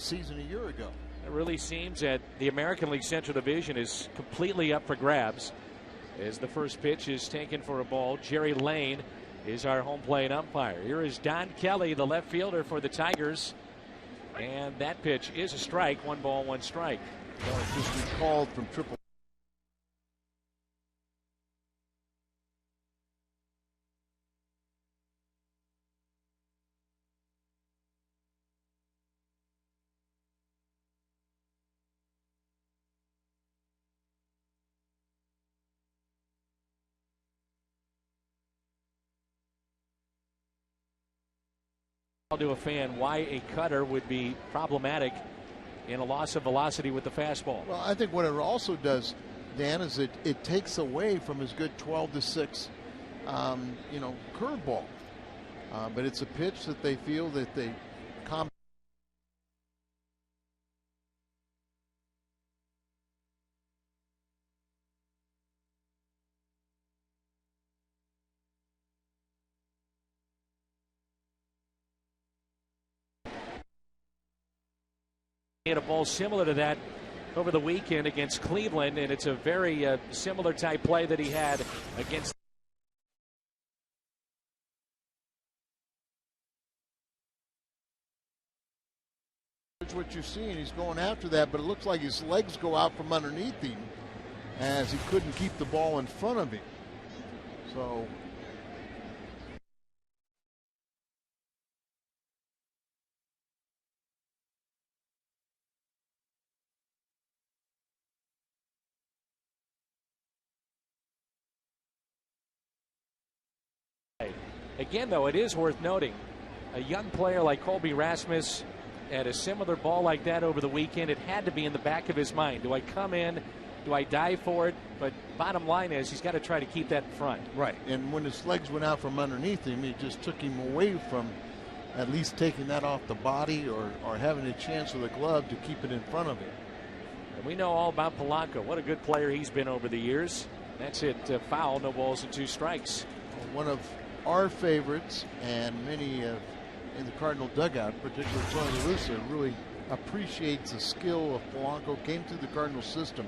season a year ago. It really seems that the American League Central Division is completely up for grabs as the first pitch is taken for a ball. Jerry Lane is our home plate umpire. Here is Don Kelly, the left fielder for the Tigers. And that pitch is a strike. 1 ball, 1 strike. Well, just recalled from Triple. To a fan why a cutter would be problematic in a loss of velocity with the fastball. Well, I think what it also does, Dan, is it takes away from his good 12-6, curveball. But it's a pitch that they feel that they hit a ball similar to that over the weekend against Cleveland, and it's a very similar type play that he had against. What you're seeing, he's going after that, but it looks like his legs go out from underneath him as he couldn't keep the ball in front of him. So again, though, it is worth noting a young player like Colby Rasmus had a similar ball like that over the weekend. It had to be in the back of his mind. Do I come in? Do I dive for it? But bottom line is he's got to try to keep that in front. Right. And when his legs went out from underneath him, it just took him away from at least taking that off the body or having a chance with a glove to keep it in front of him. And we know all about Polanco. What a good player he's been over the years. That's it. Foul. No balls and 2 strikes. One of our favorites, and many in the Cardinal dugout, particularly Tony La Russa, really appreciates the skill of Polanco. Came through the Cardinal system.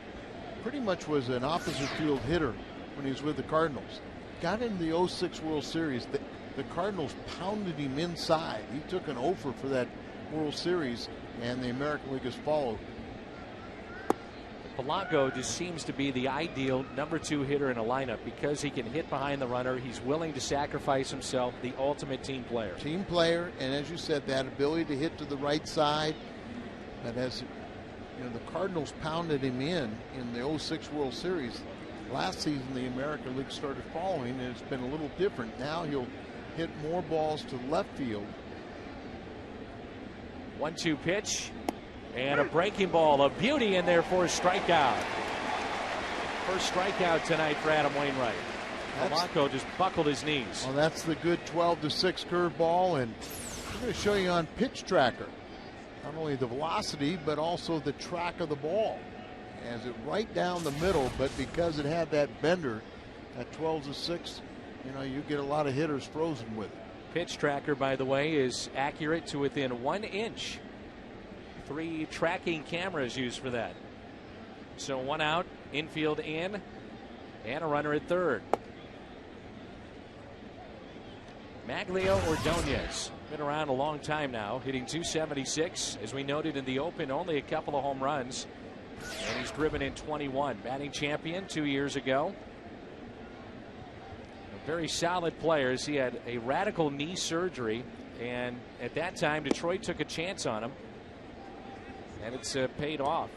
Pretty much was an opposite field hitter when he was with the Cardinals. Got in the 06 World Series. The Cardinals pounded him inside. He took an offer for that World Series, and the American League has followed. Polanco just seems to be the ideal number 2 hitter in a lineup because he can hit behind the runner. He's willing to sacrifice himself. The ultimate team player. Team player, and as you said, that ability to hit to the right side. But as you know, the Cardinals pounded him in the 06 World Series. Last season, the American League started following, and it's been a little different. Now he'll hit more balls to left field. 1-2 pitch. And a breaking ball, a beauty in there for a strikeout. First strikeout tonight for Adam Wainwright. Polanco just buckled his knees. Well, that's the good 12-6 curveball, and we're going to show you on Pitch Tracker not only the velocity but also the track of the ball. As it right down the middle, but because it had that bender at 12-6, you get a lot of hitters frozen with it. Pitch Tracker, by the way, is accurate to within 1 inch. 3 tracking cameras used for that. So 1 out, infield in, and a runner at third. Maglio Ordonez, been around a long time now, hitting .276. As we noted in the open, only a couple of home runs, and he's driven in 21. Batting champion 2 years ago. Very solid players. He had a radical knee surgery, and at that time Detroit took a chance on him. And it's paid off.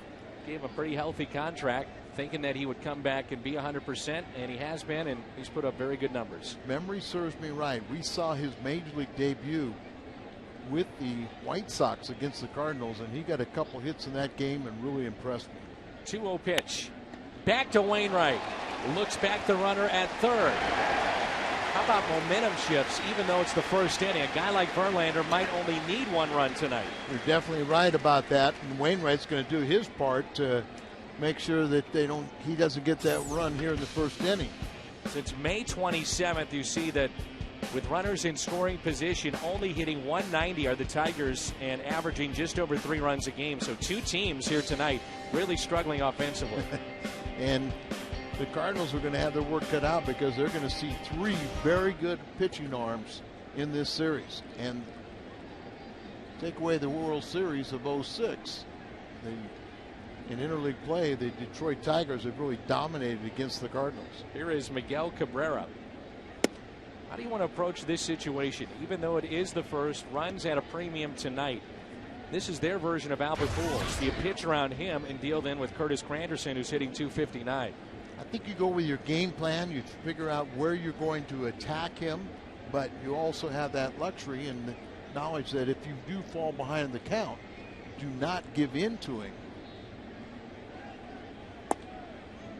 Gave him a pretty healthy contract, thinking that he would come back and be 100%, and he has been, and he's put up very good numbers. Memory serves me right. We saw his major league debut with the White Sox against the Cardinals, and he got a couple hits in that game and really impressed me. 2-0 pitch. Back to Wainwright. Looks back the runner at third. How about momentum shifts, even though it's the first inning? A guy like Verlander might only need 1 run tonight. You're definitely right about that. And Wainwright's going to do his part to make sure that he doesn't get that run here in the first inning. Since May 27th, you see that With runners in scoring position, only hitting 190 are the Tigers and averaging just over 3 runs a game. So 2 teams here tonight really struggling offensively. And the Cardinals are going to have their work cut out because they're going to see 3 very good pitching arms in this series. And take away the World Series of '06. In interleague play, the Detroit Tigers have really dominated against the Cardinals. Here is Miguel Cabrera. How do you want to approach this situation? Even though it is the first, runs at a premium tonight. This is their version of Albert Pujols. Do you pitch around him and deal then with Curtis Granderson, who's hitting .259? I think you go with your game plan. You figure out where you're going to attack him, but you also have that luxury and the knowledge that if you do fall behind the count, do not give in to him.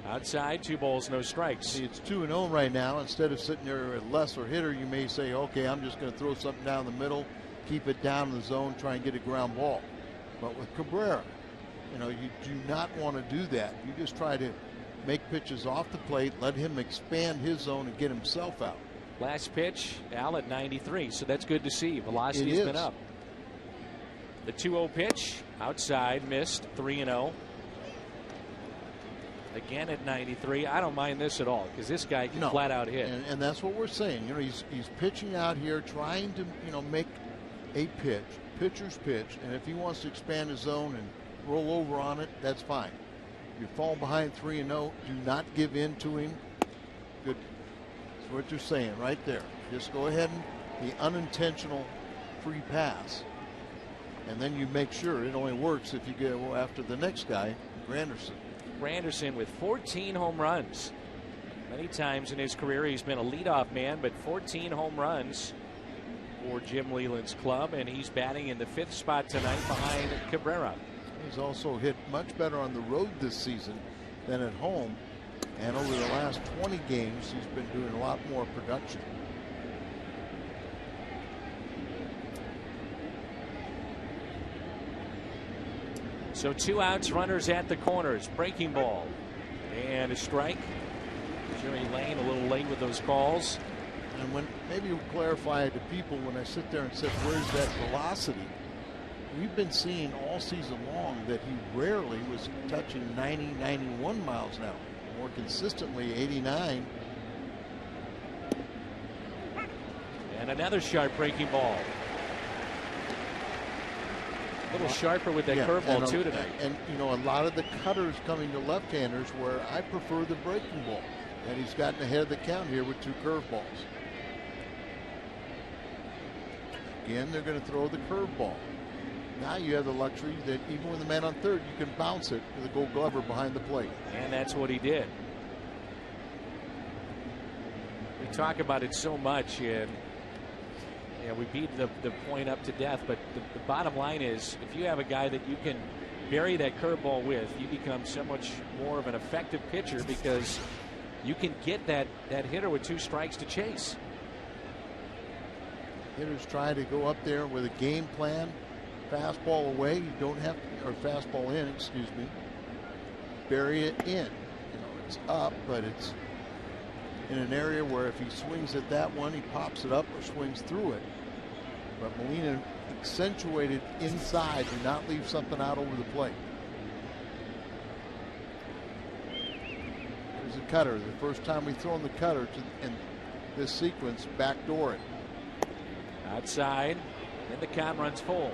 Outside, 2 balls, no strikes. See, it's 2-0 right now. Instead of sitting there a lesser hitter, you may say, okay, I'm just going to throw something down the middle, keep it down in the zone, try and get a ground ball. But with Cabrera, you do not want to do that. You just try to make pitches off the plate, let him expand his zone and get himself out. Last pitch, Al at 93, so that's good to see. Velocity's been up. The 2-0 pitch, outside, missed, 3-0. Again at 93. I don't mind this at all because this guy can flat out hit. And that's what we're saying. He's pitching out here, trying to make a pitcher's pitch. And if he wants to expand his zone and roll over on it, that's fine. You fall behind 3-0. Do not give in to him. Good. That's what you're saying right there. Just go ahead and the unintentional free pass, and then you make sure it only works if you go after the next guy, Granderson. Granderson with 14 home runs. Many times in his career he's been a leadoff man, but 14 home runs for Jim Leyland's club, and he's batting in the 5th spot tonight behind Cabrera. He's also hit much better on the road this season than at home, and over the last 20 games he's been doing a lot more production. So 2 outs, runners at the corners. Breaking ball and a strike. Jerry Lane a little late with those calls. And when maybe we'll clarify it to people when I sit there and say, where's that velocity? We've been seeing all season long that he rarely was touching 90, 91 miles an hour. More consistently 89. And another sharp breaking ball. A little sharper with that curveball too tonight. And a lot of the cutters coming to left-handers where I prefer the breaking ball. And he's gotten ahead of the count here with 2 curveballs. Again, they're going to throw the curveball. Now you have the luxury that even with the man on third, you can bounce it to the Gold Glover behind the plate. And that's what he did. We talk about it so much, and we beat the point up to death, but the bottom line is if you have a guy that you can bury that curveball with, you become so much more of an effective pitcher because you can get that hitter with 2 strikes to chase. Hitters try to go up there with a game plan. Fastball away, you don't have to, or fastball in, excuse me. Bury it in. It's up, but it's in an area where if he swings at that one, he pops it up or swings through it. But Molina accentuated inside. Do not leave something out over the plate. There's a cutter. The first time we've thrown the cutter in this sequence, backdoor it. Outside, and the count runs full.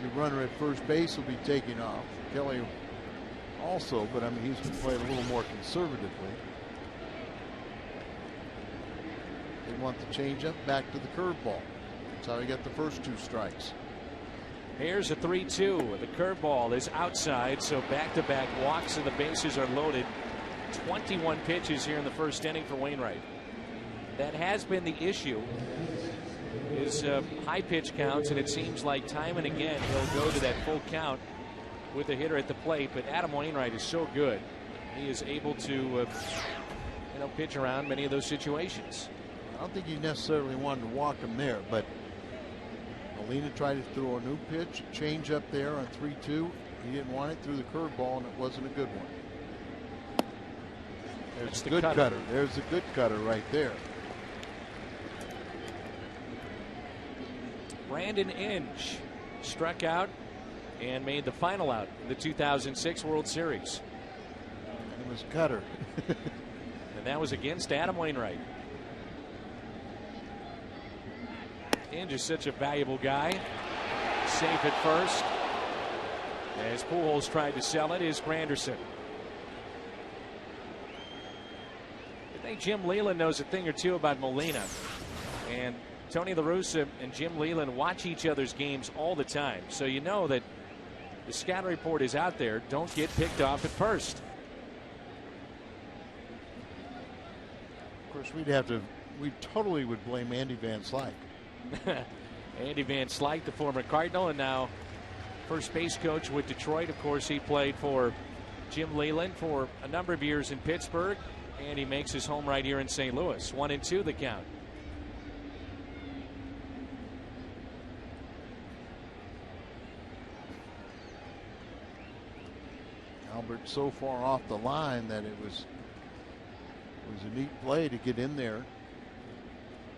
The runner at first base will be taking off. Kelly also, but he's been playing a little more conservatively. They want the changeup back to the curveball. That's how he got the first 2 strikes. Here's a 3-2. The curveball is outside, so back-to-back walks and the bases are loaded. 21 pitches here in the first inning for Wainwright. That has been the issue, is high pitch counts, and it seems like time and again he'll go to that full count with the hitter at the plate. But Adam Wainwright is so good, he is able to pitch around many of those situations. I don't think he necessarily wanted to walk him there, but Molina tried to throw a new pitch, change up there on 3-2. He didn't want it, through the curveball, and it wasn't a good one. There's a good cutter. There's a good cutter right there. Brandon Inge struck out and made the final out in the 2006 World Series. It was cutter. And that was against Adam Wainwright. Inge is such a valuable guy. Safe at first. As Pujols tried to sell it is Granderson. I think Jim Leland knows a thing or two about Molina. And Tony La Russa and Jim Leland watch each other's games all the time. So you know that the scout report is out there. Don't get picked off at first. Of course, we totally would blame Andy Van Slyke. Andy Van Slyke, the former Cardinal and now first base coach with Detroit. Of course, he played for Jim Leland for a number of years in Pittsburgh, and he makes his home right here in St. Louis. 1-2 the count. Albert so far off the line that it was a neat play to get in there.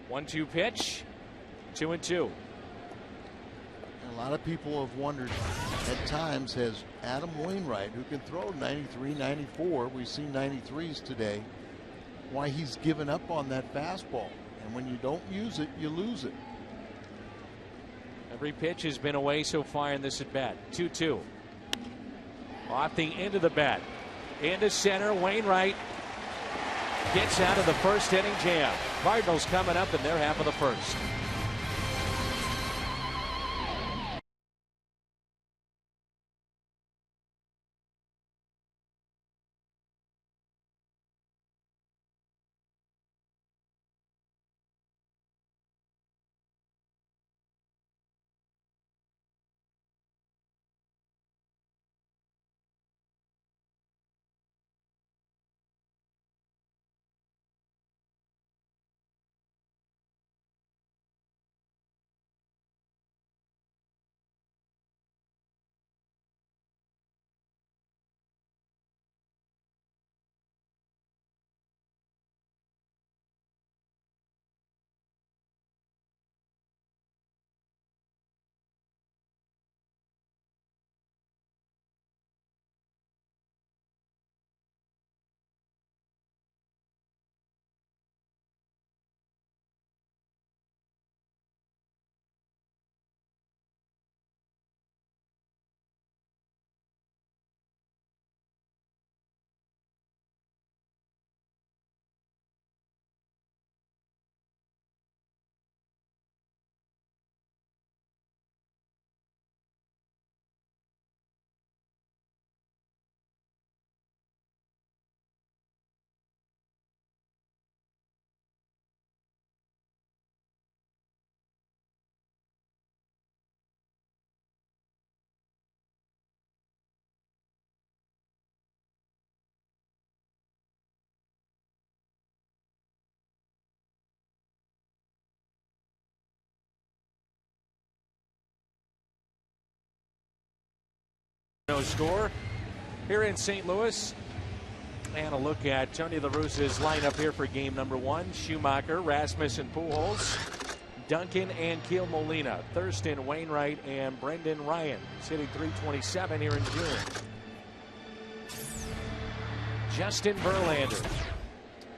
1-2 pitch. 2-2. A lot of people have wondered at times, has Adam Wainwright, who can throw 93, 94, we've seen 93s today, why he's given up on that fastball. And when you don't use it, you lose it. Every pitch has been away so far in this at bat. 2-2. Off the end of the bat. Into center. Wainwright gets out of the first inning jam. Cardinals coming up in their half of the first. No score here in St. Louis. And a look at Tony La Russa's lineup here for game number one. Schumacher, Rasmussen, Pujols, Duncan, and Kiel Molina. Thurston, Wainwright, and Brendan Ryan. He's hitting .327 here in June. Justin Verlander.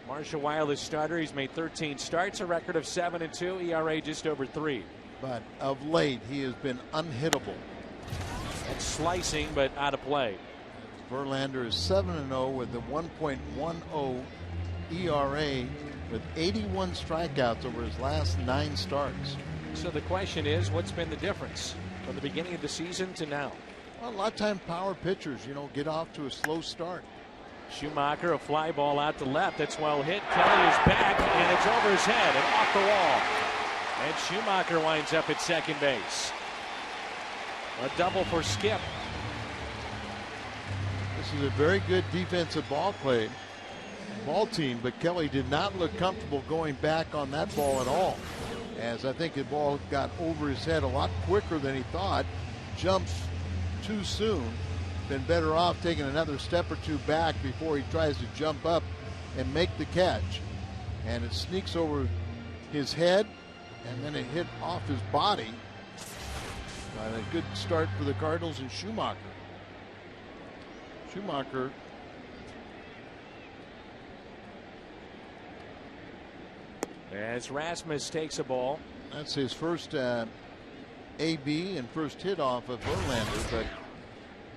Marshall Wild is starter. He's made 13 starts, a record of 7-2, ERA just over 3. But of late, he has been unhittable. And slicing, but out of play. Verlander is 7-0 with a 1.10 ERA with 81 strikeouts over his last 9 starts. So the question is, what's been the difference from the beginning of the season to now? Well, a lot of time power pitchers, get off to a slow start. Schumacher, a fly ball out to left. That's well hit. Kelly is back, and it's over his head and off the wall. And Schumacher winds up at second base. A double for Skip. This is a very good defensive ball team, but Kelly did not look comfortable going back on that ball at all, as I think the ball got over his head a lot quicker than he thought. Jumps too soon. Been better off taking another step or two back before he tries to jump up and make the catch. And it sneaks over his head, and then it hit off his body. And a good start for the Cardinals and Schumacher. Schumacher as Rasmus takes a ball. That's his first AB and first hit off of Verlander, but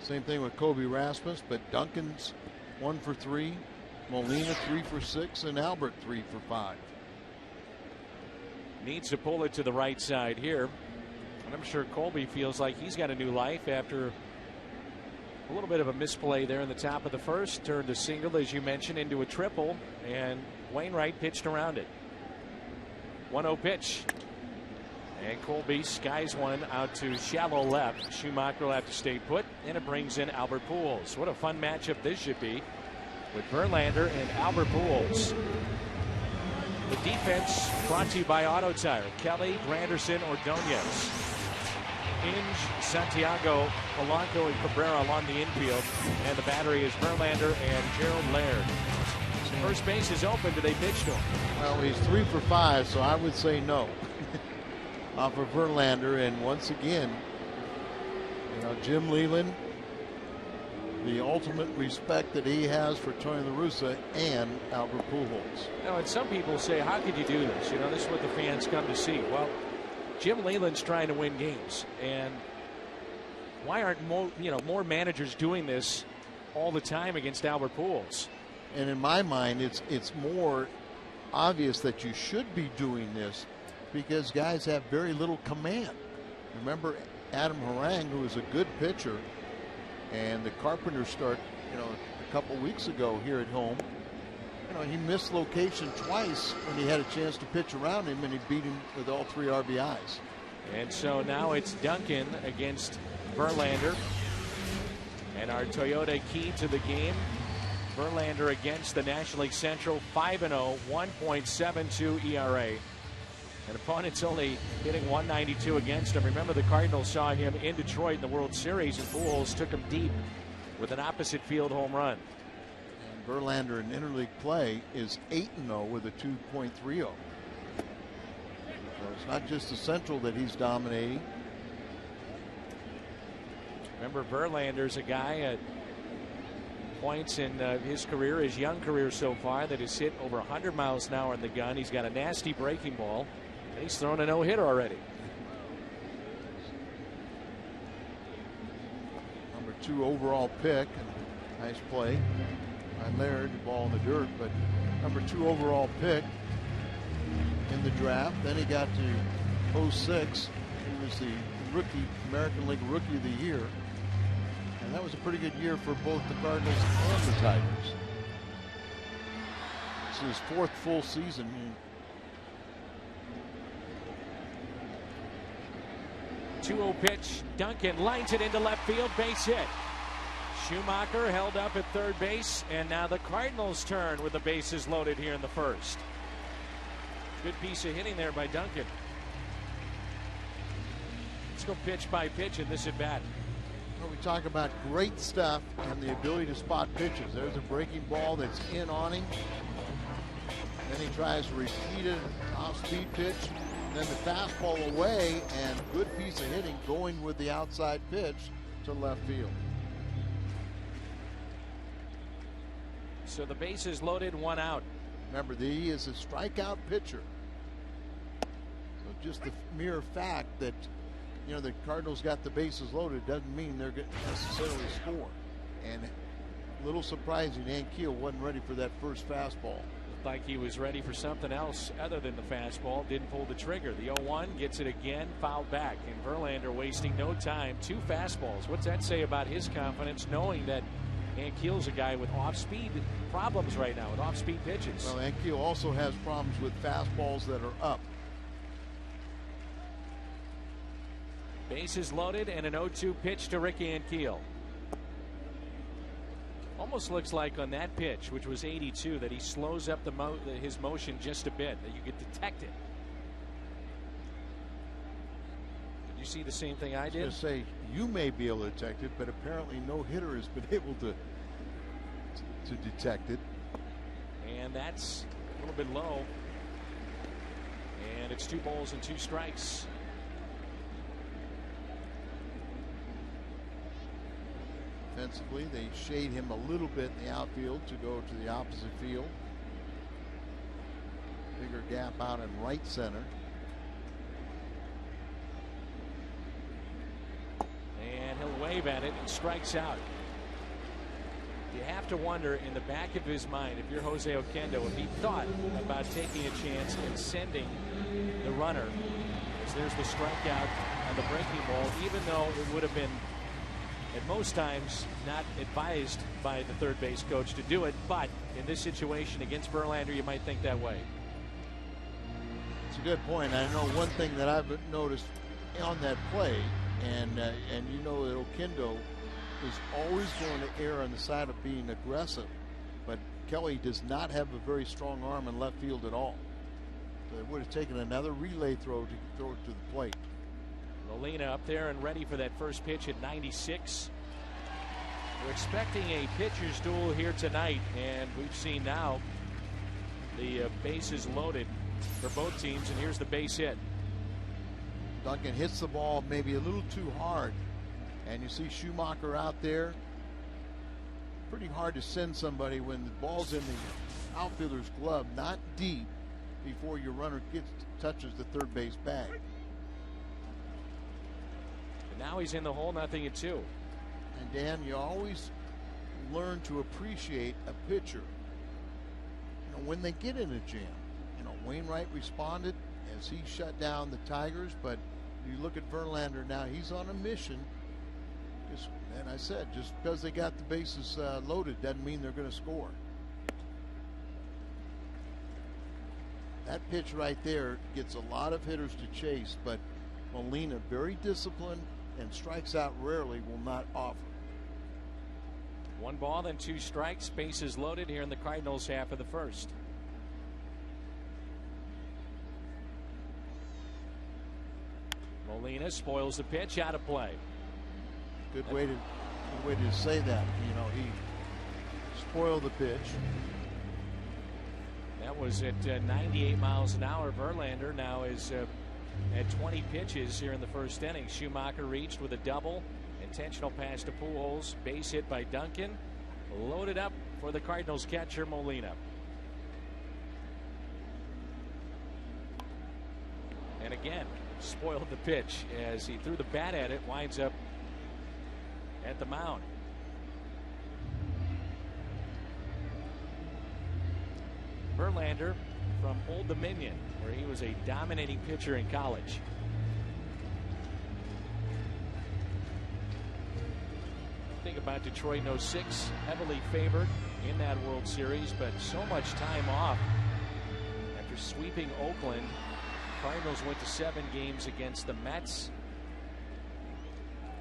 same thing with Kobe Rasmus. But Duncan's 1 for 3, Molina 3 for 6, and Albert 3 for 5. Needs to pull it to the right side here. And I'm sure Colby feels like he's got a new life after a little bit of a misplay there in the top of the first. Turned a single, as you mentioned, into a triple, and Wainwright pitched around it. 1-0 pitch. And Colby skies one out to shallow left. Schumacher will have to stay put, and it brings in Albert Pujols. What a fun matchup this should be with Verlander and Albert Pujols. The defense brought to you by Auto Tire. Kelly, Granderson, Ordonez. Inge, Santiago, Polanco, and Cabrera along the infield. And the battery is Verlander and Gerald Laird. First base is open. Do they pitch to him? Well, he's 3 for 5, so I would say no. Off of Verlander, and once again, Jim Leyland, the ultimate respect that he has for Tony La Russa and Albert Pujols. And some people say, how could you do this? This is what the fans come to see. Well, Jim Leyland's trying to win games, and why aren't more managers doing this all the time against Albert Pujols? And in my mind, it's more obvious that you should be doing this because guys have very little command. Remember Adam Harang, who was a good pitcher, and the Carpenters start, a couple weeks ago here at home. He missed location twice when he had a chance to pitch around him, and he beat him with all 3 RBIs. And so now it's Duncan against Verlander. And our Toyota key to the game. Verlander against the National League Central, 5-0, 1.72 ERA. An opponent's only hitting 192 against him. Remember, the Cardinals saw him in Detroit in the World Series, and Pujols took him deep with an opposite field home run. And Verlander in interleague play is 8-0 with a 2.30. So it's not just the Central that he's dominating. Remember, Verlander's a guy at points in his career, his young career so far, that has hit over 100 miles an hour in the gun. He's got a nasty breaking ball, and he's thrown a no-hitter already. Number 2 overall pick. Nice play by Laird. The ball in the dirt, but number 2 overall pick in the draft. Then he got to 06. He was the American League Rookie of the Year. And that was a pretty good year for both the Cardinals and the Tigers. It's his 4th full season. 2-0 pitch. Duncan lines it into left field. Base hit. Schumacher held up at third base, and now the Cardinals' turn with the bases loaded here in the first. Good piece of hitting there by Duncan. Let's go pitch by pitch in this at bat. We talk about great stuff and the ability to spot pitches. There's a breaking ball that's in on him. Then he tries to repeat it, off-speed pitch. Then the fastball away, and good piece of hitting going with the outside pitch to left field. So the base is loaded, 1 out. Remember, he is a strikeout pitcher. So just the mere fact that the Cardinals got the bases loaded doesn't mean they're going to necessarily score. And a little surprising, Ankiel wasn't ready for that first fastball. Looked like he was ready for something else other than the fastball. Didn't pull the trigger. The 0-1 gets it again, fouled back. And Verlander wasting no time. 2 fastballs. What's that say about his confidence, knowing that Ankiel's a guy with off-speed problems right now, with off-speed pitches? Well, Ankiel also has problems with fastballs that are up. Bases loaded, and an 0-2 pitch to Ricky Ankiel. Almost looks like on that pitch, which was 82, that he slows up his motion just a bit, that you could detect it. Did you see the same thing I did? I was going to say, you may be able to detect it, but apparently no hitter has been able to detect it. And and that's a little bit low. And it's 2 balls and 2 strikes. Defensively, they shade him a little bit in the outfield to go to the opposite field. Bigger gap out in right center. And he'll wave at it and strikes out. You have to wonder in the back of his mind, if you're Jose Oquendo, if he thought about taking a chance and sending the runner, as there's the strikeout on the breaking ball, even though it would have been at most times not advised by the third base coach to do it. But in this situation against Verlander, you might think that way. It's a good point. I know one thing that I've noticed on that play, and you know that Oquendo is always going to err on the side of being aggressive, but Kelly does not have a very strong arm in left field at all. So it would have taken another relay throw to throw it to the plate. Molina up there and ready for that first pitch at 96. We're expecting a pitcher's duel here tonight, and we've seen now the bases loaded for both teams, and here's the base hit. Duncan hits the ball maybe a little too hard, and you see Schumacher out there. Pretty hard to send somebody when the ball's in the outfielder's glove, not deep, before your runner touches the third base bag. And now he's in the hole, 0-2. And Dan, you always learn to appreciate a pitcher, you know, when they get in a jam. You know, Wainwright responded as he shut down the Tigers, but you look at Verlander now, he's on a mission. And I said, just because they got the bases loaded doesn't mean they're going to score. That pitch right there gets a lot of hitters to chase, but Molina, very disciplined and strikes out rarely, will not offer. 1 ball and 2 strikes, bases loaded here in the Cardinals half of the first. Molina spoils the pitch, out of play. Good way to say that. You know, he spoiled the pitch. That was at 98 miles an hour. Verlander now is at 20 pitches here in the first inning. Schumacher reached with a double. Intentional pass to Pujols. Base hit by Duncan. Loaded up for the Cardinals catcher Molina. And again, spoiled the pitch as he threw the bat at it. Winds up at the mound. Verlander from Old Dominion, where he was a dominating pitcher in college. Think about Detroit in 06, heavily favored in that World Series, but so much time off after sweeping Oakland. Cardinals went to 7 games against the Mets.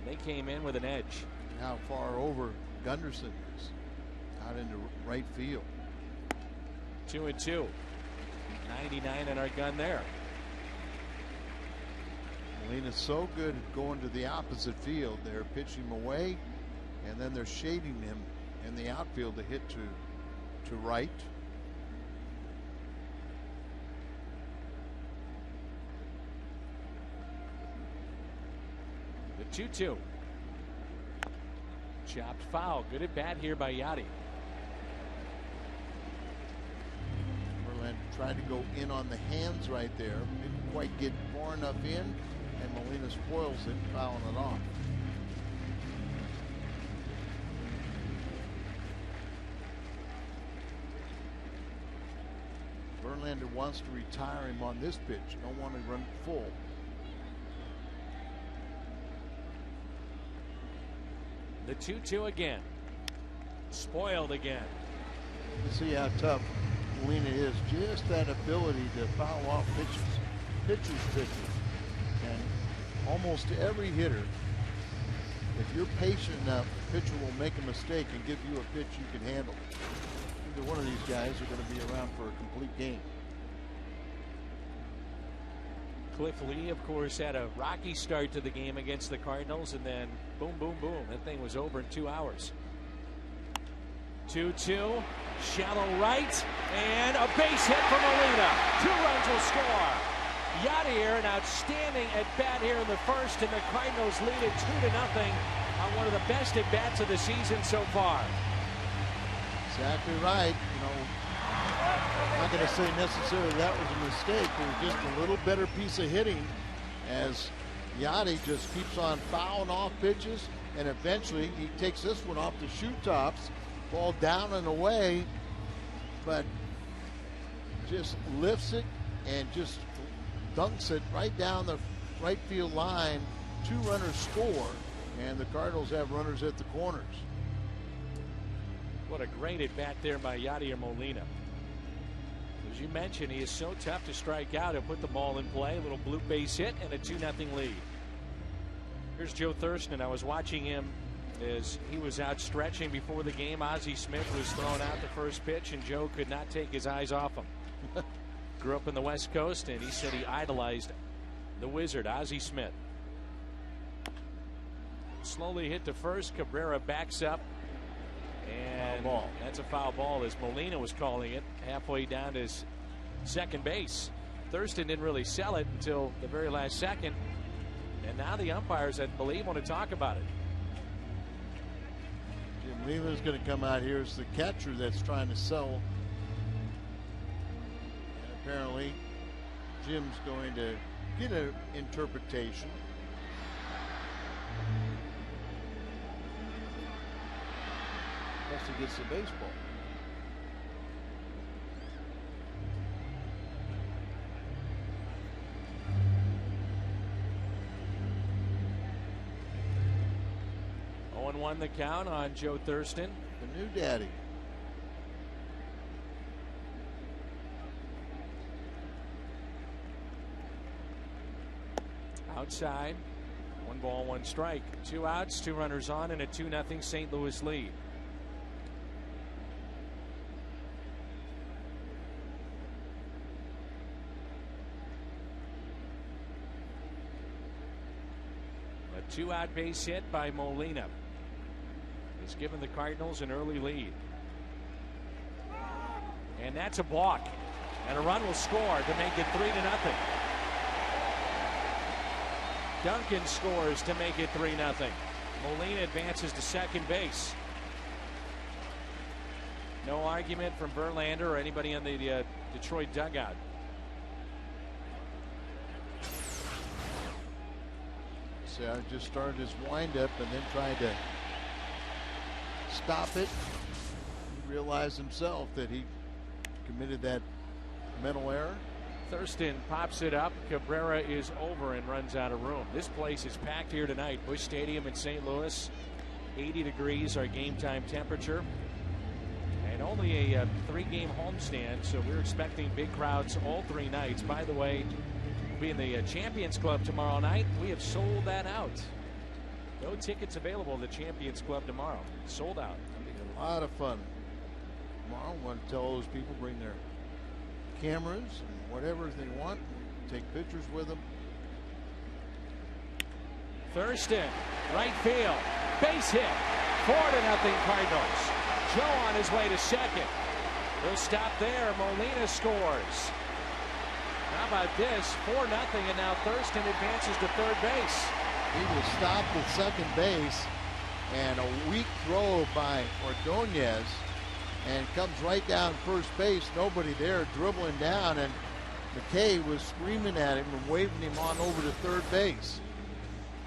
They came in with an edge. How far over Gunderson is out into right field. 2-2. 99 in our gun there. Molina's so good at going to the opposite field. They're pitching him away, and then they're shading him in the outfield to hit to right. The 2-2. Chopped foul. Good at bat here by Yachty. Verlander tried to go in on the hands right there. Didn't quite get far enough in, and Molina spoils it, fouling it off. Verlander wants to retire him on this pitch. Don't want to run full. The 2-2 again. Spoiled again. You see how tough Molina is. Just that ability to foul off pitches. And almost every hitter, if you're patient enough, the pitcher will make a mistake and give you a pitch you can handle. Either one of these guys are going to be around for a complete game. Cliff Lee, of course, had a rocky start to the game against the Cardinals, and then boom, boom, boom. That thing was over in 2 hours. 2-2, shallow right, and a base hit for Molina. 2 runs will score. Yadier, an outstanding at-bat here in the first, and the Cardinals lead it 2-0 on one of the best at-bats of the season so far. Exactly right. I'm not going to say necessarily that was a mistake. It was just a little better piece of hitting as Yadi just keeps on fouling off pitches, and eventually he takes this one off the shoe tops, ball down and away, but just lifts it and just dunks it right down the right field line. 2 runners score, and the Cardinals have runners at the corners. What a great at bat there by Yadier Molina. As you mentioned, he is so tough to strike out. He'll put the ball in play, a little blue base hit, and a 2-0 lead. Here's Joe Thurston. I was watching him as he was out stretching before the game. Ozzie Smith was throwing out the first pitch, and Joe could not take his eyes off him. Grew up in the West Coast, and he said he idolized the Wizard, Ozzie Smith. Slowly hit to first. Cabrera backs up, and that's a foul ball, as Molina was calling it, halfway down to his second base. Thurston didn't really sell it until the very last second, and now the umpires, I believe, want to talk about it. Jim Leland's going to come out here as the catcher that's trying to sell. And apparently Jim's going to get an interpretation. Unless he gets the baseball. Won the count on Joe Thurston. The new daddy. Outside. 1 ball, 1 strike. 2 outs, 2 runners on, and a 2-0 St. Louis lead. A 2-out base hit by Molina has given the Cardinals an early lead. And that's a balk. And a run will score to make it 3-0. Duncan scores to make it 3-0. Molina advances to second base. No argument from Verlander or anybody in the Detroit dugout. So I just started his windup and then tried to stop it. He realized himself that he committed that mental error. Thurston pops it up. Cabrera is over and runs out of room. This place is packed here tonight. Busch Stadium in St. Louis. 80 degrees our game time temperature. And only a 3-game homestand, so we're expecting big crowds all 3 nights. By the way, we'll be in the Champions Club tomorrow night. We have sold that out. No tickets available at the Champions Club tomorrow. Sold out. It'll be a lot of fun. Tomorrow, I want to tell those people bring their cameras and whatever they want. Take pictures with them. Thurston, right field, base hit, 4-0 Cardinals. Joe on his way to second. He'll stop there. Molina scores. How about this? 4-0, and now Thurston advances to third base. He was stopped at second base, and a weak throw by Ordonez, and comes right down first base. Nobody there, dribbling down, and McKay was screaming at him and waving him on over to third base.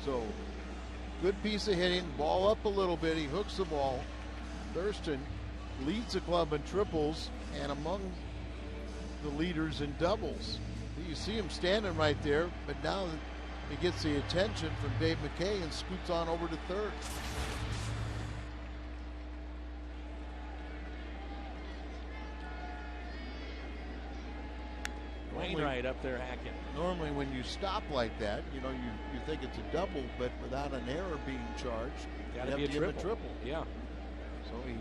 So, good piece of hitting, ball up a little bit. He hooks the ball. Thurston leads the club in triples and among the leaders in doubles. You see him standing right there, but now he gets the attention from Dave McKay and scoots on over to third. Wainwright up there hacking. Normally when you stop like that, you think it's a double, but without an error being charged, you have to give him a triple. Yeah. So he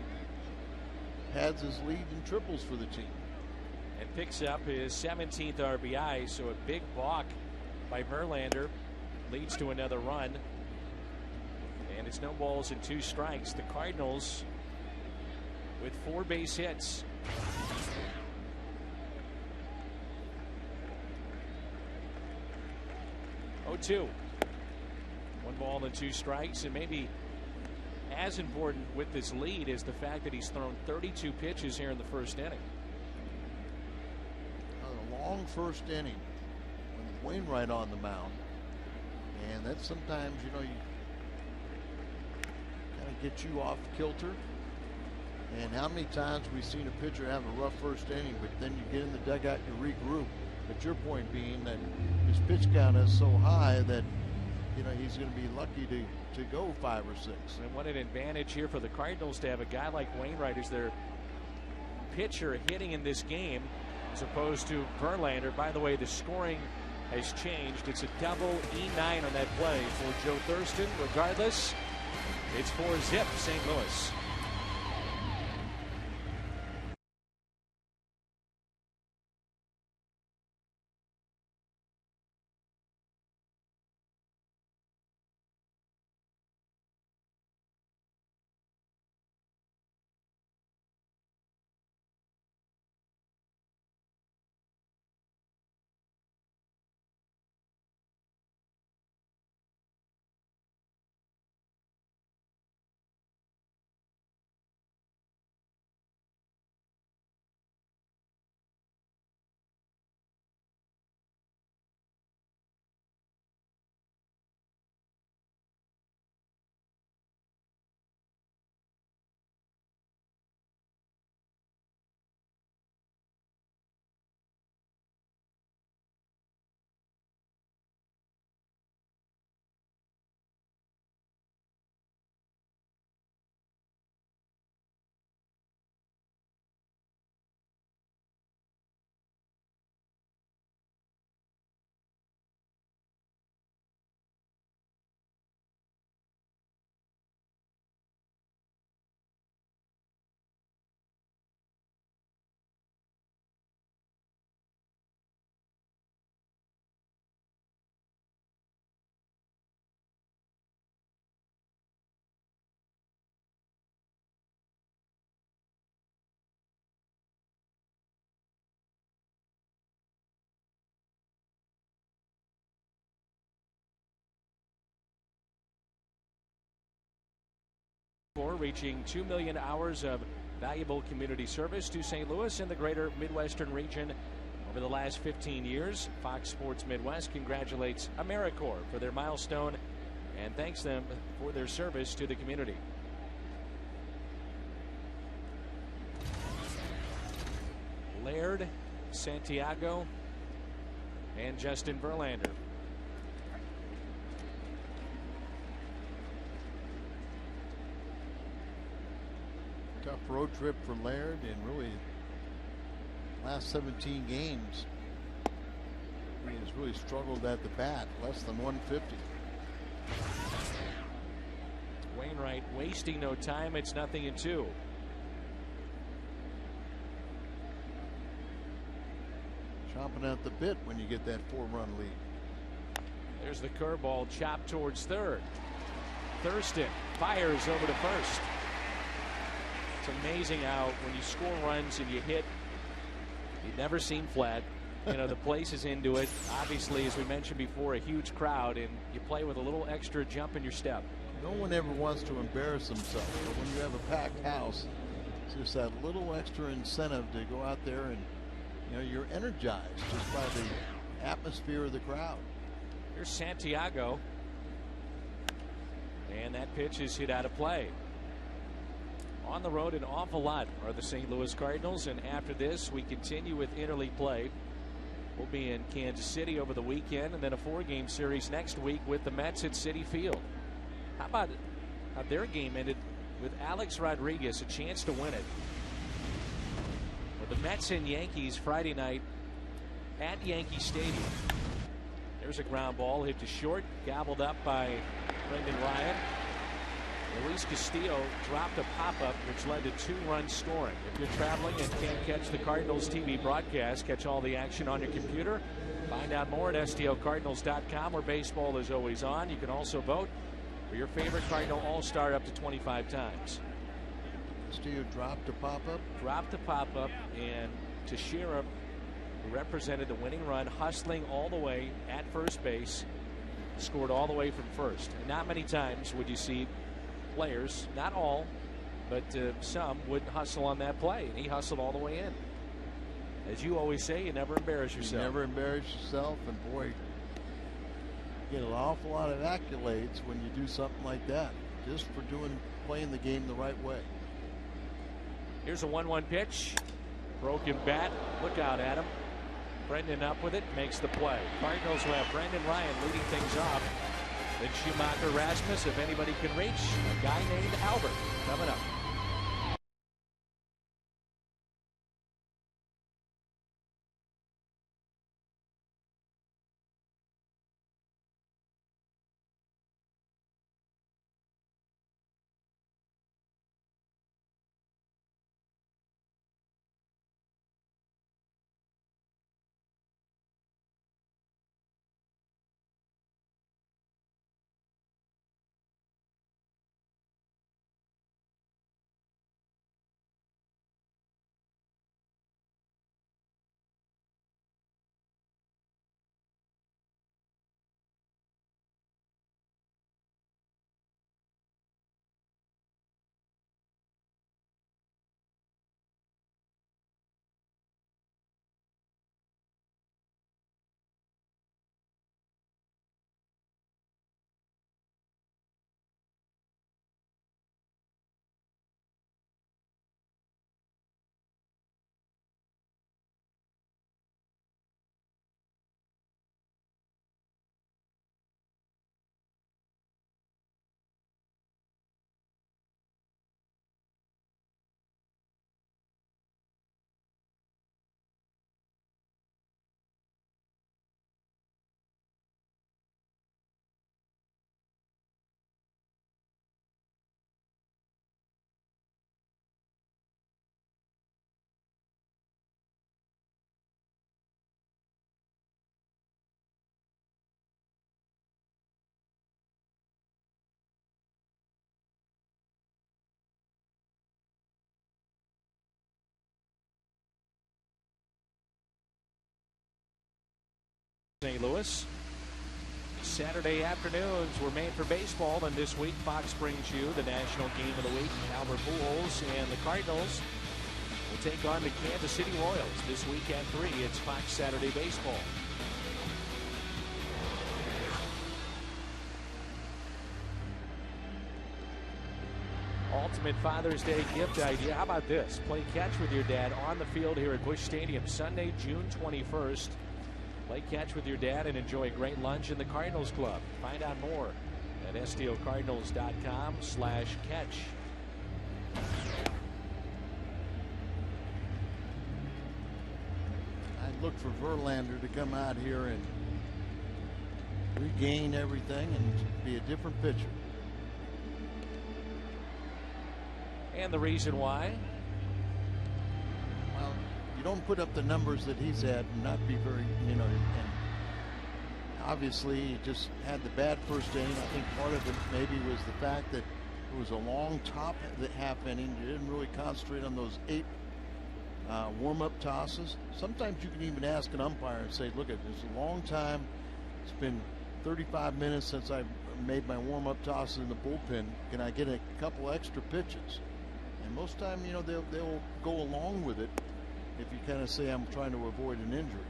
pads his lead in triples for the team. And picks up his 17th RBI, so a big balk by Verlander leads to another run. And it's no balls and 2 strikes. The Cardinals with 4 base hits. Oh, 2. 1 ball and 2 strikes, and maybe as important with this lead is the fact that he's thrown 32 pitches here in the first inning. A long first inning with Wainwright on the mound, and that sometimes, you know, you kind of get you off kilter. And how many times we've seen a pitcher have a rough first inning, but then you get in the dugout, you regroup. But your point being that his pitch count is so high that, you know, he's going to be lucky to go 5 or 6. And what an advantage here for the Cardinals to have a guy like Wainwright as their pitcher hitting in this game, as opposed to Verlander. By the way, the scoring has changed. It's a double E9 on that play for Joe Thurston. Regardless, it's 4-zip St. Louis. Reaching 2 million hours of valuable community service to St. Louis and the greater Midwestern region over the last 15 years. Fox Sports Midwest congratulates AmeriCorps for their milestone and thanks them for their service to the community. Laird, Santiago, and Justin Verlander. Tough road trip for Laird, and really last 17 games he has really struggled at the bat, less than 150. Wainwright wasting no time. It's 0-2. Chomping at the bit when you get that 4-run lead. There's the curveball chopped towards third. Thurston fires over to first. It's amazing how when you score runs and you hit, you never seem flat. You know, the place is into it. Obviously, as we mentioned before, a huge crowd, and you play with a little extra jump in your step. No one ever wants to embarrass themselves, but when you have a packed house, it's just that little extra incentive to go out there and, you know, you're energized just by the atmosphere of the crowd. Here's Santiago, and that pitch is hit out of play. On the road an awful lot are the St. Louis Cardinals, and after this we continue with interleague play. We'll be in Kansas City over the weekend, and then a 4-game series next week with the Mets at Citi Field. How about how their game ended with Alex Rodriguez a chance to win it? Well, the Mets and Yankees Friday night at Yankee Stadium. There's a ground ball hit to short, gobbled up by Brendan Ryan. Luis Castillo dropped a pop-up which led to 2-run scoring. If you're traveling and can't catch the Cardinals TV broadcast, catch all the action on your computer. Find out more at STLCardinals.com, where baseball is always on. You can also vote for your favorite Cardinal All-Star up to 25 times. Castillo dropped to pop up. Dropped to pop up, and Teixeira, who represented the winning run, hustling all the way at first base, scored all the way from first. And not many times would you see players, not all, but some would hustle on that play, and he hustled all the way in. As you always say, you never embarrass yourself. You never embarrass yourself, and boy, you get an awful lot of accolades when you do something like that, just for playing the game the right way. Here's a 1-1 pitch. Broken bat. Look out at him. Brendan up with it, makes the play. Cardinals will have Brendan Ryan leading things off. Then Schumacher Rasmus, if anybody can reach, a guy named Albert coming up. St. Louis. Saturday afternoons were made for baseball, and this week Fox brings you the national game of the week. Albert Pujols and the Cardinals will take on the Kansas City Royals this week at 3. It's Fox Saturday Baseball. Ultimate Father's Day gift idea. How about this? Play catch with your dad on the field here at Busch Stadium Sunday, June 21st. Play catch with your dad and enjoy a great lunch in the Cardinals Club. Find out more at stocardinals.com/catch. I'd look for Verlander to come out here and regain everything and be a different pitcher. And the reason why? Well, you don't put up the numbers that he's had and not be very, and obviously he just had the bad first inning. I think part of it maybe was the fact that it was a long top half inning. You didn't really concentrate on those 8 warm-up tosses. Sometimes you can even ask an umpire and say, look, it's a long time. It's been 35 minutes since I made my warm-up tosses in the bullpen. Can I get a couple extra pitches? And most time, they'll go along with it if you kind of say I'm trying to avoid an injury.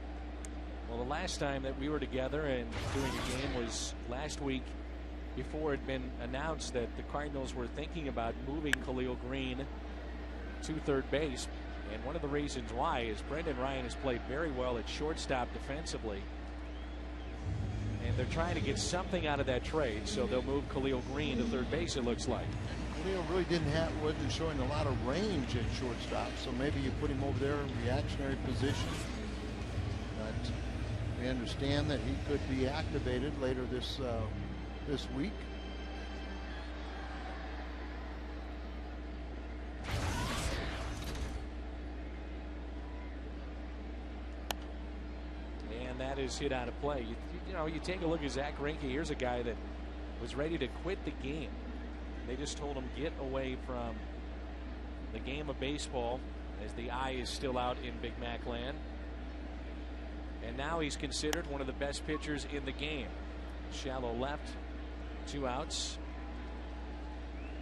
Well, the last time that we were together and doing a game was last week, before it had been announced that the Cardinals were thinking about moving Khalil Green to third base. And one of the reasons why is Brendan Ryan has played very well at shortstop defensively. And they're trying to get something out of that trade, so they'll move Khalil Green to third base, it looks like. Khalil really wasn't showing a lot of range at shortstop, so maybe you put him over there in reactionary position. But we understand that he could be activated later this week. And that is hit out of play. You take a look at Zach Greinke. Here's a guy that was ready to quit the game. They just told him get away from the game of baseball as the eye is still out in Big Mac land. And now he's considered one of the best pitchers in the game. Shallow left, 2 outs.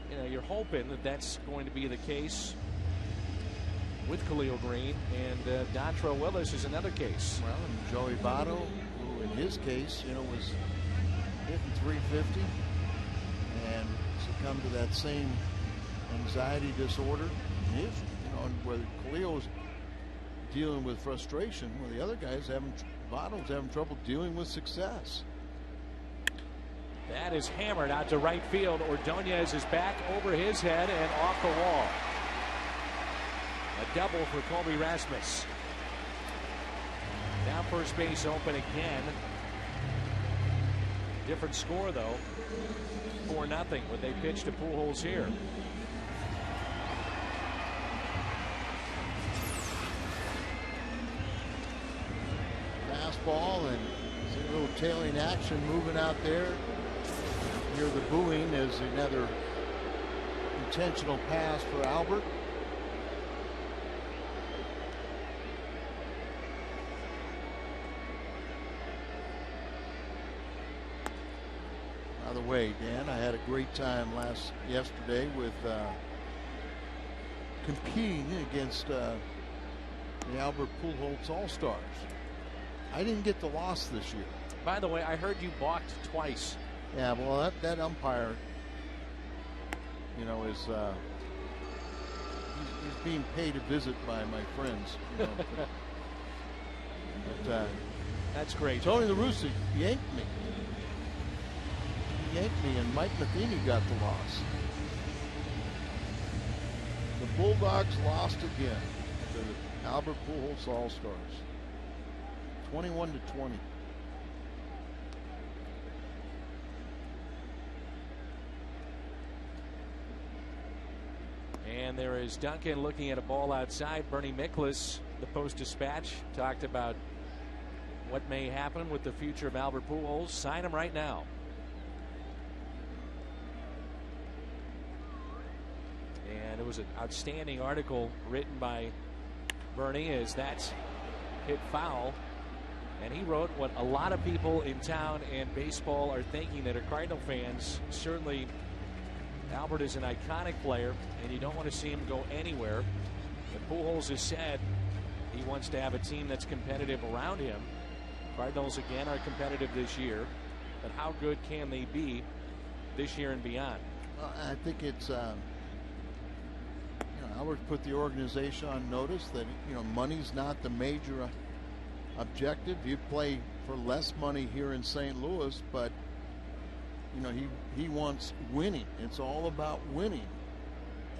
You know, you're hoping that that's going to be the case with Khalil Green, and Dontrell Willis is another case. Well, and Joey Votto, who in his case, you know, was hitting 350 and succumbed to that same anxiety disorder. And his, you know, and whether Khalil was dealing with frustration, well, the other guys Votto's having trouble dealing with success. That is hammered out to right field. Ordonez is back over his head and off the wall. A double for Colby Rasmus. Now first base open again. Different score though. 4-0 when they pitch to Pujols here. Fastball and a little tailing action moving out there. Near the booing is another intentional pass for Albert. By the way, Dan, I had a great time yesterday with competing against the Albert Pujols All-Stars. I didn't get the loss this year. By the way, I heard you balked twice. Yeah, well, that umpire, you know, is he's being paid a visit by my friends. You know, but, that's great. Tony La Russa yanked me. He yanked me, and Mike Matheny got the loss. The Bulldogs lost again to the Albert Pujols All-Stars. 21-20. And there is Duncan looking at a ball outside. Bernie Miklas, the Post-Dispatch, talked about what may happen with the future of Albert Pujols. Sign him right now. And it was an outstanding article written by Bernie as that's hit foul. And he wrote what a lot of people in town and baseball are thinking, that are Cardinal fans. Certainly Albert is an iconic player, and you don't want to see him go anywhere. But Pujols has said he wants to have a team that's competitive around him. Cardinals again are competitive this year, but how good can they be this year and beyond? Well, I think it's you know, Albert put the organization on notice that, you know, money's not the major objective. You play for less money here in St. Louis, but you know, he wants winning. It's all about winning.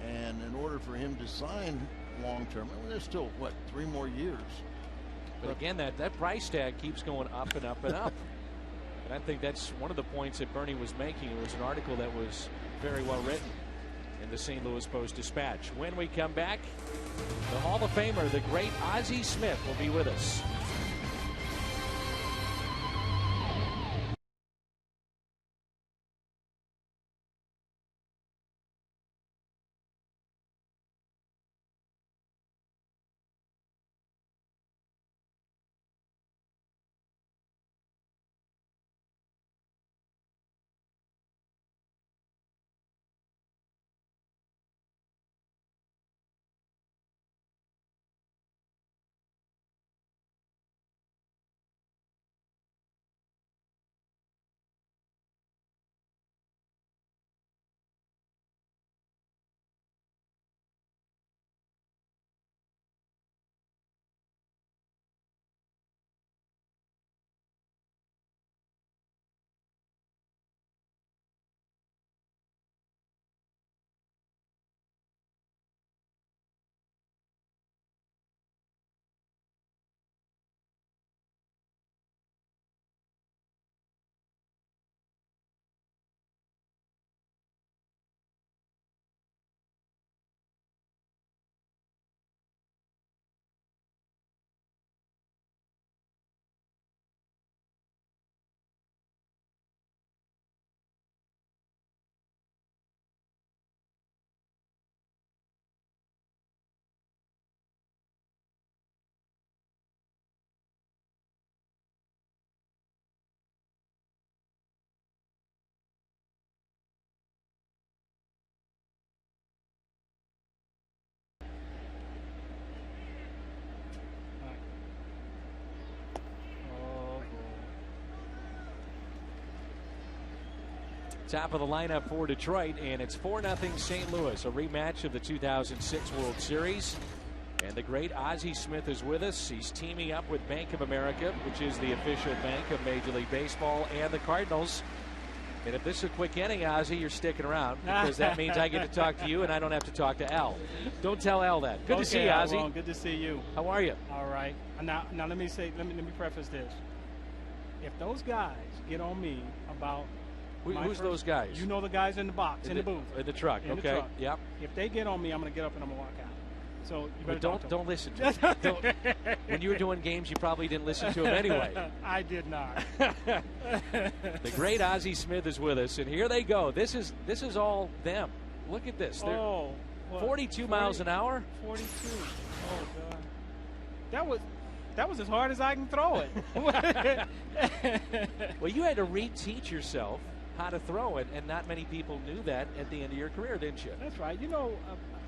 And in order for him to sign long term, I mean, there's still, what, 3 more years. But again, that price tag keeps going up and up and up. And I think that's one of the points that Bernie was making. It was an article that was very well written in the St. Louis Post-Dispatch. When we come back, the Hall of Famer, the great Ozzie Smith, will be with us. top of the lineup for Detroit, and it's 4-0 St. Louis, a rematch of the 2006 World Series. And the great Ozzie Smith is with us. He's teaming up with Bank of America, which is the official bank of Major League Baseball and the Cardinals. And if this is a quick inning, Ozzie, you're sticking around, because that means I get to talk to you and I don't have to talk to Al. Don't tell Al that. Good to see you, Ozzie. Well, good to see you. How are you? All right. Now let me preface this. If those guys get on me about who's those guys? You know the guys in the box, in the booth, in the truck. In okay. the truck. Yep. If they get on me, I'm going to get up and I'm going to walk out. So you better don't listen to him. When you were doing games, you probably didn't listen to him anyway. I did not. The great Ozzie Smith is with us, and here they go. This is all them. Look at this. They're 42 miles an hour. 42. Oh God. That was as hard as I can throw it. Well, you had to reteach yourself how to throw it, and not many people knew that at the end of your career, didn't you? That's right. You know,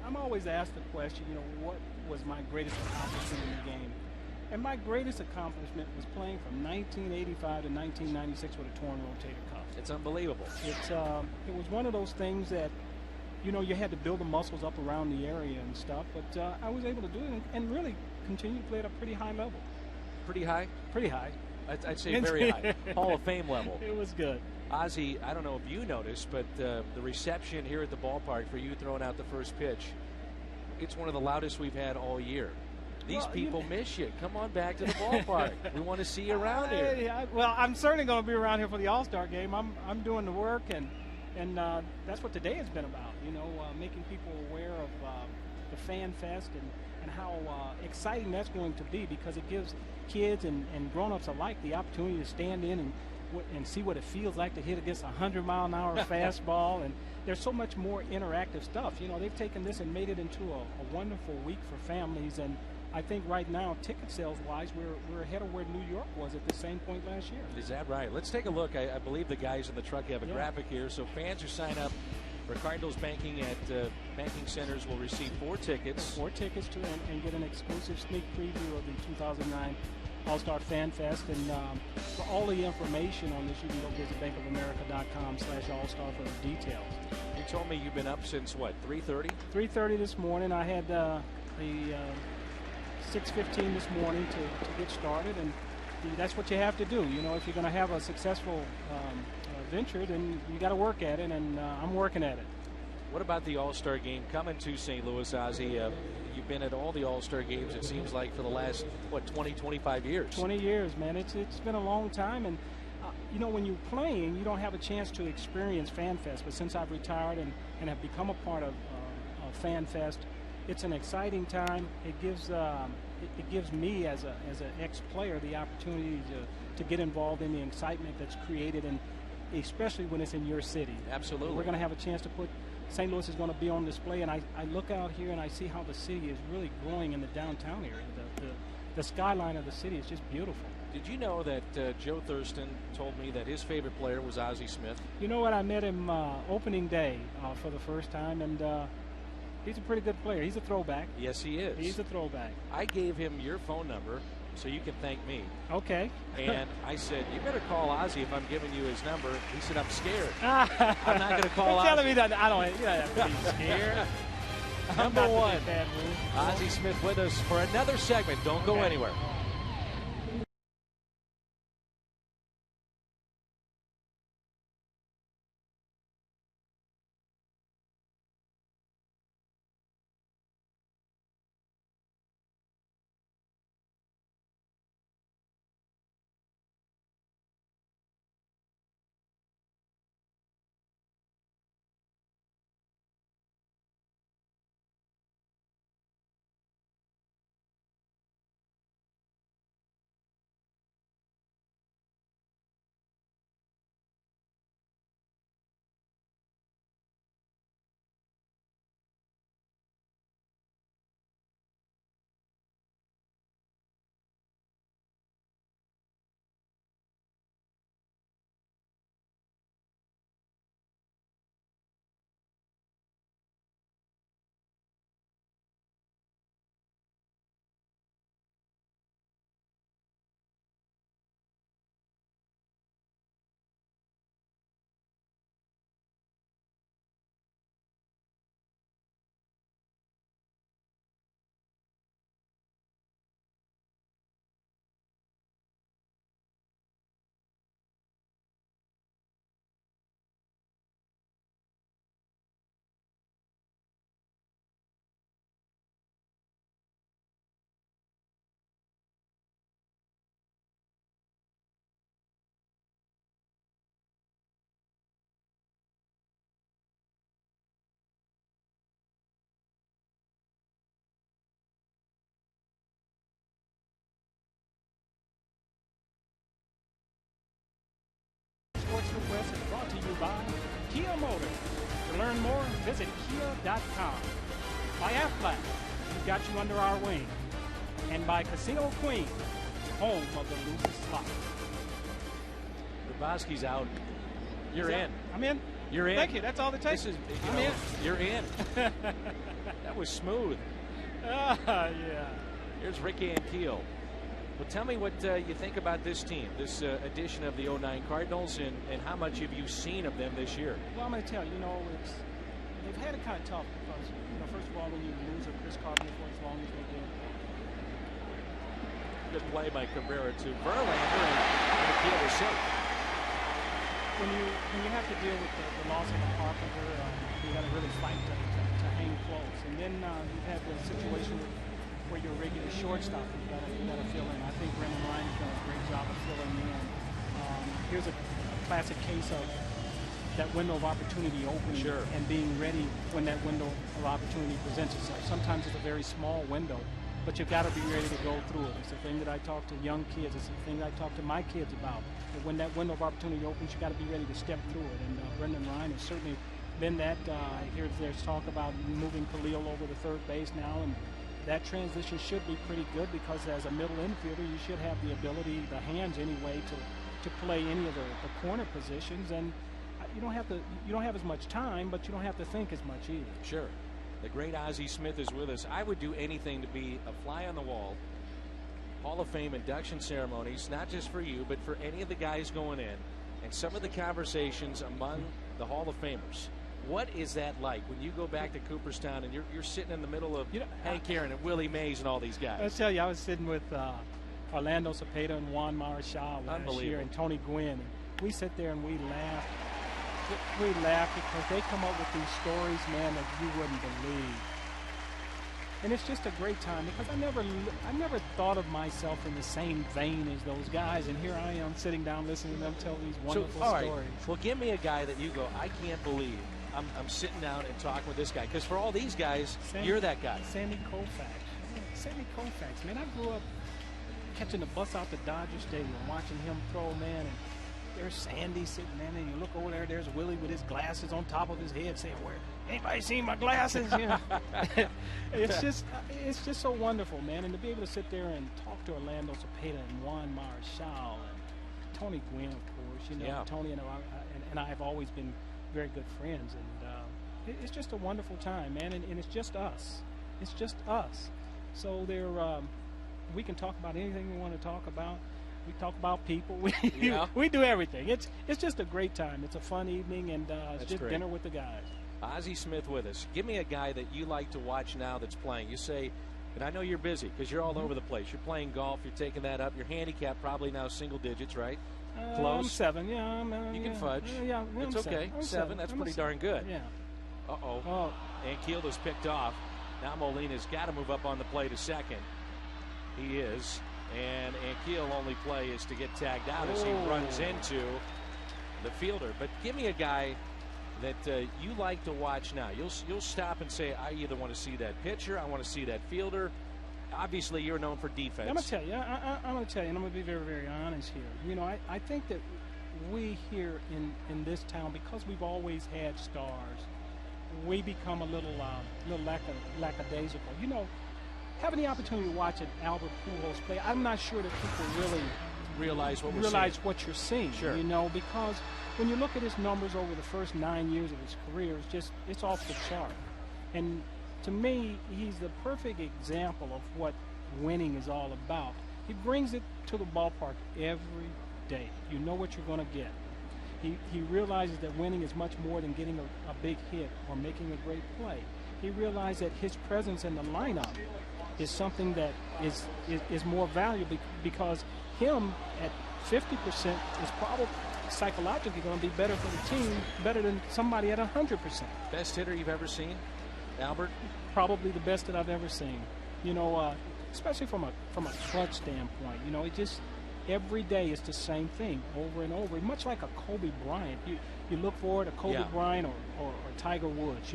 I'm always asked the question, you know, what was my greatest accomplishment in the game? And my greatest accomplishment was playing from 1985 to 1996 with a torn rotator cuff. It's unbelievable. It was one of those things that, you know, you had to build the muscles up around the area and stuff, but I was able to do it and really continue to play at a pretty high level. Pretty high? Pretty high. I'd say very high. Hall of Fame level. It was good. Ozzie, I don't know if you noticed, but the reception here at the ballpark for you throwing out the first pitch, it's one of the loudest we've had all year. These people miss you. Come on back to the ballpark. We want to see you around here. Well, I'm certainly going to be around here for the All-Star game. I'm doing the work, and that's what today has been about, you know, making people aware of the Fan Fest and how exciting that's going to be, because it gives kids and grown-ups alike the opportunity to stand in and see what it feels like to hit against a 100-mile-an-hour fastball. And there's so much more interactive stuff. You know, they've taken this and made it into a wonderful week for families. And I think right now, ticket sales-wise, we're ahead of where New York was at the same point last year. Is that right? Let's take a look. I believe the guys in the truck have a graphic here. So fans who sign up for Cardinals banking at banking centers will receive 4 tickets. 4 tickets and get an exclusive sneak preview of the 2009 All-Star Fan Fest. And for all the information on this, you can go visit bankofamerica.com/allstar for the details. You told me you've been up since, what, 3:30? 3:30 this morning. I had the 6:15 this morning to get started, and that's what you have to do. You know, if you're going to have a successful venture, then you got to work at it, and I'm working at it. What about the All-Star game coming to St. Louis, Ozzie? You've been at all the All-Star games, it seems like, for the last, 20, 25 years? 20 years, man. It's been a long time, and you know, when you're playing, you don't have a chance to experience Fan Fest. But since I've retired and have become a part of Fan Fest, it's an exciting time. It gives me as an ex-player the opportunity to get involved in the excitement that's created, and especially when it's in your city. Absolutely. We're going to have a chance to put St. Louis is going to be on display, and I look out here and I see how the city is really growing in the downtown area. The skyline of the city is just beautiful. Did you know that Joe Thurston told me that his favorite player was Ozzie Smith? You know what? I met him opening day for the first time, and he's a pretty good player. He's a throwback. Yes, he is. He's a throwback. I gave him your phone number so you can thank me. Okay. And I said, you better call Ozzie if I'm giving you his number. He said, I'm scared. I'm not going to call Ozzie. You're telling me that I don't have to be scared. Number 1, Ozzie Smith with us for another segment. Don't go anywhere. by Kia Motors. To learn more, visit kia.com. By Aflac, we've got you under our wing. And by Casino Queen, home of the loosest spots. Grabowski's out. You're in. I'm in. You're in. Thank you. That's all it takes. I'm in. You're in. That was smooth. Yeah. Here's Ricky Ankiel. Well, tell me what you think about this team, this edition of the 09 Cardinals, and how much have you seen of them this year? Well, I'm going to tell you, they've had it kind of tough because, first of all, when you lose a Chris Carpenter for as long as they did. Good play by Cabrera to Verlander, and Ankiel was safe. When you have to deal with the loss of a Carpenter, you got to really fight to hang close. And then you've had the situation where you're a regular shortstop, you got to fill in. I think Brendan Ryan has done a great job of filling in. Here's a classic case of that window of opportunity opening and being ready when that window of opportunity presents itself. Sometimes it's a very small window, but you've got to be ready to go through it. It's the thing that I talk to young kids. It's the thing I talk to my kids about. That when that window of opportunity opens, you've got to be ready to step through it. And Brendan Ryan has certainly been that. There's talk about moving Khalil over to third base now, and that transition should be pretty good because as a middle infielder, you should have the ability, the hands anyway, to play any of the corner positions. And you don't have as much time, but you don't have to think as much either. Sure. The great Ozzie Smith is with us. I would do anything to be a fly on the wall. Hall of Fame induction ceremonies, not just for you, but for any of the guys going in, and some of the conversations among the Hall of Famers. What is that like when you go back to Cooperstown and you're sitting in the middle of Hank Aaron and Willie Mays and all these guys? I'll tell you, I was sitting with Orlando Cepeda and Juan Marichal last year and Tony Gwynn. And we sit there and we laugh. We laugh because they come up with these stories, man, that you wouldn't believe. And it's just a great time because I never thought of myself in the same vein as those guys. And here I am sitting down listening to them tell these wonderful stories. Right. Well, give me a guy that you go, I can't believe I'm sitting down and talking with this guy. Because for all these guys, you're that guy. Sandy Koufax, man. I grew up catching the bus out to Dodger Stadium, watching him throw, man. And there's Sandy sitting there, and you look over there, there's Willie with his glasses on top of his head saying, "Where? Anybody seen my glasses?" You know? it's just so wonderful, man. And to be able to sit there and talk to Orlando Cepeda and Juan Marichal and Tony Gwynn, of course. Tony and I have always been very good friends, and it's just a wonderful time, man. And it's just us. It's just us. So we can talk about anything we want to talk about. We talk about people. We do everything. It's just a great time. It's a fun evening, and it's just great. Dinner with the guys. Ozzie Smith with us. Give me a guy that you like to watch now that's playing. You say, and I know you're busy because you're all over the place. You're playing golf. You're taking that up. Your handicap probably now single digits, right? Close. I'm 7. Yeah, you can fudge. It's okay. 7. That's pretty darn good. Yeah. Uh-oh. Ankiel is picked off. Now Molina's got to move up on the play to second. He is. And Ankiel only play is to get tagged out as he runs into the fielder. But give me a guy that you like to watch now. You'll stop and say, I either want to see that pitcher, I want to see that fielder. Obviously, you're known for defense. I'm going to tell you, I'm going to tell you, and I'm going to be very, very honest here. I think that we here in this town, because we've always had stars, we become a little lackadaisical. Having the opportunity to watch an Albert Pujols play, I'm not sure that people really realize what you're seeing. Sure. Because when you look at his numbers over the first 9 years of his career, it's off the chart. And to me, he's the perfect example of what winning is all about. He brings it to the ballpark every day. You know what you're going to get. He realizes that winning is much more than getting a big hit or making a great play. He realized that his presence in the lineup is something that is more valuable because him at 50% is probably psychologically going to be better for the team, better than somebody at 100%. Best hitter you've ever seen, Albert? Probably the best that I've ever seen. Especially from a clutch standpoint. It just every day is the same thing over and over. Much like a Kobe Bryant. You look forward to Kobe Bryant or Tiger Woods.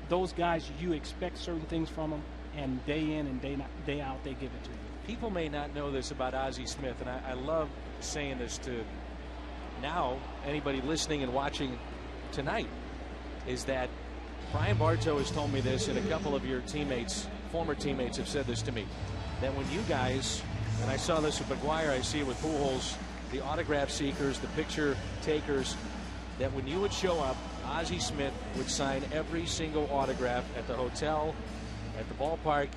Those guys, you expect certain things from them. And day in and day out, they give it to you. People may not know this about Ozzie Smith, and I love saying this to now anybody listening and watching tonight is that Brian Bartow has told me this, and a couple of your teammates, former teammates, have said this to me, that when you guys, and I saw this with McGuire, I see it with Pujols, the autograph seekers, the picture takers, that when you would show up, Ozzie Smith would sign every single autograph at the hotel, at the ballpark.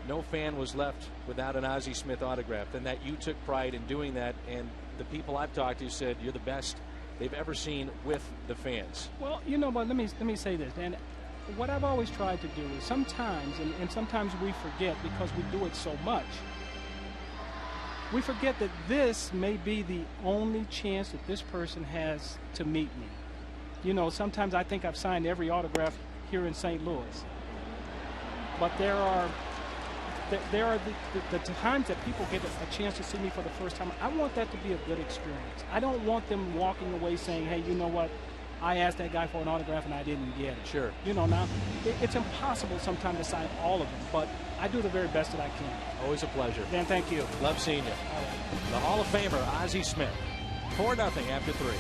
No fan was left without an Ozzie Smith autograph, and that you took pride in doing that, and the people I've talked to said you're the best they've ever seen with the fans. Well, you know what, let me say this, Dan. What I've always tried to do is sometimes, and sometimes we forget because we do it so much, we forget that this may be the only chance that this person has to meet me. You know, sometimes I think I've signed every autograph here in St. Louis. But there are the times that people get a chance to see me for the first time. I want that to be a good experience. I don't want them walking away saying, hey, you know what, I asked that guy for an autograph and I didn't get it. Sure. You know, now, it's impossible sometimes to sign all of them, but I do the very best that I can. Always a pleasure. Dan, thank you. Love seeing you. All right. The Hall of Famer, Ozzie Smith. 4-0 after 3.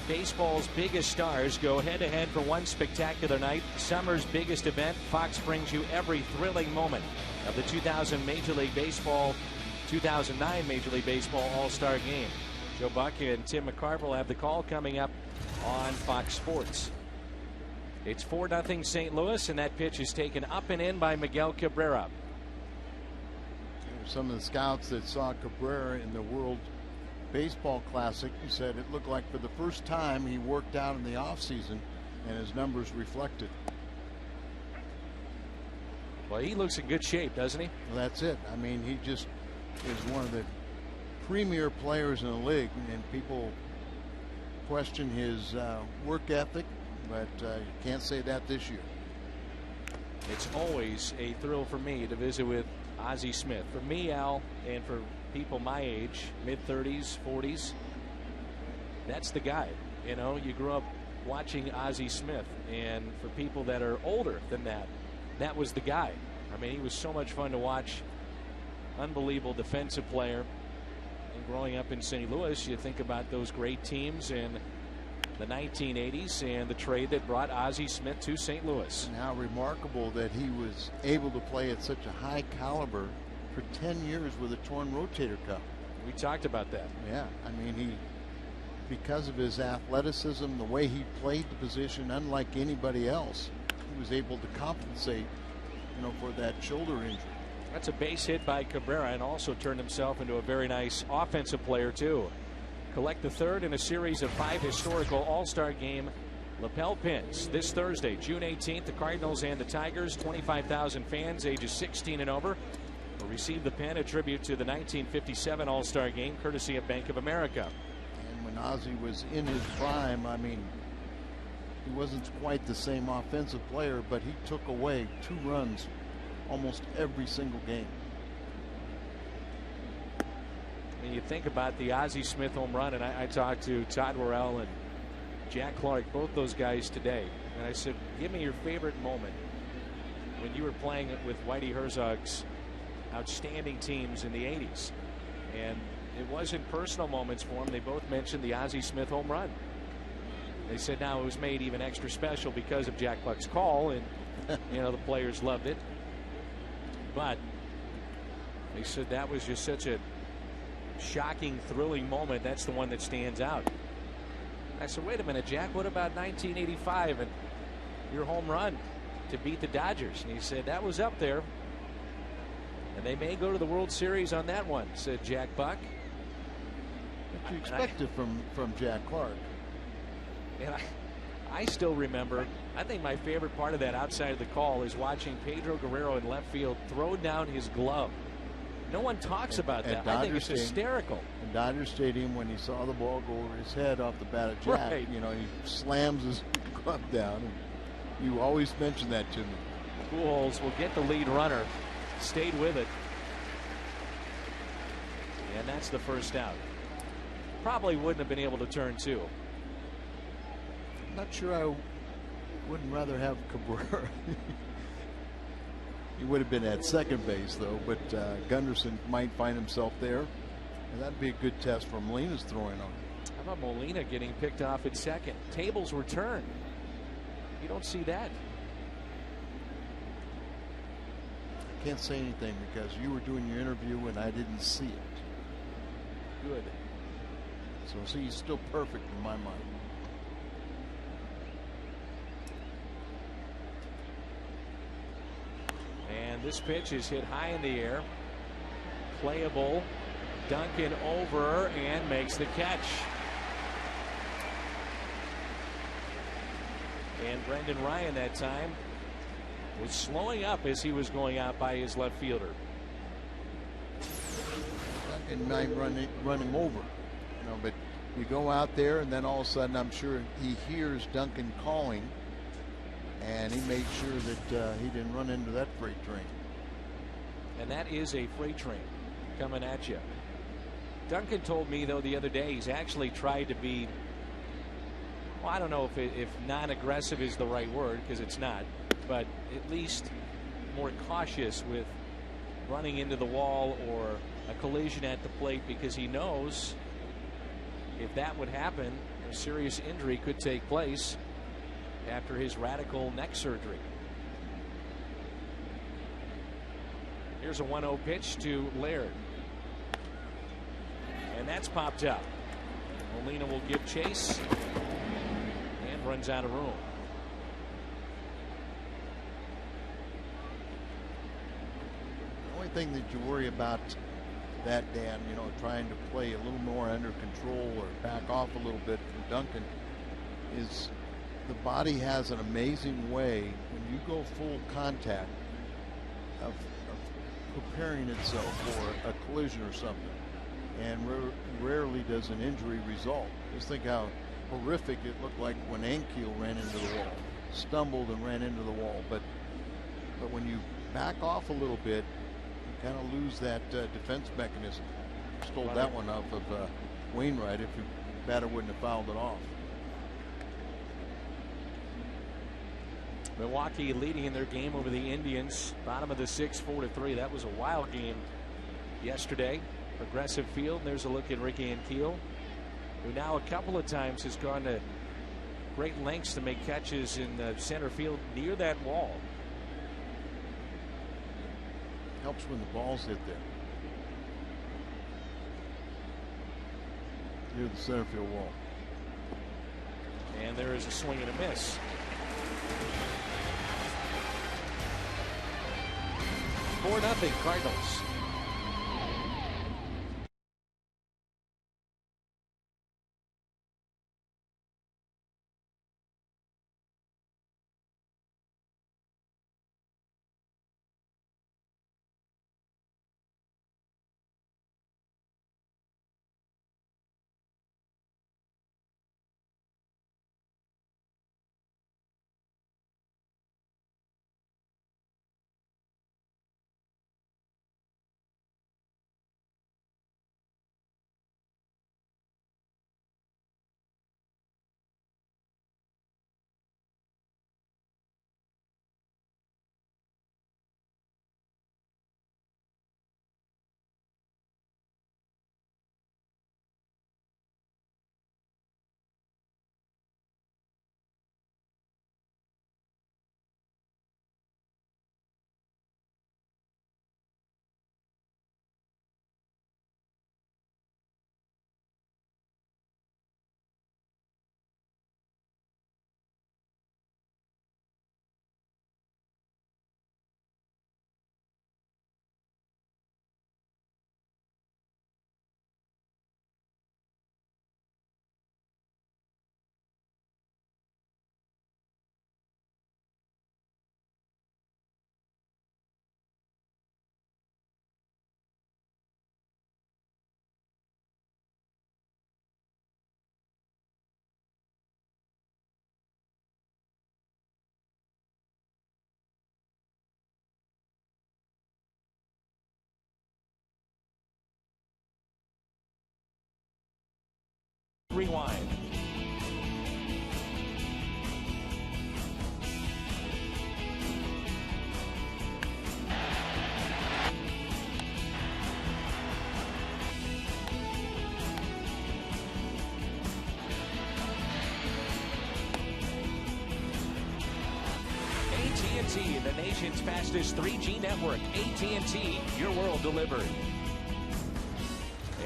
Baseball's biggest stars go head-to-head for one spectacular night. Summer's biggest event. Fox brings you every thrilling moment of the 2000 Major League Baseball, 2009 Major League Baseball All-Star Game. Joe Buck and Tim McCarville have the call coming up on Fox Sports. It's 4-0 St. Louis, and that pitch is taken up and in by Miguel Cabrera. Some of the scouts that saw Cabrera in the World Baseball Classic said it looked like for the first time he worked out in the offseason, and his numbers reflected. Well, he looks in good shape, doesn't he? Well, that's it. I mean, he just is one of the premier players in the league, and people question his work ethic, but you can't say that this year. It's always a thrill for me to visit with Ozzie Smith. For me, Al, and for people my age, mid-30s, 40s, that's the guy. You know, you grew up watching Ozzie Smith, and for people that are older than that, that was the guy. I mean, he was so much fun to watch. Unbelievable defensive player. And growing up in St. Louis, you think about those great teams in the 1980s and the trade that brought Ozzie Smith to St. Louis. And how remarkable that he was able to play at such a high caliber for 10 years with a torn rotator cuff. We talked about that. Yeah, I mean, because of his athleticism, the way he played the position, unlike anybody else, he was able to compensate, you know, for that shoulder injury. That's a base hit by Cabrera, and also turned himself into a very nice offensive player too. Collect the third in a series of 5 historical All-Star Game Lapel pins this Thursday, June 18th. The Cardinals and the Tigers, 25,000 fans ages 16 and over, will receive the pin, a tribute to the 1957 All-Star Game, courtesy of Bank of America. And when Ozzie was in his prime, I mean, he wasn't quite the same offensive player, but he took away 2 runs almost every single game. When you think about the Ozzie Smith home run, and I talked to Todd Worrell and Jack Clark, both those guys today, and I said, give me your favorite moment when you were playing with Whitey Herzog's outstanding teams in the 80s. And it wasn't personal moments for them. They both mentioned the Ozzie Smith home run. They said now it was made even extra special because of Jack Clark's call, and you know, the players loved it. But they said that was just such a shocking, thrilling moment. That's the one that stands out. I said, wait a minute, Jack, what about 1985 and your home run to beat the Dodgers? And he said, that was up there. And they may go to the World Series on that one, said Jack Buck. What you expected from Jack Clark. And I still remember, I think my favorite part of that outside of the call is watching Pedro Guerrero in left field throw down his glove. No one talks about that. I think it's hysterical. In Dodger Stadium, when he saw the ball go over his head off the bat of Jack, right, you know, he slams his glove down. And you always mention that to me. Pujols will get the lead runner. Stayed with it. And that's the first out. Probably wouldn't have been able to turn 2. I'm not sure I wouldn't rather have Cabrera. He would have been at second base, though, but Gunderson might find himself there, and that'd be a good test for Molina's throwing on. How about Molina getting picked off at second? Tables were turned. You don't see that. I can't say anything because you were doing your interview and I didn't see it. Good. So see, he's still perfect in my mind. And this pitch is hit high in the air. Playable. Duncan over and makes the catch. And Brendan Ryan that time was slowing up as he was going out by his left fielder. Duncan might run him over, you know, but you go out there and then all of a sudden I'm sure he hears Duncan calling, and he made sure that he didn't run into that freight train. And that is a freight train coming at you. Duncan told me, though, the other day he's actually tried to be, well, I don't know if non-aggressive is the right word, because it's not, but at least more cautious with running into the wall or a collision at the plate, because he knows if that would happen, a serious injury could take place after his radical neck surgery. Here's a 1-0 pitch to Laird. And that's popped up. Molina will give chase and runs out of room. The only thing that you worry about that, Dan, you know, trying to play a little more under control or back off a little bit from Duncan, is the body has an amazing way when you go full contact of preparing itself for a collision or something, and rarely does an injury result. Just think how horrific it looked like when Ankiel ran into the wall, stumbled and ran into the wall. But when you back off a little bit, you kind of lose that defense mechanism. Stole that one off of Wainwright if the batter wouldn't have fouled it off. Milwaukee leading in their game over the Indians. Bottom of the 6th, 4-3. That was a wild game yesterday. Progressive Field. And there's a look at Ricky Ankiel, who now a couple of times has gone to great lengths to make catches in the center field near that wall. Helps when the ball's hit there. Near the center field wall. And there is a swing and a miss. 4-0 Cardinals. rewind. AT&T, the nation's fastest 3G network. AT&T, your world delivered.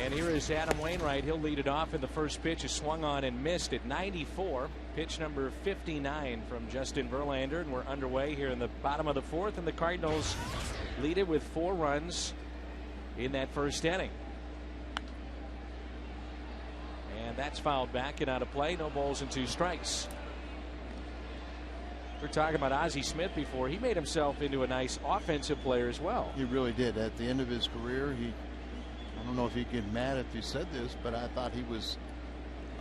And here is Adam Wainwright. He'll lead it off, and the first pitch is swung on and missed at 94. Pitch number 59 from Justin Verlander, and we're underway here in the bottom of the fourth, and the Cardinals lead it with 4 runs in that first inning. And that's fouled back and out of play. No balls and 2 strikes. We're talking about Ozzie Smith before. He made himself into a nice offensive player as well. He really did. At the end of his career, I don't know if he'd get mad if he said this, but I thought he was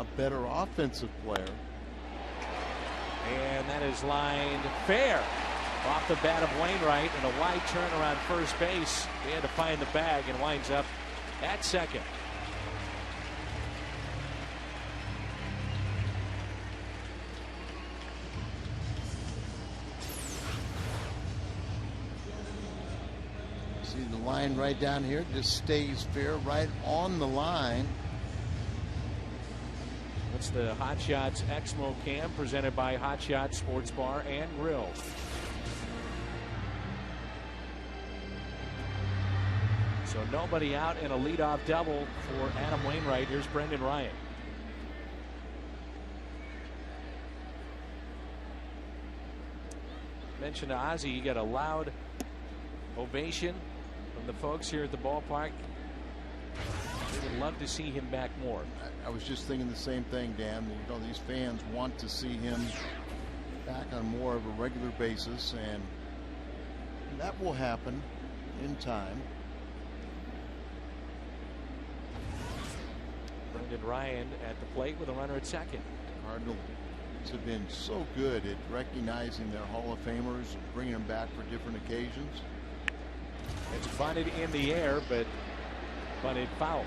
a better offensive player. And that is lined fair off the bat of Wainwright, and a wide turn around first base. He had to find the bag and winds up at second. See the line right down here, just stays fair right on the line. That's the Hot Shots Exmo Cam presented by Hot Shots Sports Bar and Grill. So nobody out, and a leadoff double for Adam Wainwright. Here's Brendan Ryan. Mentioned to Ozzie, he got a loud ovation from the folks here at the ballpark. They would love to see him back more. I was just thinking the same thing, Dan. You know, these fans want to see him back on more of a regular basis, and that will happen in time. Brendan Ryan at the plate with a runner at second. Cardinals have been so good at recognizing their Hall of Famers and bringing them back for different occasions. It's bunted in the air, but bunted foul.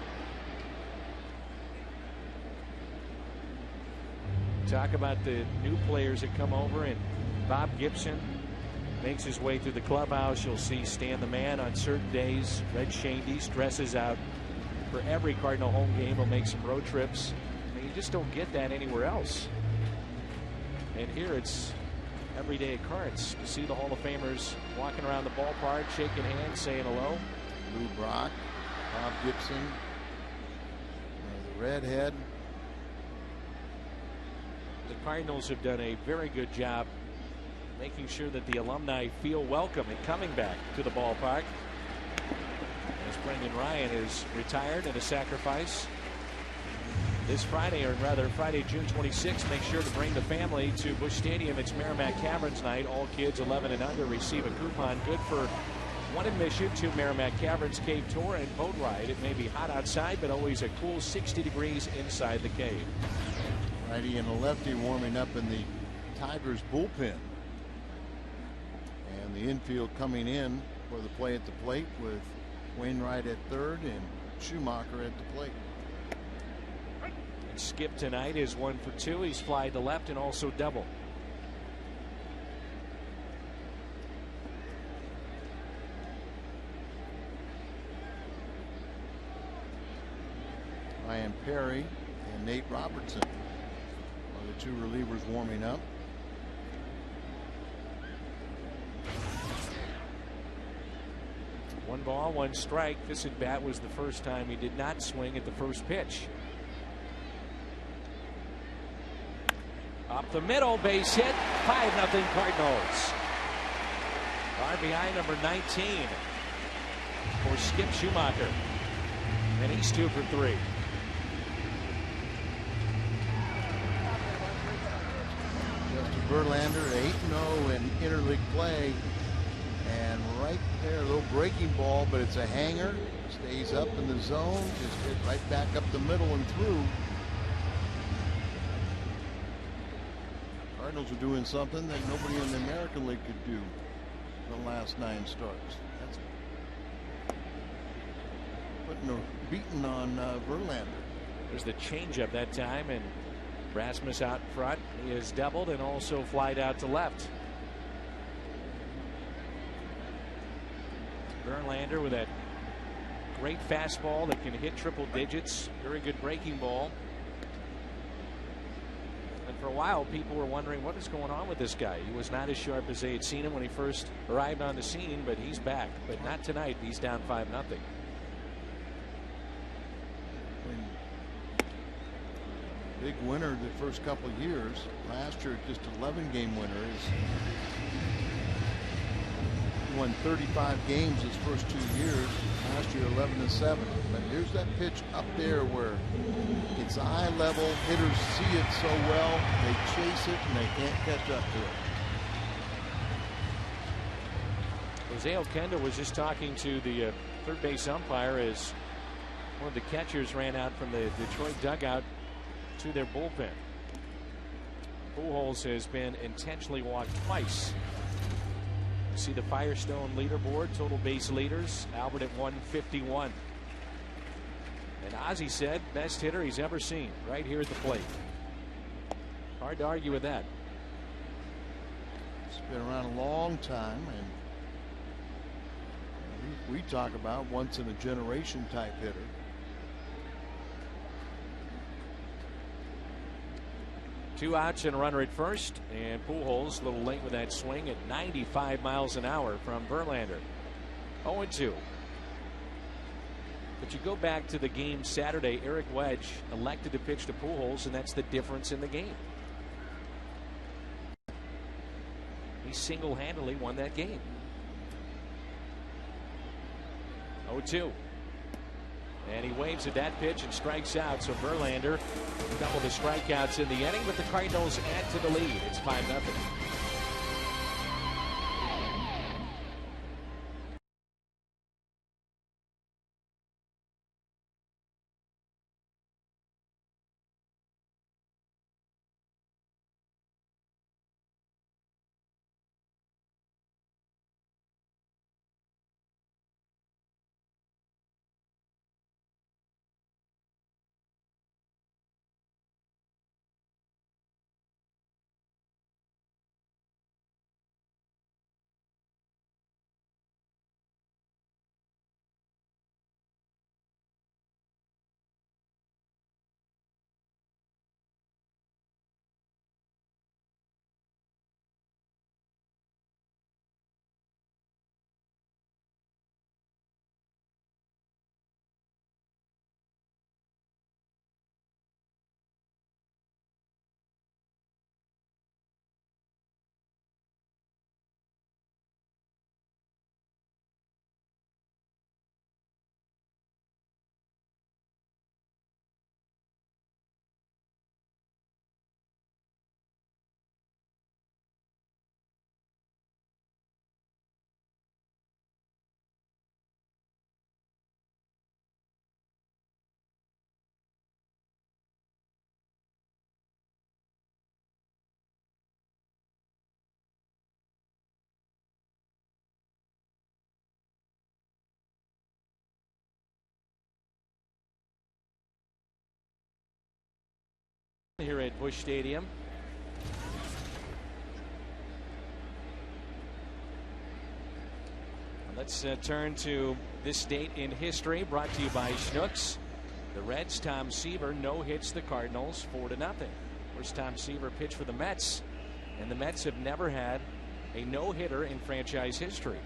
Talk about the new players that come over, and Bob Gibson makes his way through the clubhouse. You'll see Stan the Man on certain days. Red Shandy stresses out for every Cardinal home game. He'll make some road trips. I mean, you just don't get that anywhere else. And here it's everyday occurrence to see the Hall of Famers walking around the ballpark, shaking hands, saying hello. Lou Brock, Bob Gibson, the redhead. The Cardinals have done a very good job making sure that the alumni feel welcome and coming back to the ballpark. As Brendan Ryan is retired in a sacrifice this Friday, or rather Friday, June 26th, make sure to bring the family to Busch Stadium. It's Merrimack Caverns night. All kids 11 and under receive a coupon good for one admission to Merrimack Caverns Cave Tour and boat ride. It may be hot outside, but always a cool 60 degrees inside the cave. Righty and a lefty warming up in the Tigers bullpen. And the infield coming in for the play at the plate with Wainwright at third and Schumacher at the plate. And Skip tonight is 1 for 2. He's fly to left and also double. Ryan Perry and Nate Robertson are the 2 relievers warming up. One ball, 1 strike. This at bat was the first time he did not swing at the first pitch. Up the middle, base hit, 5-0 Cardinals. RBI number 19 for Skip Schumacher. And he's 2 for 3. Justin Verlander 8-0 in interleague play. And right there, a little breaking ball, but it's a hanger. Stays up in the zone, just hit right back up the middle and through. Cardinals are doing something that nobody in the American League could do the last 9 starts. That's putting a beating on Verlander. There's the changeup that time, and Rasmus out front. He is doubled and also flied out to left. Verlander with that great fastball that can hit triple digits. Very good breaking ball. And for a while, people were wondering what is going on with this guy. He was not as sharp as they had seen him when he first arrived on the scene, but he's back. But not tonight. He's down 5-0. Big winner the first couple of years. Last year, just 11-game winner. He won 35 games his first 2 years. Last year, 11-7. But here's that pitch up there where it's a high level. Hitters see it so well, they chase it and they can't catch up to it. Jose Oquendo was just talking to the third base umpire as one of the catchers ran out from the Detroit dugout to their bullpen. Pujols has been intentionally walked twice. You see the Firestone leaderboard, total base leaders, Albert at 151. And Ozzie said best hitter he's ever seen right here at the plate. Hard to argue with that. It's been around a long time, and we talk about once in a generation type hitter. Two outs and a runner at first, and Pujols a little late with that swing at 95 miles an hour from Verlander. 0-2. But you go back to the game Saturday, Eric Wedge elected to pitch to Pujols, and that's the difference in the game. He single-handedly won that game. 0-2. And he waves at that pitch and strikes out. So Verlander, a couple of the strikeouts in the inning, but the Cardinals add to the lead. It's 5-0. Here at Busch Stadium. Let's turn to this date in history, brought to you by Schnucks. The Reds, Tom Seaver, no hits the Cardinals 4-0. First time Seaver pitched for the Mets, and the Mets have never had a no-hitter in franchise history.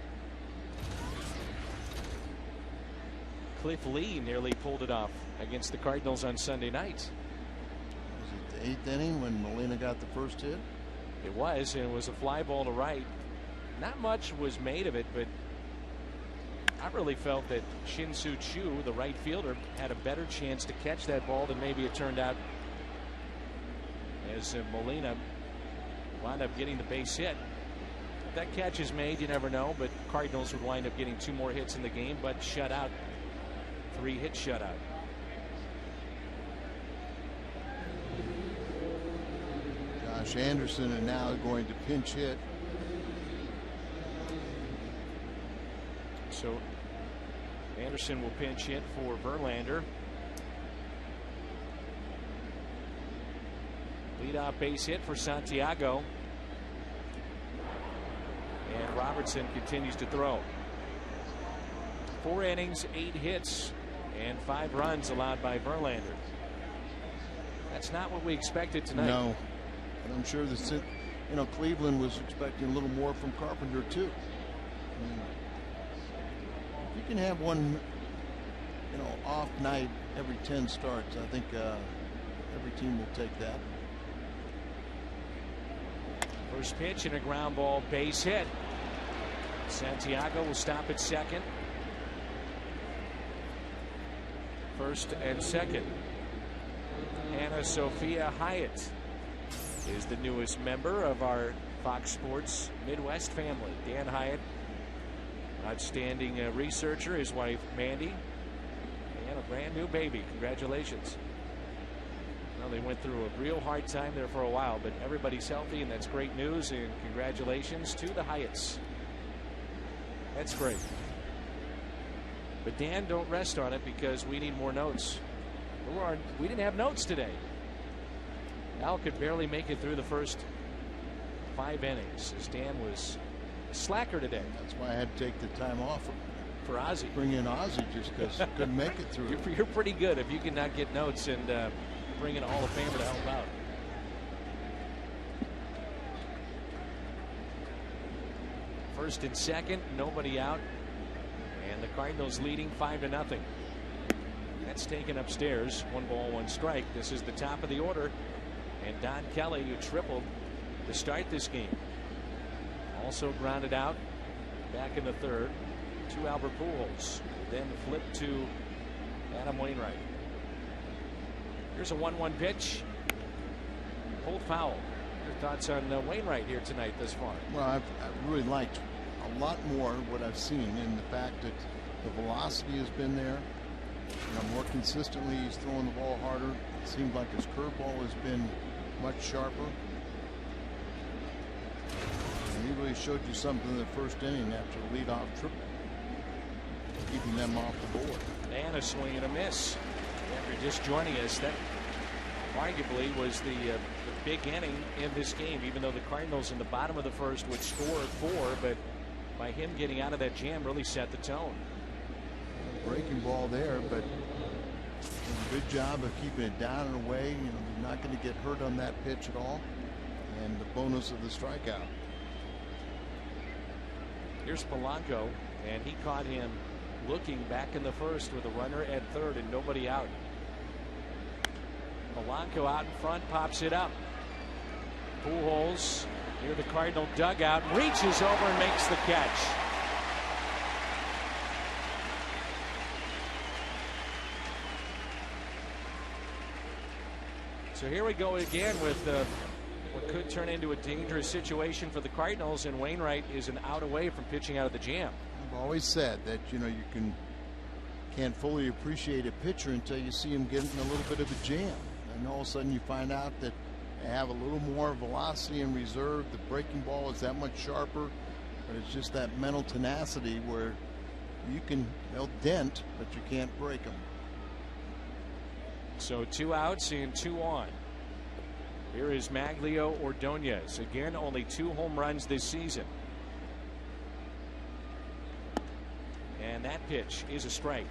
Cliff Lee nearly pulled it off against the Cardinals on Sunday night. Was it the 8th inning when Molina got the first hit? It was, and it was a fly ball to right. Not much was made of it, but I really felt that Shin-Soo Choo, the right fielder, had a better chance to catch that ball than maybe it turned out, as Molina wound up getting the base hit. If that catch is made, you never know, but Cardinals would wind up getting 2 more hits in the game, but shut out. 3-hit shutout. Josh Anderson is now going to pinch hit. So Anderson will pinch hit for Verlander. Leadoff base hit for Santiago. And Robertson continues to throw. 4 innings, 8 hits, and 5 runs allowed by Verlander. That's not what we expected tonight. No, and I'm sure Cleveland was expecting a little more from Carpenter too. If you can have one, off night every 10 starts, I think every team will take that. First pitch and a ground ball, base hit. Santiago will stop at second. First and second. Hannah Sophia Hyatt is the newest member of our Fox Sports Midwest family. Dan Hyatt, outstanding researcher, his wife Mandy, and a brand new baby. Congratulations. Well, they went through a real hard time there for a while, but everybody's healthy, and that's great news, and congratulations to the Hyatts. That's great. But Dan, don't rest on it, because we need more notes. We didn't have notes today. Al could barely make it through the first 5 innings, as Dan was a slacker today. That's why I had to take the time off for Ozzie. Bring in Ozzie just because couldn't make it through. You're pretty good if you can not get notes and bring in a Hall of Famer to help out. First and second, nobody out, and the Cardinals leading 5-0. That's taken upstairs. 1 ball, 1 strike. This is the top of the order, and Don Kelly, who tripled to start this game, also grounded out back in the third to Albert Pujols, then flipped to Adam Wainwright. Here's a 1-1 pitch, pulled foul. Your thoughts on Wainwright here tonight thus far? Well, I've really liked a lot more what I've seen in the fact that the velocity has been there. More consistently, he's throwing the ball harder. It seems like his curveball has been much sharper. And he really showed you something in the first inning after the leadoff triple, keeping them off the board. And a swing and a miss. After just joining us, that arguably was the big inning in this game, even though the Cardinals in the bottom of the first would score 4, but by him getting out of that jam really set the tone. Breaking ball there, but a good job of keeping it down and away. You're not going to get hurt on that pitch at all, and the bonus of the strikeout. Here's Polanco, and he caught him looking back in the first with a runner at third and nobody out. Polanco out in front, pops it up. Pujols near the Cardinal dugout, reaches over and makes the catch. So here we go again with what could turn into a dangerous situation for the Cardinals, and Wainwright is an out away from pitching out of the jam. I've always said that you can't fully appreciate a pitcher until you see him getting a little bit of a jam, and all of a sudden you find out that they have a little more velocity in reserve. The breaking ball is that much sharper, but it's just that mental tenacity where they'll dent, but you can't break them. So 2 outs and 2 on. Here is Maglio Ordonez. Again, only 2 home runs this season. And that pitch is a strike.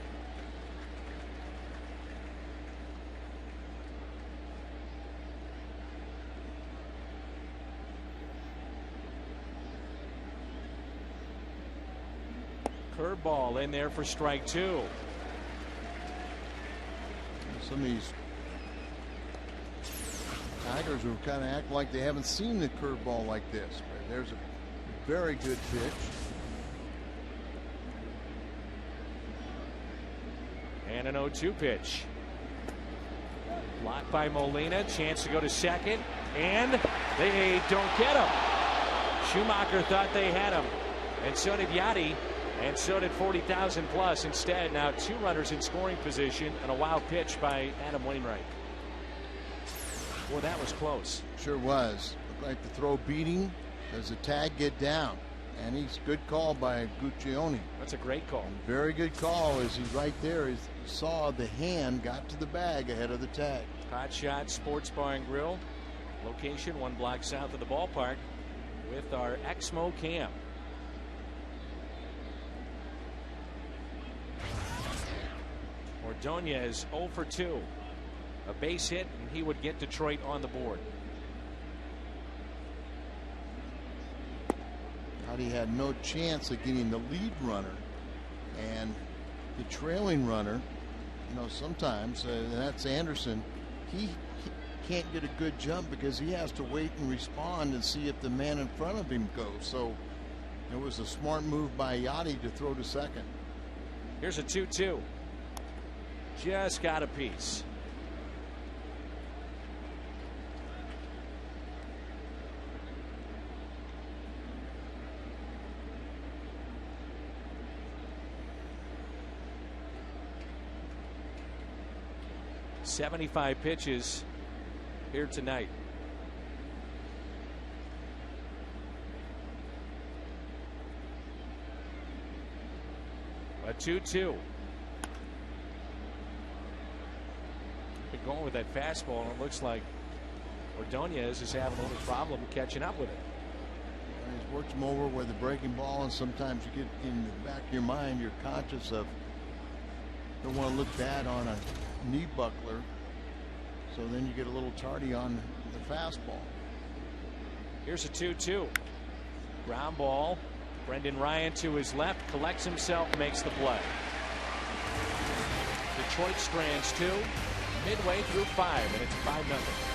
Curveball in there for strike 2. Some of these Tigers will kind of act like they haven't seen the curveball like this. But there's a very good pitch. And an 0-2 pitch. Blocked by Molina. Chance to go to second. And they don't get him. Schumacher thought they had him. And so did Yachty. And so did 40,000 plus. Instead, now 2 runners in scoring position and a wild pitch by Adam Wainwright. Boy, that was close. Sure was. Looked like the throw beating. Does the tag get down? And he's good call by Guccione. That's a great call. And very good call as he's right there. He saw the hand got to the bag ahead of the tag. Hot Shot Sports Bar and Grill location 1 block south of the ballpark with our Exmo cam. Ordonez 0 for 2. A base hit, and he would get Detroit on the board. He had no chance of getting the lead runner, and the trailing runner, you know, sometimes that's Anderson. He can't get a good jump because he has to wait and respond and see if the man in front of him goes. So it was a smart move by Yachty to throw to second. Here's a 2-2. Just got a piece. .75 pitches here tonight. A 2-2. Been going with that fastball, and it looks like Ordonez is having a little problem catching up with it. He's worked him over with the breaking ball, and sometimes you get in the back of your mind, you're conscious of, don't want to look bad on a knee buckler, so then you get a little tardy on the fastball. Here's a 2-2. Ground ball. Brendan Ryan to his left, collects himself, makes the play. Detroit strands 2 midway through 5, and it's 5-0.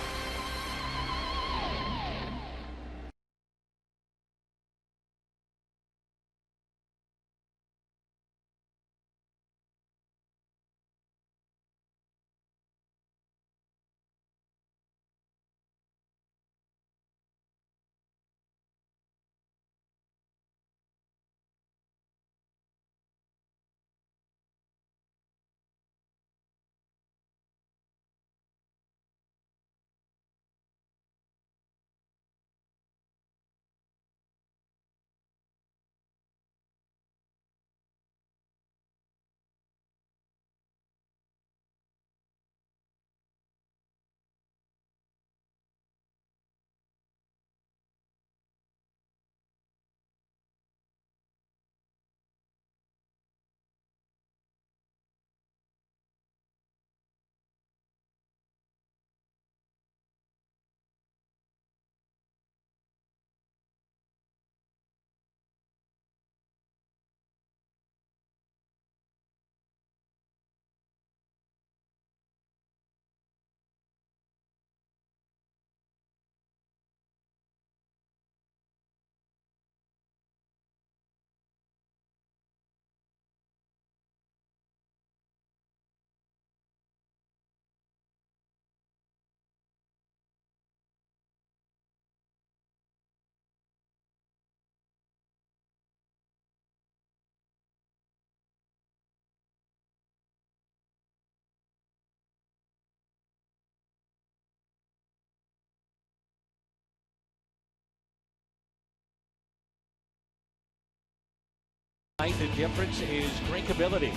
The difference is drinkability.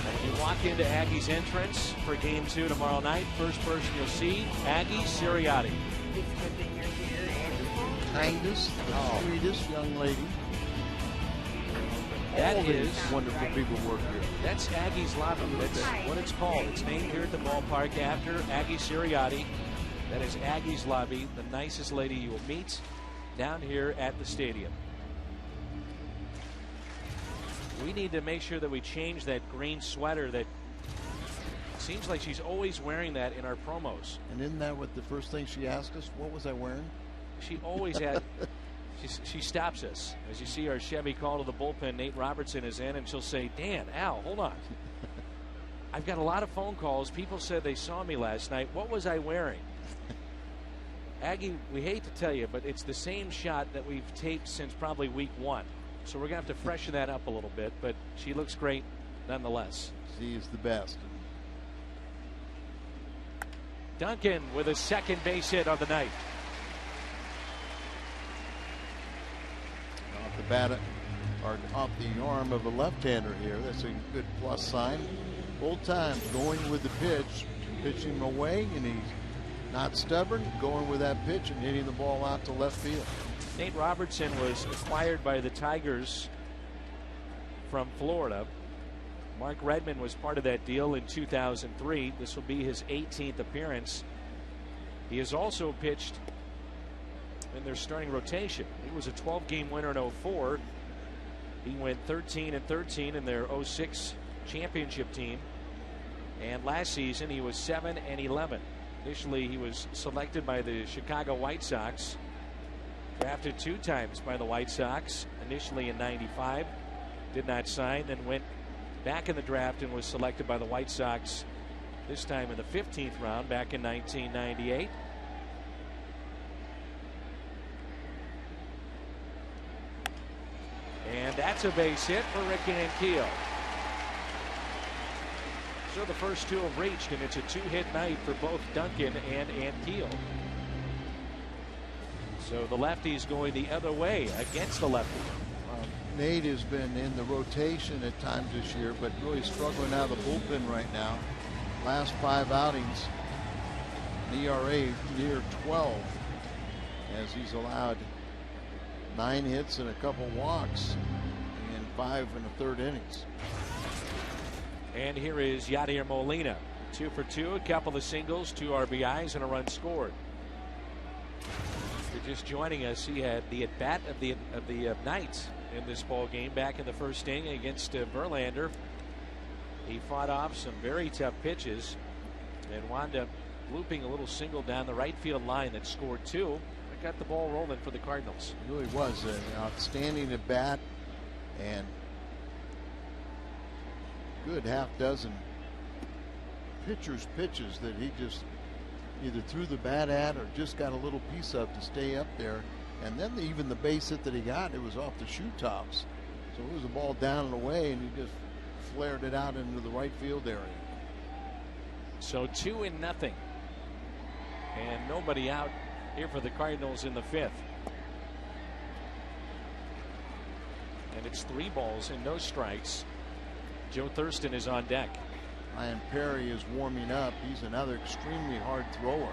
When you walk into Aggie's entrance for Game 2 tomorrow night, first person you'll see, Aggie Siriati. It's good that you're here, and Kindest, sweetest young lady. That All is these wonderful people work here. That's Aggie's Lobby. That's what it's called. It's named here at the ballpark after Aggie Siriati. That is Aggie's Lobby, the nicest lady you will meet down here at the stadium. We need to make sure that we change that green sweater that seems like she's always wearing that in our promos. And isn't that what the first thing she asked us? What was I wearing? She always had. She stops us. As you see our Chevy call to the bullpen, Nate Robertson is in, and she'll say, Dan, Al, hold on. I've got a lot of phone calls. People said they saw me last night. What was I wearing? Aggie, we hate to tell you, but it's the same shot that we've taped since probably week 1. So we're going to have to freshen that up a little bit, but she looks great nonetheless. She is the best. Duncan with a second base hit on the night. Off the bat, or off the arm of a left-hander here. That's a good plus sign. Both times going with the pitch, pitching him away, and he's not stubborn, going with that pitch and hitting the ball out to left field. Nate Robertson was acquired by the Tigers from Florida. Mark Redmond was part of that deal in 2003. This will be his 18th appearance. He has also pitched in their starting rotation. He was a 12-game winner in 04. He went 13-13 in their 06 championship team. And last season he was 7-11. Initially he was selected by the Chicago White Sox. Drafted 2 times by the White Sox. Initially in '95. Did not sign. Then went back in the draft and was selected by the White Sox. This time in the 15th round back in 1998. And that's a base hit for Rick Ankiel. So the first 2 have reached, and it's a 2-hit night for both Duncan and Ankiel. So the lefty's going the other way against the lefty. Nate has been in the rotation at times this year, but really struggling out of the bullpen right now. Last 5 outings, an ERA near 12, as he's allowed 9 hits and a couple walks in 5 1/3 innings. And here is Yadier Molina. 2 for 2, a couple of singles, 2 RBIs, and a run scored. If you're just joining us, he had the at-bat of the night in this ball game back in the first inning against Verlander. He fought off some very tough pitches and wound up looping a little single down the right field line that scored 2. It got the ball rolling for the Cardinals. It really was an outstanding at bat, and good half dozen pitchers' pitches that he just either threw the bat at or just got a little piece of to stay up there. And then even the base hit that he got, it was off the shoe tops. So it was a ball down and away, and he just flared it out into the right field area. So 2-0. And nobody out here for the Cardinals in the 5th. And it's 3 balls and no strikes. Joe Thurston is on deck. Ryan Perry is warming up. He's another extremely hard thrower.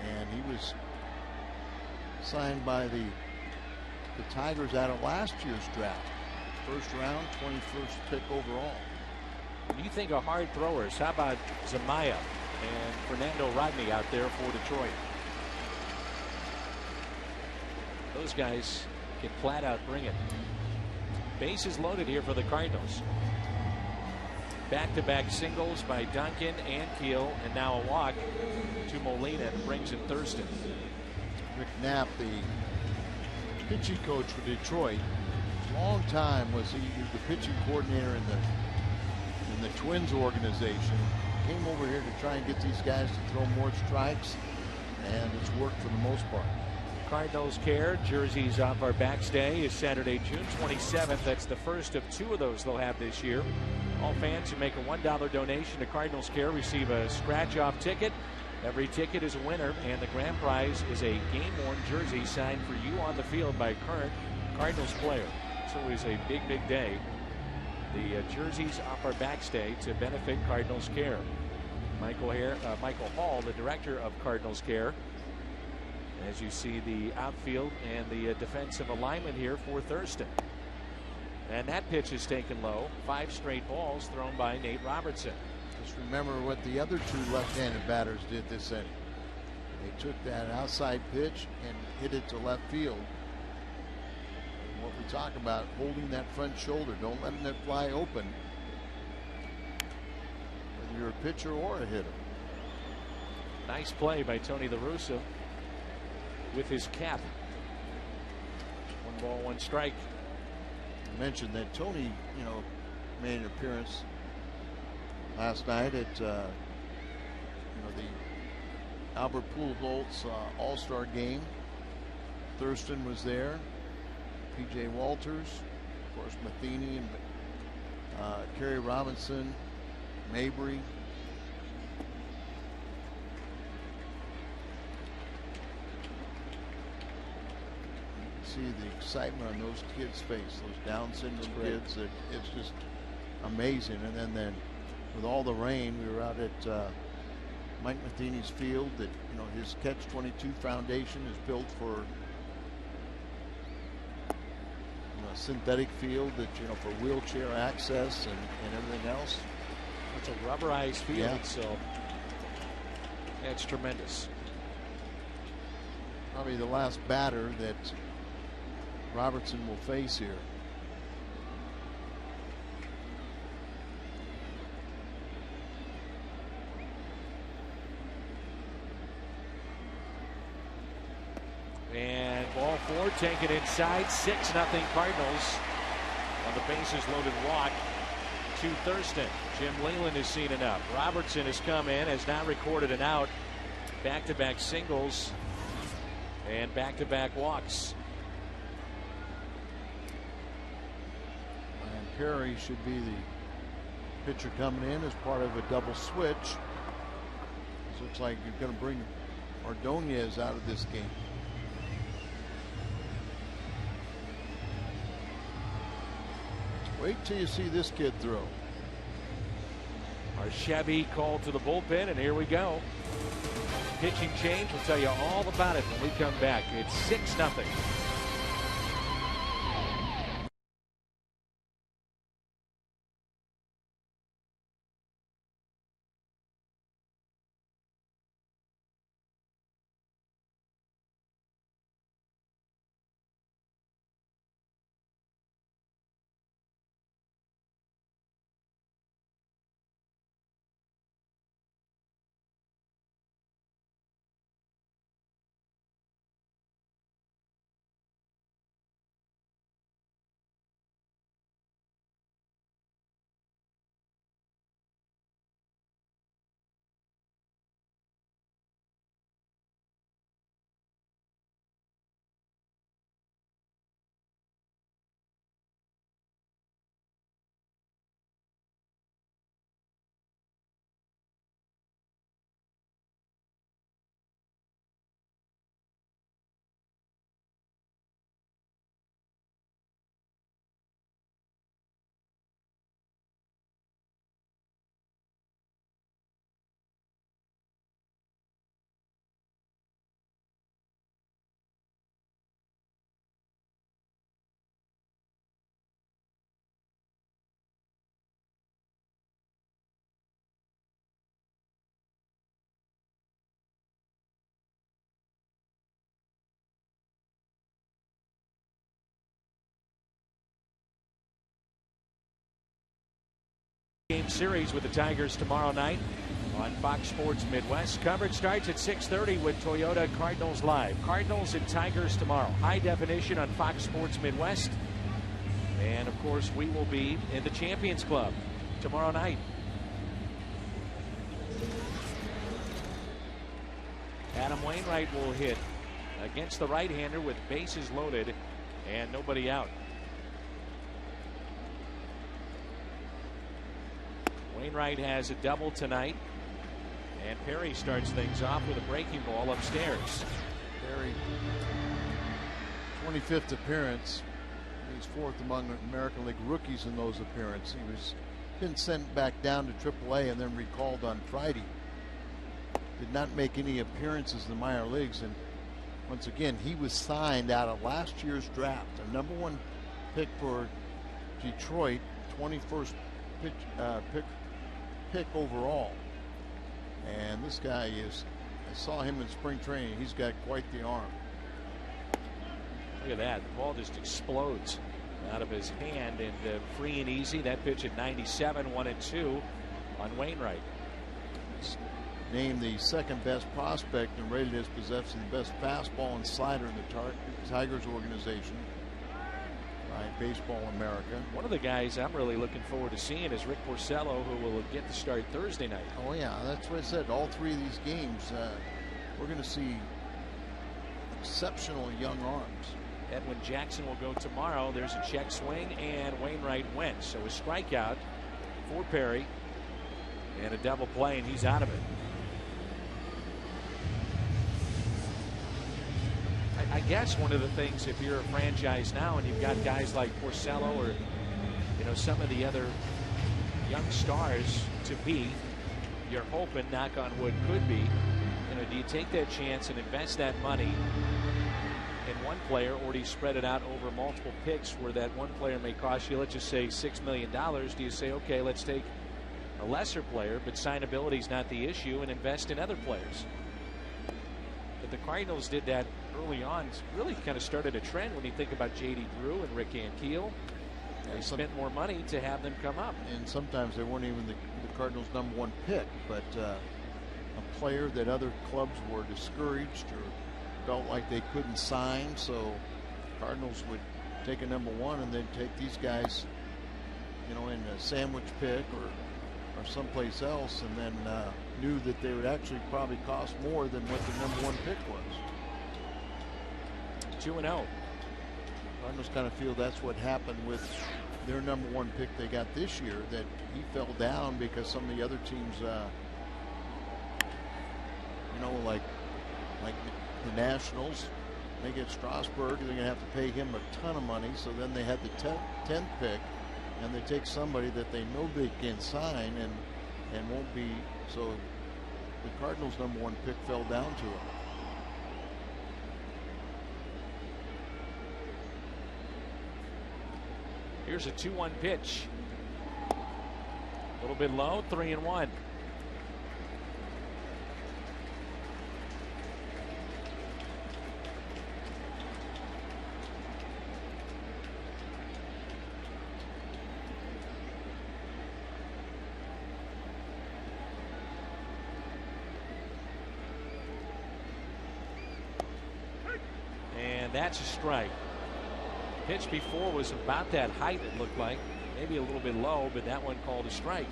And he was signed by the Tigers out of last year's draft. First round, 21st pick overall. When you think of hard throwers, how about Zamaya and Fernando Rodney out there for Detroit? Those guys can flat out bring it. Bases loaded here for the Cardinals. Back-to-back singles by Duncan and Keel, and now a walk to Molina, and brings in Thurston. Rick Knapp, the pitching coach for Detroit, long time was he the pitching coordinator in the Twins organization. Came over here to try and get these guys to throw more strikes, and it's worked for the most part. Cardinals Care jerseys off our backstay is Saturday, June 27th. That's the first of 2 of those they'll have this year. All fans who make a $1 donation to Cardinals Care receive a scratch-off ticket. Every ticket is a winner, and the grand prize is a game-worn jersey signed for you on the field by a current Cardinals player. So it is a big, big day. The jerseys off our backstay to benefit Cardinals Care. Michael Hall, the director of Cardinals Care. As you see the outfield and the defensive alignment here for Thurston. And that pitch is taken low. 5 straight balls thrown by Nate Robertson. Just remember what the other 2 left-handed batters did this inning. They took that outside pitch and hit it to left field. And what we talk about, holding that front shoulder, don't let it fly open, whether you're a pitcher or a hitter. Nice play by Tony La Russa with his cap. 1 ball, 1 strike. I mentioned that Tony, made an appearance last night at the Albert Pujols All-Star game. Thurston was there. P.J. Walters, of course, Matheny and Kerry Robinson, Mabry. See the excitement on those kids' face, those Down syndrome kids. It's just amazing. And then with all the rain, we were out at Mike Matheny's field, that his Catch-22 Foundation is built for a synthetic field that for wheelchair access and everything else. It's a rubberized field, Yeah. so that's tremendous. Probably the last batter that Robertson will face here. And ball 4 taken inside, 6-0 Cardinals on the bases loaded walk to Thurston. Jim Leyland has seen enough. Robertson has come in, has not recorded an out. Back-to-back singles and back-to-back walks. And Perry should be the pitcher coming in as part of a double switch. This looks like you're going to bring Ordonez out of this game. Wait till you see this kid throw. Our Chevy called to the bullpen, and here we go. Pitching change. We'll tell you all about it when we come back. It's 6-0. Game series with the Tigers tomorrow night on Fox Sports Midwest. Coverage starts at 6:30 with Toyota Cardinals Live. Cardinals and Tigers tomorrow. High definition on Fox Sports Midwest. And of course, we will be in the Champions Club tomorrow night. Adam Wainwright will hit against the right-hander with bases loaded and nobody out. Wainwright has a double tonight, and Perry starts things off with a breaking ball upstairs. Perry, 25th appearance. He's fourth among American League rookies in those appearances. He was been sent back down to AAA and then recalled on Friday. Did not make any appearances in the minor leagues, and once again he was signed out of last year's draft, a #1 pick for Detroit, 21st pick overall. And this guy is, I saw him in spring training. He's got quite the arm. Look at that. The ball just explodes out of his hand, and free and easy. That pitch at 97, 1-2 on Wainwright. He's named the second best prospect and rated as possessing the best fastball and slider in the Tigers organization by Baseball America. One of the guys I'm really looking forward to seeing is Rick Porcello, who will get to start Thursday night. Oh yeah, that's what I said. All three of these games, we're going to see exceptional young arms. Edwin Jackson will go tomorrow. There's a check swing, and Wainwright went. So a strikeout for Perry and a double play, and he's out of it. I guess one of the things, if you're a franchise now and you've got guys like Porcello or some of the other young stars to be, you're hoping, knock on wood, could be. You know, do you take that chance and invest that money in one player, or do you spread it out over multiple picks where that one player may cost you, let's just say, $6 million? Do you say, okay, let's take a lesser player, but signability is not the issue, and invest in other players? But the Cardinals did that early on. It's really kind of started a trend when you think about J.D. Drew and Rick Ankiel. They spent more money to have them come up. And sometimes they weren't even the Cardinals' #1 pick, but a player that other clubs were discouraged or felt like they couldn't sign. So Cardinals would take a #1 and then take these guys, you know, in a sandwich pick or someplace else, and then knew that they would actually probably cost more than what the #1 pick was. 2-0. Cardinals kind of feel that's what happened with their #1 pick they got this year, that he fell down because some of the other teams, you know, like the Nationals, they get Strasburg, they're going to have to pay him a ton of money. So then they had the 10th pick, and they take somebody that they know they can sign and won't be. So the Cardinals' #1 pick fell down to them. Here's a 2-1 pitch. A little bit low, 3-1. And that's a strike. Pitch before was about that height, it looked like. Maybe a little bit low, but that one called a strike.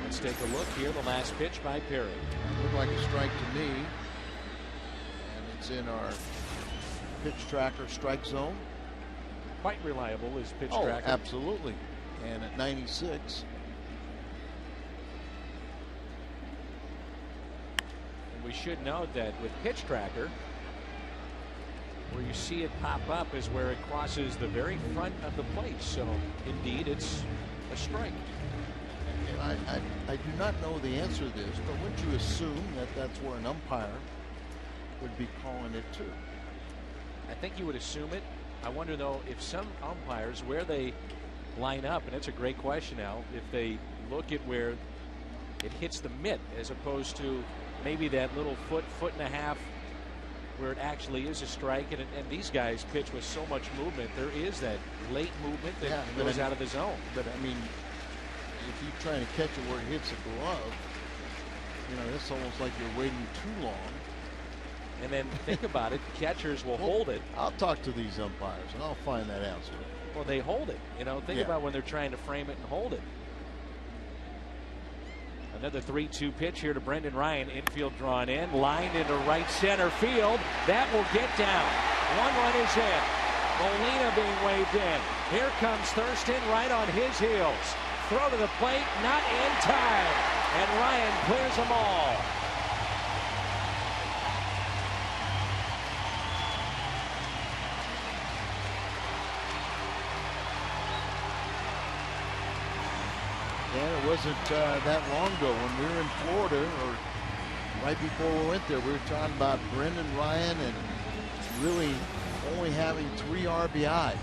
Let's take a look here. The last pitch by Perry. It looked like a strike to me. And it's in our pitch tracker strike zone. Quite reliable is pitch Oh, tracker. absolutely. And at 96. And we should note that with pitch tracker, where you see it pop up is where it crosses the very front of the plate. So indeed, it's a strike. And I do not know the answer to this, but wouldn't you assume that that's where an umpire would be calling it too? I think you would assume it. I wonder though if some umpires, where they line up, and it's a great question, Al, if they look at where it hits the mitt as opposed to maybe that little foot and a half where it actually is a strike, and these guys pitch with so much movement. There is that late movement that goes out of the zone. But I mean, if you're trying to catch it where it hits a glove, you know, it's almost like you're waiting too long. And then think about it, catchers will hold it. I'll talk to these umpires and I'll find that answer. Well, they hold it. You know, think about when they're trying to frame it and hold it. Another 3-2 pitch here to Brendan Ryan. Infield drawn in, lined into right center field. That will get down. One run is in. Molina being waved in. Here comes Thurston right on his heels. Throw to the plate, not in time. And Ryan clears them all. Yeah, it wasn't that long ago when we were in Florida, or right before we went there, we were talking about Brendan Ryan and really only having 3 RBI.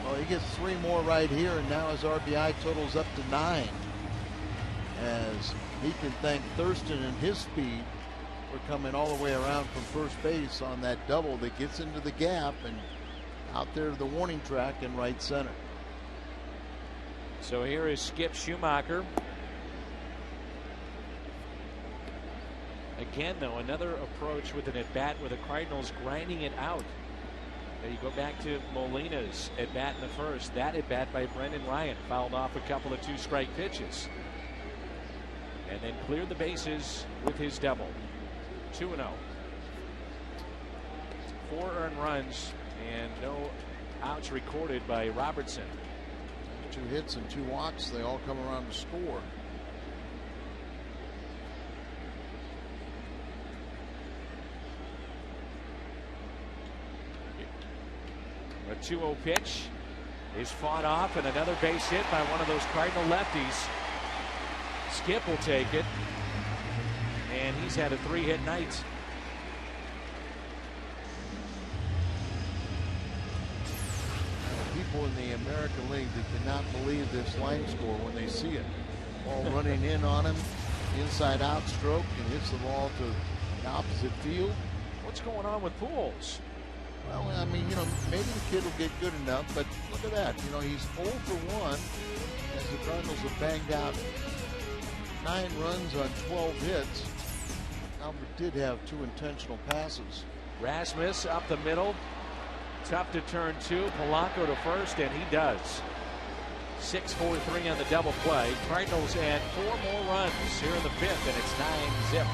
Well, he gets 3 more right here, and now his RBI totals up to 9. As he can thank Thurston and his speed for coming all the way around from first base on that double that gets into the gap and out there to the warning track in right center. So here is Skip Schumacher. Again, though, another approach with an at-bat with the Cardinals grinding it out. There you go back to Molina's at-bat in the first. That at-bat by Brendan Ryan fouled off a couple of 2-strike pitches. And then cleared the bases with his double. 2-0. 4 earned runs and no outs recorded by Robertson. 2 hits and 2 walks, they all come around to score. A 2-0 pitch is fought off, and another base hit by one of those Cardinal lefties. Skip will take it. And he's had a 3-hit night. People in the American League that cannot believe this line score when they see it. Ball running in on him, inside out stroke, and hits the ball to the opposite field. What's going on with Pujols? Well, I mean, maybe the kid will get good enough, but look at that. He's 0 for 1 as the Cardinals have banged out 9 runs on 12 hits. Albert did have 2 intentional passes. Rasmus up the middle. Tough to turn 2. Polanco to first, and he does. 6-4-3 on the double play. Cardinals add 4 more runs here in the 5th, and it's 9-zip.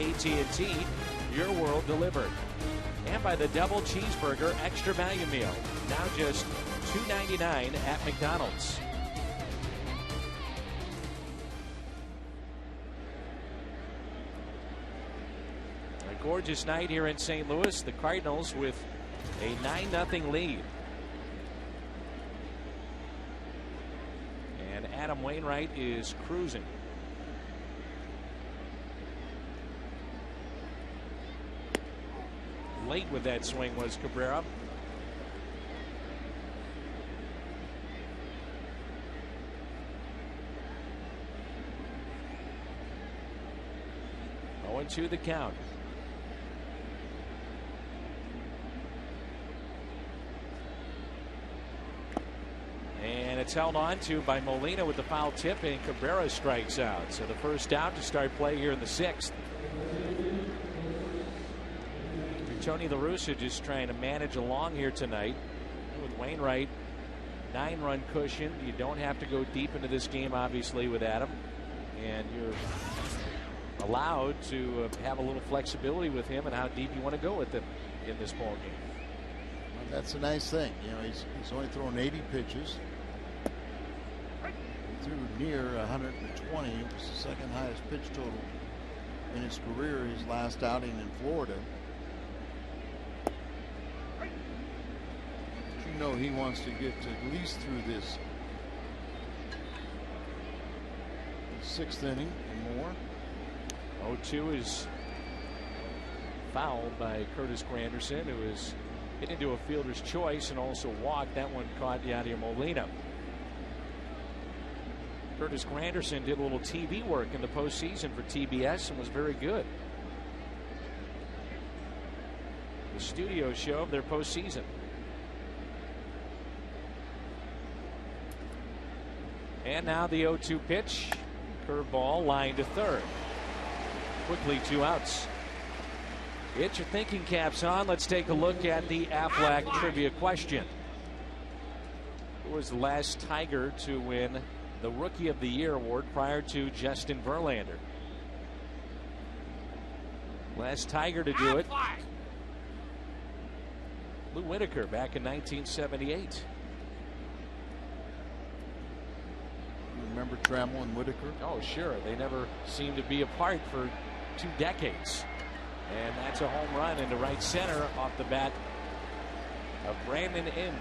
AT&T, your world delivered. And by the double cheeseburger extra value meal. Now just $2.99 at McDonald's. A gorgeous night here in St. Louis. The Cardinals with a 9-0 lead. And Adam Wainwright is cruising. Late with that swing was Cabrera. To the count. And it's held on to by Molina with the foul tip, and Cabrera strikes out. So the first out to start play here in the 6th. Tony La Russa just trying to manage along here tonight. With Wainwright, 9-run cushion. You don't have to go deep into this game, obviously, with Adam. And you're allowed to have a little flexibility with him and how deep you want to go with him in this ball game. Well, that's a nice thing. He's only thrown 80 pitches. He threw near 120. It was the second highest pitch total in his career, his last outing in Florida. But he wants to get to at least through this 6th inning and more. 0-2 is fouled by Curtis Granderson, who is hit into a fielder's choice and also walked. That one caught Yadier Molina. Curtis Granderson did a little TV work in the postseason for TBS and was very good. The studio show of their postseason. And now the 0-2 pitch. Curveball line to third. Quickly 2 outs. Get your thinking caps on. Let's take a look at the Aflac trivia question. Who was the last Tiger to win the Rookie of the Year award prior to Justin Verlander. Last Tiger to do it, Lou Whitaker, back in 1978. Remember Trammell and Whitaker? Oh, sure. They never seemed to be apart for 2 decades. And that's a home run into right center off the bat of Brandon Inge.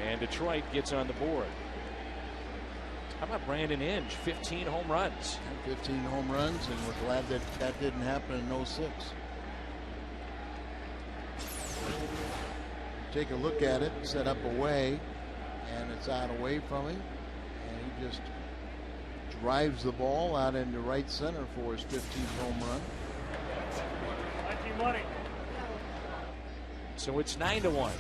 And Detroit gets on the board. How about Brandon Inge? 15 home runs. 15 home runs, and we're glad that that didn't happen in '06. Take a look at it, set up away, and it's out away from him. And he just drives the ball out into right center for his 15th home run. So it's 9-1.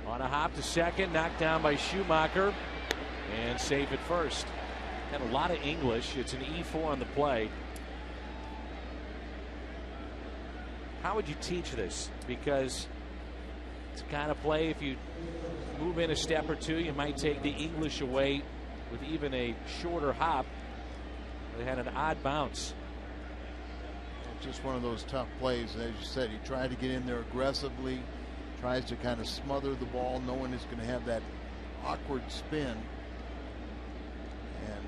On a hop to second, knocked down by Schumacher, and safe at first. Had a lot of English. It's an E4 on the play. How would you teach this? Because it's the kind of play, if you move in a step or two, you might take the English away with even a shorter hop. They had an odd bounce. Just one of those tough plays. As you said, he tried to get in there aggressively, tries to kind of smother the ball, knowing it's going to have that awkward spin. And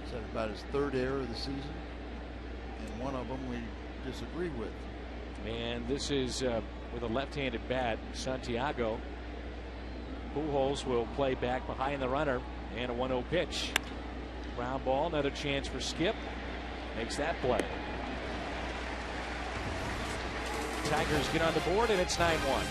is that about his 3rd error of the season? And one of them we disagree with. And this is with a left-handed bat, Santiago. Pujols will play back behind the runner, and a 1-0 pitch. Ground ball, another chance for Skip. Makes that play. Tigers get on the board, and it's 9-1.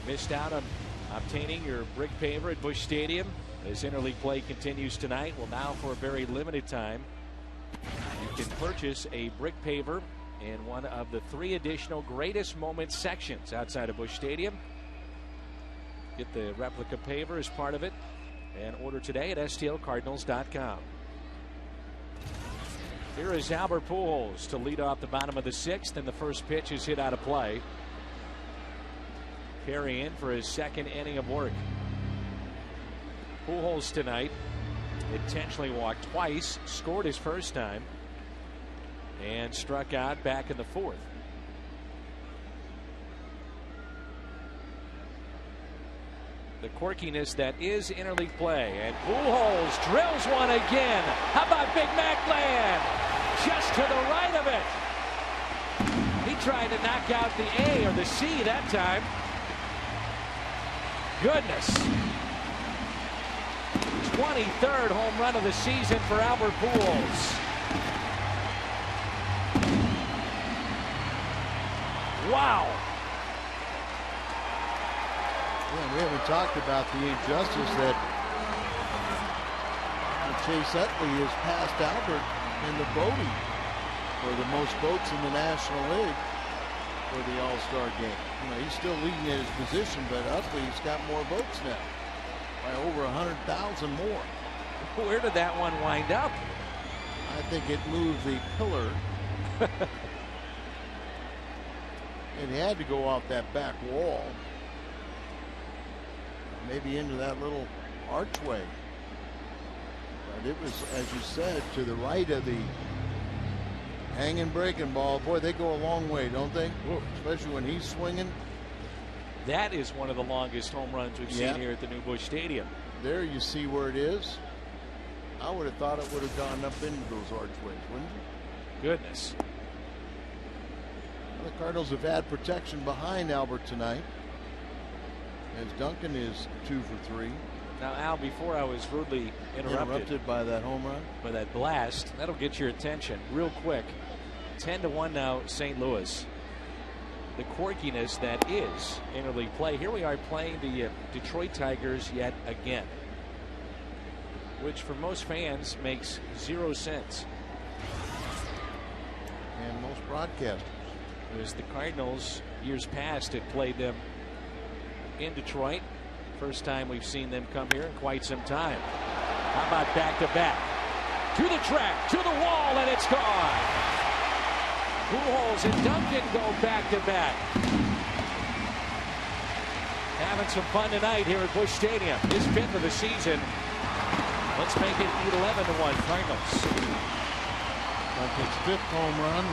Missed out on obtaining your brick paver at Busch Stadium as interleague play continues tonight. Well, now for a very limited time, you can purchase a brick paver in one of the 3 additional greatest moments sections outside of Busch Stadium. Get the replica paver as part of it and order today at stlcardinals.com. Here is Albert Pujols to lead off the bottom of the 6th, and the first pitch is hit out of play. Carry in for his 2nd inning of work. Pujols tonight intentionally walked twice, scored his first time, and struck out back in the 4th. The quirkiness that is interleague play, and Pujols drills one again. How about Big Mac Land? Just to the right of it. He tried to knock out the A or the C that time. goodness. 23rd home run of the season for Albert Pujols. Wow. Yeah, we haven't talked about the injustice that Chase Utley has passed Albert in the voting for the most votes in the National League for the All-Star game. You know, he's still leading at his position, but Utley's got more votes now, by over 100,000 more. Where did that one wind up? I think it moved the pillar. It had to go off that back wall, maybe into that little archway. But it was, as you said, to the right of the hanging breaking ball. Boy, they go a long way, don't they? Whoa. Especially when he's swinging. That is one of the longest home runs we've seen here at the New Busch Stadium. There you see where it is. I would have thought it would have gone up into those archways, wouldn't you? Goodness. Well, the Cardinals have had protection behind Albert tonight, as Duncan is 2 for 3. Now, Al, before I was rudely interrupted by that home run, by that blast, that'll get your attention real quick. 10-1 now, St. Louis. The quirkiness that is interleague play. Here we are playing the Detroit Tigers yet again, which for most fans makes 0 sense. And most broadcasters. As the Cardinals, years past, had played them in Detroit. First time we've seen them come here in quite some time. How about back-to-back? To the track, to the wall, and it's gone. Pujols and Duncan go back-to-back. Having some fun tonight here at Busch Stadium. His 5th of the season. Let's make it 11-1 Cardinals. Duncan's 5th home run.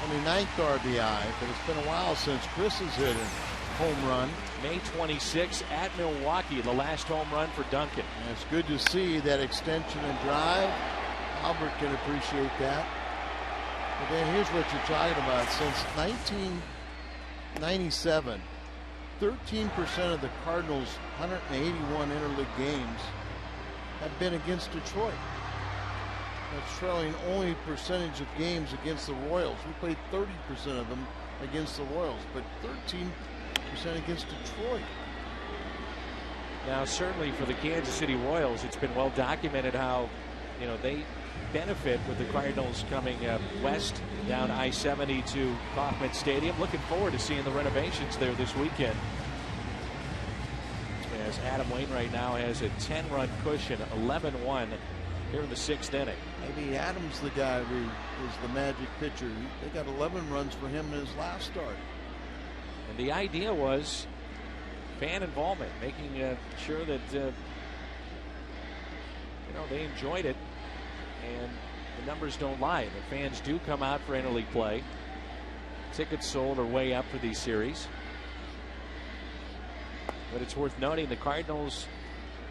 29th RBI, but it's been a while since Chris has hit a home run. May 26 at Milwaukee, the last home run for Duncan. And it's good to see that extension and drive. Albert can appreciate that. But then here's what you're talking about. Since 1997, 13% of the Cardinals' 181 interleague games have been against Detroit. That's trailing only percentage of games against the Royals. We played 30% of them against the Royals, but 13% against Detroit. Now, certainly for the Kansas City Royals, it's been well documented how, you know, they benefit with the Cardinals coming west down I-70 to Kauffman Stadium. Looking forward to seeing the renovations there this weekend. As Adam Wainwright now has a 10-run cushion, 11-1 here in the 6th inning. Maybe Adams the guy who is the magic pitcher. They got 11 runs for him in his last start. And the idea was fan involvement, making sure that you know, they enjoyed it, and the numbers don't lie. The fans do come out for interleague play. Tickets sold are way up for these series. But it's worth noting the Cardinals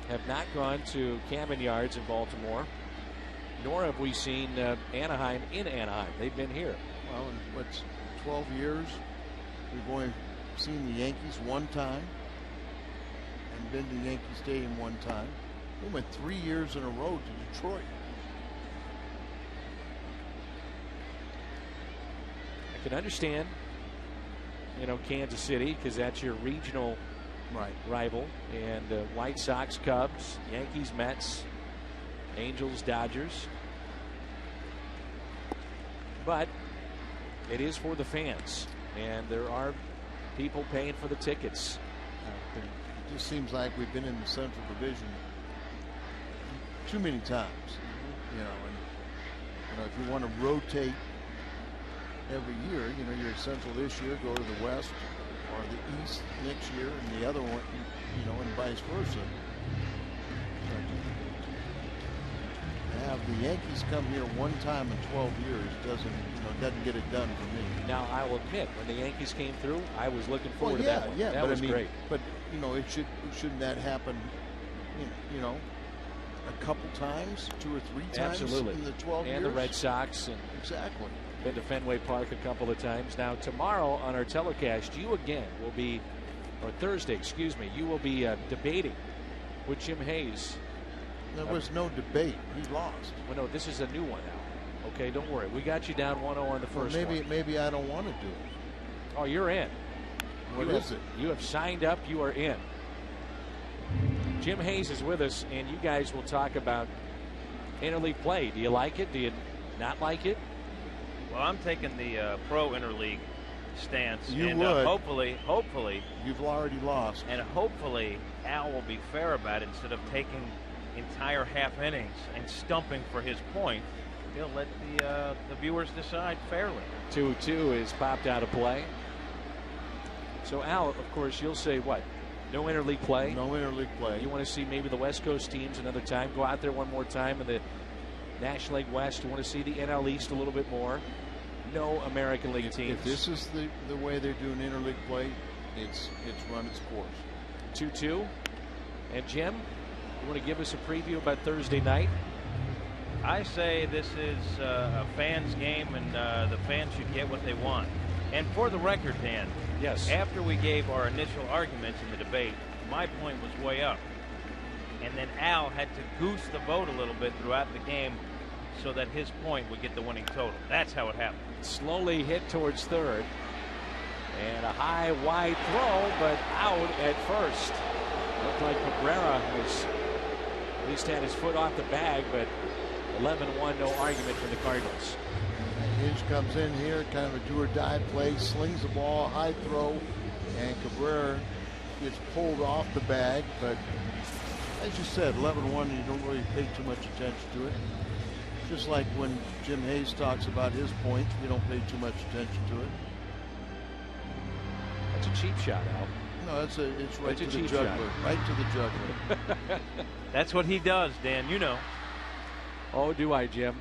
have not gone to Camden Yards in Baltimore, nor have we seen Anaheim in Anaheim. They've been here. Well, in what's 12 years, we've only seen the Yankees one time and been to Yankee Stadium one time. We went 3 years in a row to Detroit. I can understand, you know, Kansas City, because that's your regional rival, and White Sox, Cubs, Yankees, Mets, Angels, Dodgers. But it is for the fans, and there are people paying for the tickets. It just seems like we've been in the Central Division too many times, you know. And you know, if you want to rotate every year, you know, you're Central this year, go to the West or the East next year, and the other one, you know, and vice versa. To have the Yankees come here one time in 12 years doesn't get it done for me. Now, I will admit, when the Yankees came through, I was looking forward to that one. Yeah, that but was great. But you know, shouldn't that happen? You know, a couple times, 2 or 3 times Absolutely. in the 12 years. And the Red Sox. And exactly. Been to Fenway Park a couple of times. Now tomorrow on our telecast, you again will be, or Thursday, excuse me, you will be debating with Jim Hayes. There was no debate. He lost. Well, no, this is a new one now. Okay, don't worry. We got you down 1-0 on the first one. Maybe I don't want to do it. Oh, you're in. What is it? You have signed up. You are in. Jim Hayes is with us, and you guys will talk about interleague play. Do you like it? Do you not like it? Well, I'm taking the pro interleague stance. You and, would. Hopefully. You've already lost. And hopefully Al will be fair about it. Instead of taking entire half innings and stumping for his point, he'll let the viewers decide fairly. 2-2 is popped out of play. So, Al, of course, you'll say what? No interleague play? No interleague play. You want to see maybe the West Coast teams another time. Go out there one more time in the National League West. You want to see the NL East a little bit more. No American League teams. If this is the way they're doing interleague play, it's run its course. 2-2. And Jim, you want to give us a preview about Thursday night? I say this is a fans' game, and the fans should get what they want. And for the record, Dan, yes, after we gave our initial arguments in the debate, my point was way up. And then Al had to goose the vote a little bit throughout the game so that his point would get the winning total. That's how it happened. Slowly hit towards third. And a high, wide throw, but out at first. Looked like Cabrera was at least had his foot off the bag, but 11-1, no argument for the Cardinals. Hinge comes in here, kind of a do-or-die play, slings the ball, high throw, and Cabrera gets pulled off the bag. But as you said, 11-1, you don't really pay too much attention to it. Just like when Jim Hayes talks about his points, we don't pay too much attention to it. That's a cheap shot, Al. No, it's right That's to the juggler. Right to the juggler. That's what he does, Dan, you know. Oh, do I, Jim?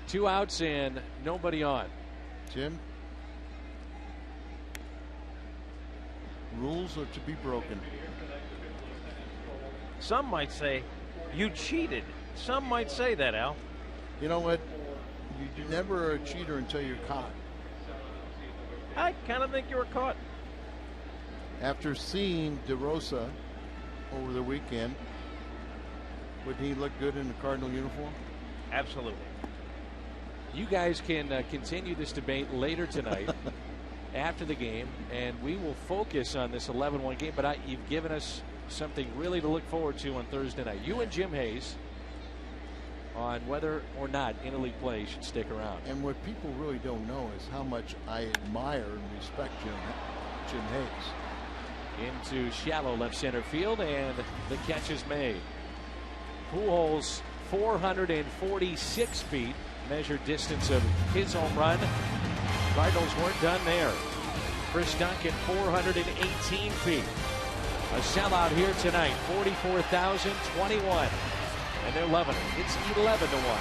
2 outs and nobody on. Jim, rules are to be broken. Some might say you cheated. Some might say that, Al. You know what? You're never a cheater until you're caught. I kind of think you were caught. After seeing DeRosa over the weekend, would he look good in the Cardinal uniform? Absolutely. You guys can continue this debate later tonight after the game, and we will focus on this 11-1 game. But you've given us something really to look forward to on Thursday night. You and Jim Hayes on whether or not interleague play should stick around. And what people really don't know is how much I admire and respect Jim Hayes. Into shallow left center field, and the catch is made. Pujols 446 feet, measured distance of his home run. Cardinals weren't done there. Chris Duncan 418 feet. A sellout here tonight, 44,021. And they're loving it. It's 11-1.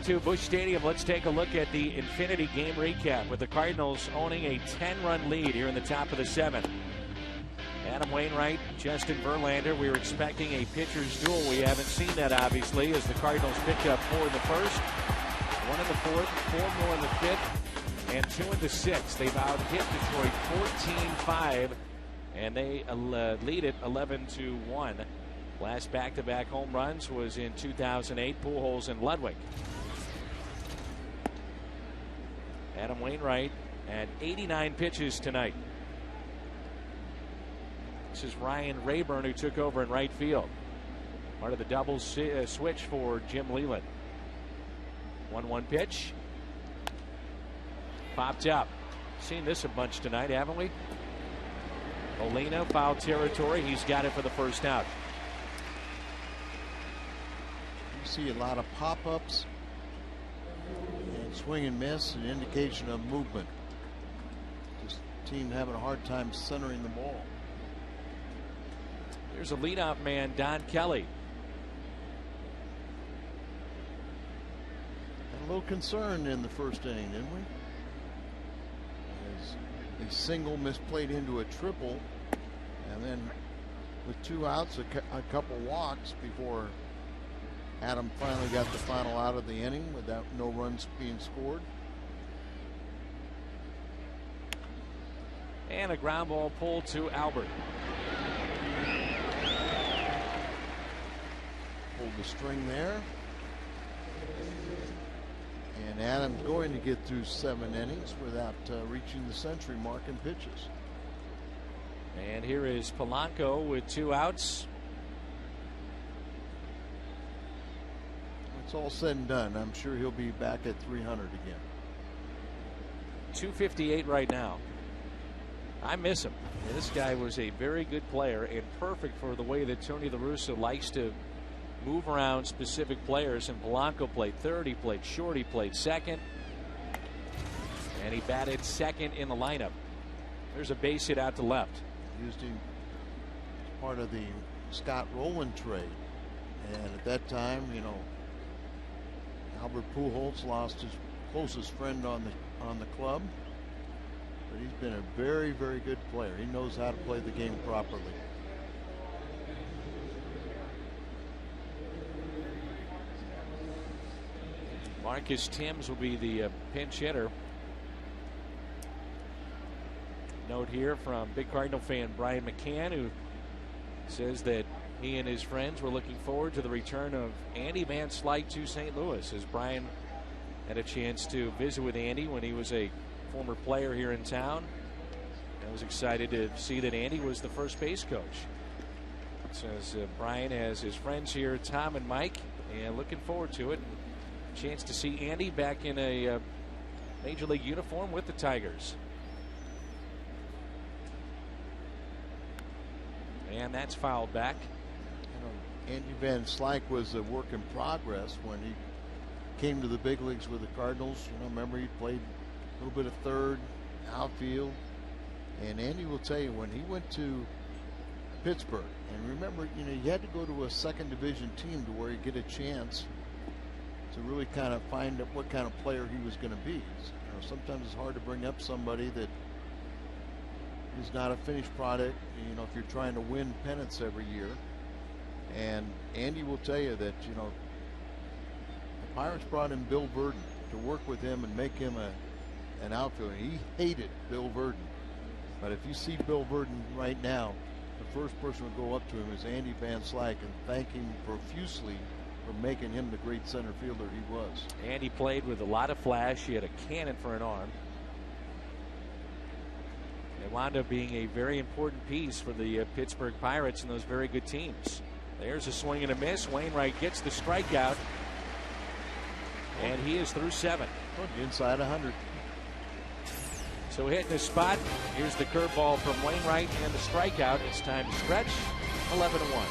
To Busch Stadium, let's take a look at the Infinity game recap with the Cardinals owning a 10-run lead here in the top of the 7th. Adam Wainwright, Justin Verlander. We were expecting a pitcher's duel. We haven't seen that, obviously, as the Cardinals picked up 4 in the first, 1 in the 4th, 4 more in the 5th, and 2 in the 6th. They've out-hit Detroit 14-5, and they lead it 11-1. Last back-to-back home runs was in 2008, Pujols and Ludwig. Adam Wainwright at 89 pitches tonight. This is Ryan Rayburn, who took over in right field. Part of the double switch for Jim Leland. 1-1 pitch. Popped up. Seen this a bunch tonight, haven't we? Molina, foul territory. He's got it for the first out. You see a lot of pop-ups and swing and miss, an indication of movement. This team having a hard time centering the ball. Here's a leadoff man, Don Kelly. A little concerned in the first inning, didn't we? As a single misplayed into a triple, and then with 2 outs, a couple walks before Adam finally got the final out of the inning without no runs being scored. And a ground ball pulled to Albert. Pulled the string there. And Adam's going to get through 7 innings without reaching the century mark in pitches. And here is Polanco with 2 outs. It's all said and done, I'm sure he'll be back at 300 again. 258 right now. I miss him. This guy was a very good player and perfect for the way that Tony La Russa likes to move around specific players. And Polanco played third, he played short, he played second, and he batted second in the lineup. There's a base hit out to left. Used him as part of the Scott Rowland trade, and at that time, you know, Albert Pujols lost his closest friend on the club, but he's been a very, very good player. He knows how to play the game properly. Marcus Timms will be the pinch hitter. Note here from big Cardinal fan Brian McCann, who says that he and his friends were looking forward to the return of Andy Van Slyke to St. Louis, as Brian had a chance to visit with Andy when he was a former player here in town. I was excited to see that Andy was the first base coach. Says Brian has his friends here, Tom and Mike, and looking forward to it. Chance to see Andy back in a major league uniform with the Tigers. And that's fouled back. You know, Andy Van Slyke was a work in progress when he came to the big leagues with the Cardinals. You know, remember he played a little bit of third, outfield. And Andy will tell you, when he went to Pittsburgh, and remember, you know, you had to go to a second division team to where you get a chance to really kind of find out what kind of player he was going to be. You know, sometimes it's hard to bring up somebody that is not a finished product, you know, if you're trying to win pennants every year. And Andy will tell you that, you know, the Pirates brought in Bill Verdon to work with him and make him an outfielder. He hated Bill Verdon. But if you see Bill Verdon right now, the first person to go up to him is Andy Van Slyke and thank him profusely for making him the great center fielder he was. Andy played with a lot of flash. He had a cannon for an arm. It wound up being a very important piece for the Pittsburgh Pirates and those very good teams. There's a swing and a miss. Wainwright gets the strikeout, and he is through 7. Inside 100. So hitting his spot. Here's the curveball from Wainwright and the strikeout. It's time to stretch. 11-1.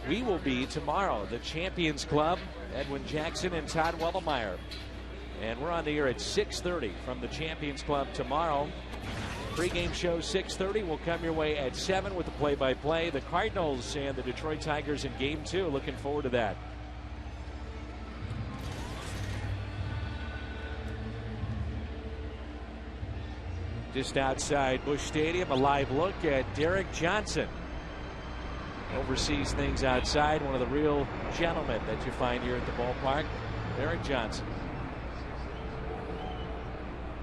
we will be tomorrow. The Champions Club, Edwin Jackson and Todd Wellemeyer. And we're on the air at 6:30 from the Champions Club tomorrow. Pre-game show 6:30 will come your way at 7 with the play-by-play. The Cardinals and the Detroit Tigers in Game 2. Looking forward to that. Just outside Busch Stadium, a live look at Derek Johnson. Oversees things outside, one of the real gentlemen that you find here at the ballpark. Derek Johnson.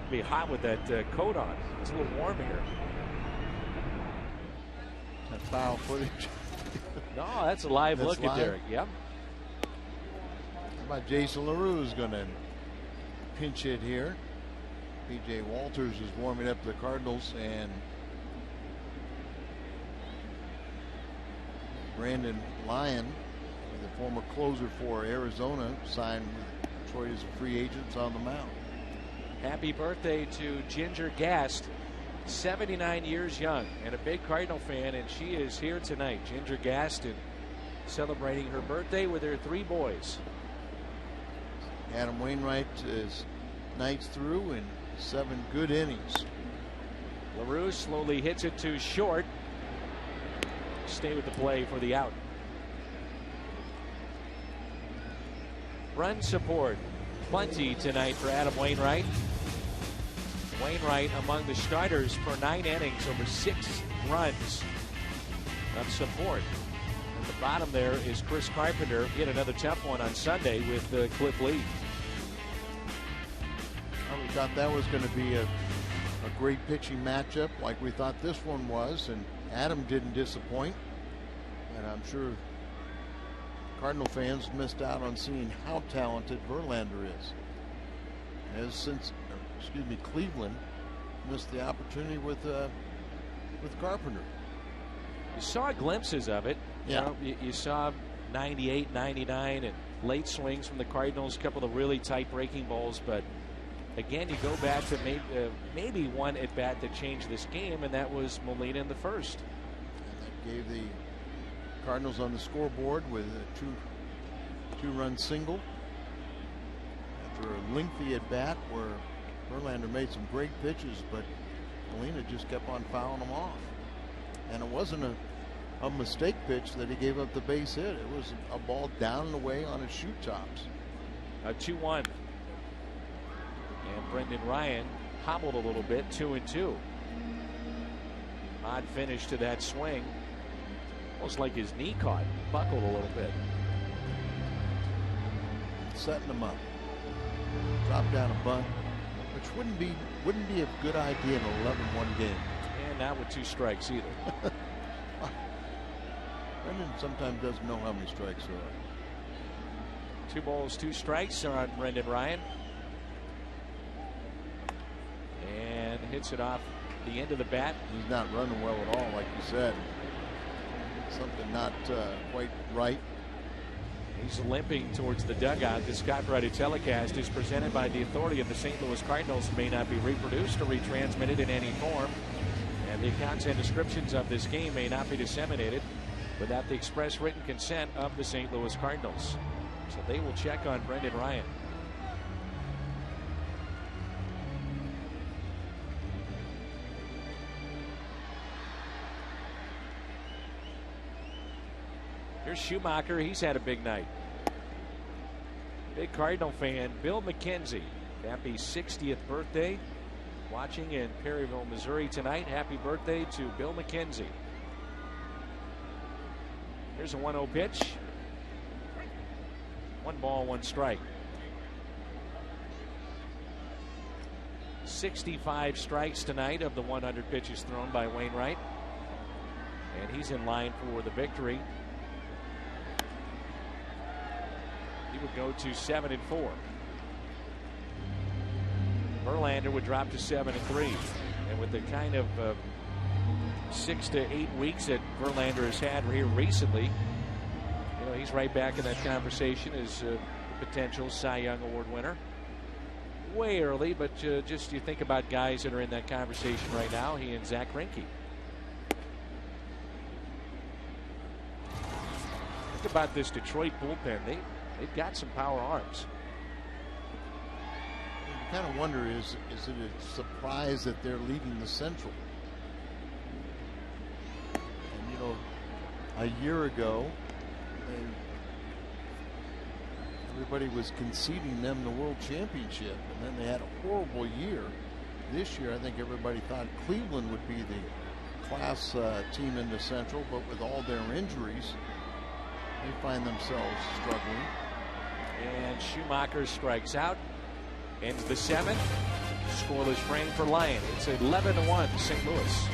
Be hot with that coat on. It's a little warm here. That foul footage. No, that's a live That's look live? at Derek. Yep. How about Jason LaRue is going to pinch hit here. P.J. Walters is warming up the Cardinals, and Brandon Lyon, the former closer for Arizona, signed with Detroit as a free agent, on the mound. Happy birthday to Ginger Gast, 79 years young and a big Cardinal fan, and she is here tonight. Ginger Gast, and celebrating her birthday with her 3 boys. Adam Wainwright is nights through in 7 good innings. LaRue slowly hits it to short. Stay with the play for the out. Run support plenty tonight for Adam Wainwright. Wainwright among the starters for 9 innings, over 6 runs of support. At the bottom there is Chris Carpenter. He had another tough one on Sunday with Cliff Lee. Well, we thought that was going to be a great pitching matchup like we thought this one was, and Adam didn't disappoint. And I'm sure Cardinal fans missed out on seeing how talented Verlander is. Cleveland missed the opportunity with Carpenter. You saw glimpses of it. Yeah. You saw 98, 99, and late swings from the Cardinals, a couple of really tight breaking balls. But again, you go back to maybe one at bat that changed this game, and that was Molina in the first. And that gave the Cardinals on the scoreboard with a two-run single after a lengthy at bat where Verlander made some great pitches, but Molina just kept on fouling them off. And it wasn't a mistake pitch that he gave up the base hit. It was a ball down and away on his shoot tops. A 2-1. And Brendan Ryan hobbled a little bit, 2-2. Odd finish to that swing. Almost like his knee caught, buckled a little bit. Setting him up. Drop down a bunt, which wouldn't be a good idea in an 11-1 game. And not with 2 strikes either. Brendan sometimes doesn't know how many strikes there are. 2 balls, 2 strikes are on Brendan Ryan. And hits it off the end of the bat. He's not running well at all, like you said. Something not quite right. He's limping towards the dugout. The Scott Friday telecast is presented by the authority of the St. Louis Cardinals. May not be reproduced or retransmitted in any form. And the accounts and descriptions of this game may not be disseminated without the express written consent of the St. Louis Cardinals. So they will check on Brendan Ryan. Here's Schumacher. He's had a big night. Big Cardinal fan, Bill McKenzie. Happy 60th birthday. Watching in Perryville, Missouri tonight. Happy birthday to Bill McKenzie. Here's a 1-0 pitch. 1 ball, 1 strike. 65 strikes tonight of the 100 pitches thrown by Wainwright. And he's in line for the victory. He would go to 7-4. Verlander would drop to 7-3. And with the kind of 6 to 8 weeks that Verlander has had here recently, you know, he's right back in that conversation as a potential Cy Young Award winner. Way early, but just you think about guys that are in that conversation right now, he and Zach Greinke. think about this Detroit bullpen. They've got some power arms. You kind of wonder, is it a surprise that they're leading the Central? And, you know, a year ago, everybody was conceding them the World Championship, and then they had a horrible year. This year, I think everybody thought Cleveland would be the class team in the Central, but with all their injuries, they find themselves struggling. And Schumacher strikes out. Ends the 7th. Scoreless frame for Lyon. It's 11-1 St. Louis.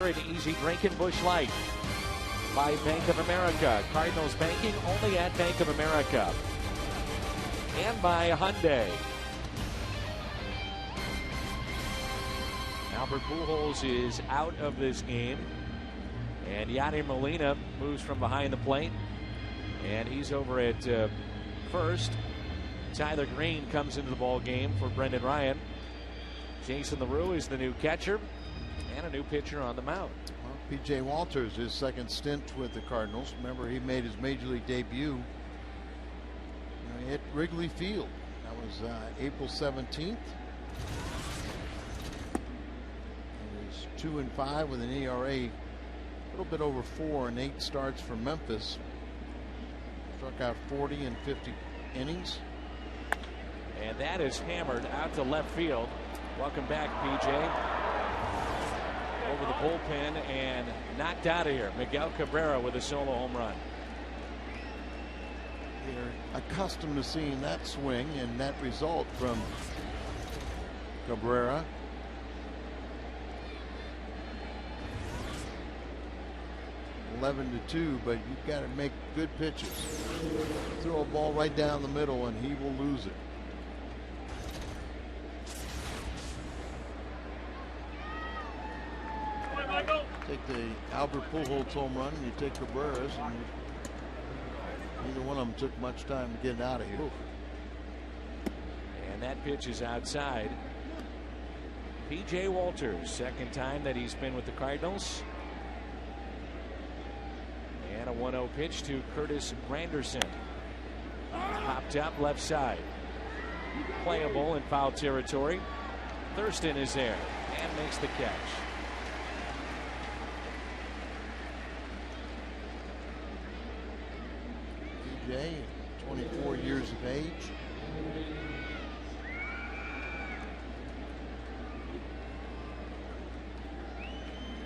An easy drink in Busch Light by Bank of America. Cardinals banking only at Bank of America. And by Hyundai. Albert Pujols is out of this game. And Yadier Molina moves from behind the plate. And he's over at first. Tyler Green comes into the ball game for Brendan Ryan. Jason LaRue is the new catcher. And a new pitcher on the mound. Well, P.J. Walters, his second stint with the Cardinals. Remember, he made his major league debut at Wrigley Field. That was April 17th. He was 2-5 with an ERA a little bit over 4 in 8 starts for Memphis. Struck out 40 in 50 innings. And that is hammered out to left field. Welcome back, P.J. Over the bullpen and knocked out of here. Miguel Cabrera with a solo home run. They're accustomed to seeing that swing and that result from Cabrera. (11-2), but you've got to make good pitches. Throw a ball right down the middle and he will lose it. Take the Albert Pujols home run and you take Cabrera's, and neither one of them took much time to get out of here. And that pitch is outside. P.J. Walters, second time that he's been with the Cardinals. And a 1-0 pitch to Curtis Granderson. Popped up left side. Playable in foul territory. Thurston is there and makes the catch. P.J., 24 years of age.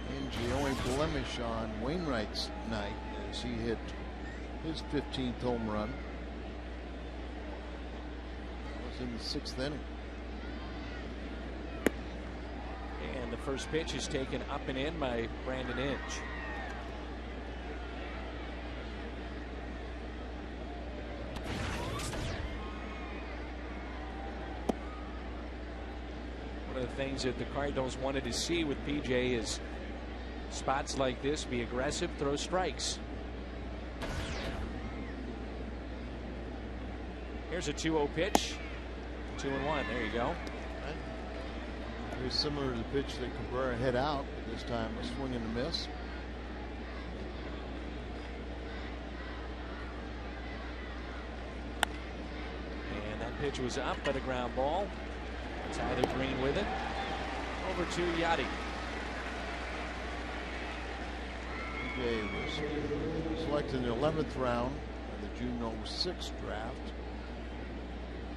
And the only blemish on Wainwright's night as he hit his 15th home run. That was in the 6th inning. And the first pitch is taken up and in by Brandon Inge. of the things that the Cardinals wanted to see with PJ is spots like this, be aggressive, throw strikes. Here's a 2-0 pitch. 2-1. There you go. Very similar to the pitch that Cabrera hit out, but this time a swing and a miss. And that pitch was up, but a ground ball. Tyler Green with it. Over to Yachty. PJ was selected in the 11th round of the June 06 draft.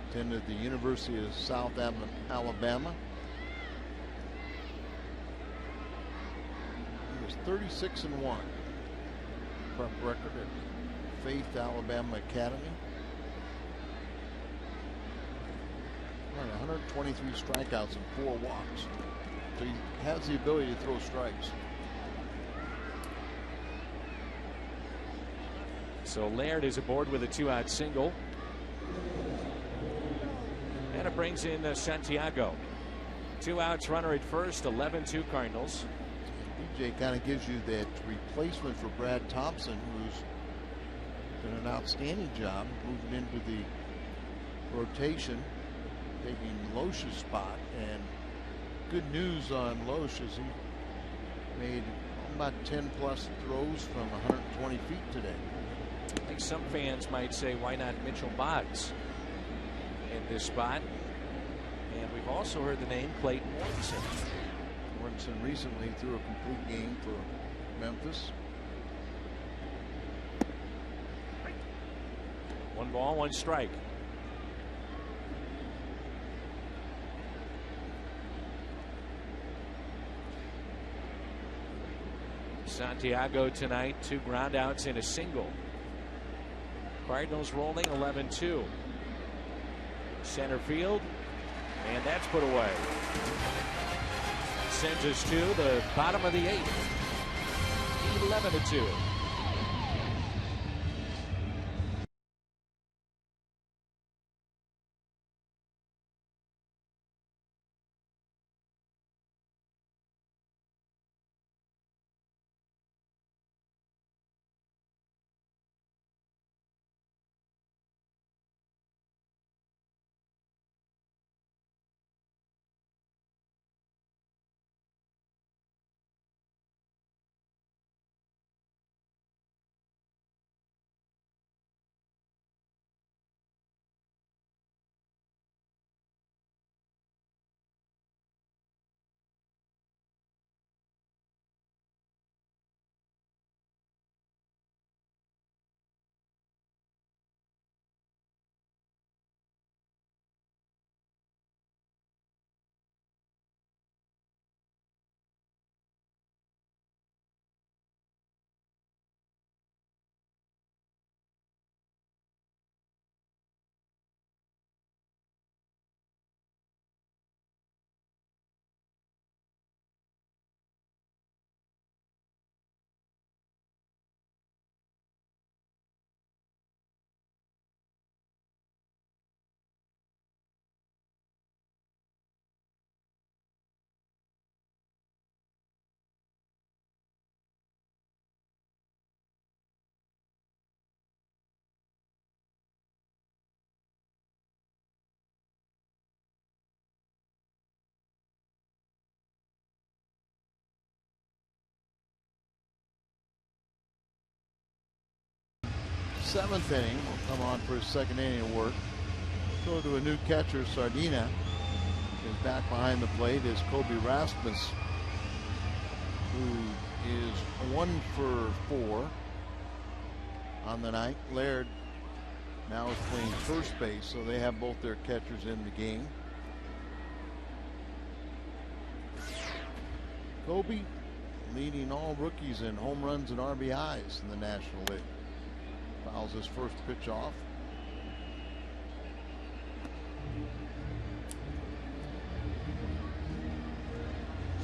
Attended the University of South Alabama. He was 36-1. Prep record at Faith Alabama Academy. 123 strikeouts and 4 walks. So he has the ability to throw strikes. So Laird is aboard with a 2-out single. And it brings in Santiago. 2 outs, runner at first, 11-2 Cardinals. PJ kind of gives you that replacement for Brad Thompson, who's done an outstanding job moving into the rotation, taking Loesch's spot. And good news on Loesch is he made about 10 plus throws from 120 feet today. I think some fans might say, why not Mitchell Boggs in this spot? And we've also heard the name Clayton Mortensen. Mortensen recently threw a complete game for Memphis. 1 ball, 1 strike. Santiago tonight, 2 groundouts and a single. Cardinals rolling 11-2. Center field, and that's put away. Sends us to the bottom of the 8th. 11-2. Seventh inning will come on for his second inning of work. Go to a new catcher. Sardina is back behind the plate is Kobe Rasmus, who is 1 for 4 on the night. Laird now is playing first base, so they have both their catchers in the game. Kobe leading all rookies in home runs and RBIs in the National League. Fouls his first pitch off.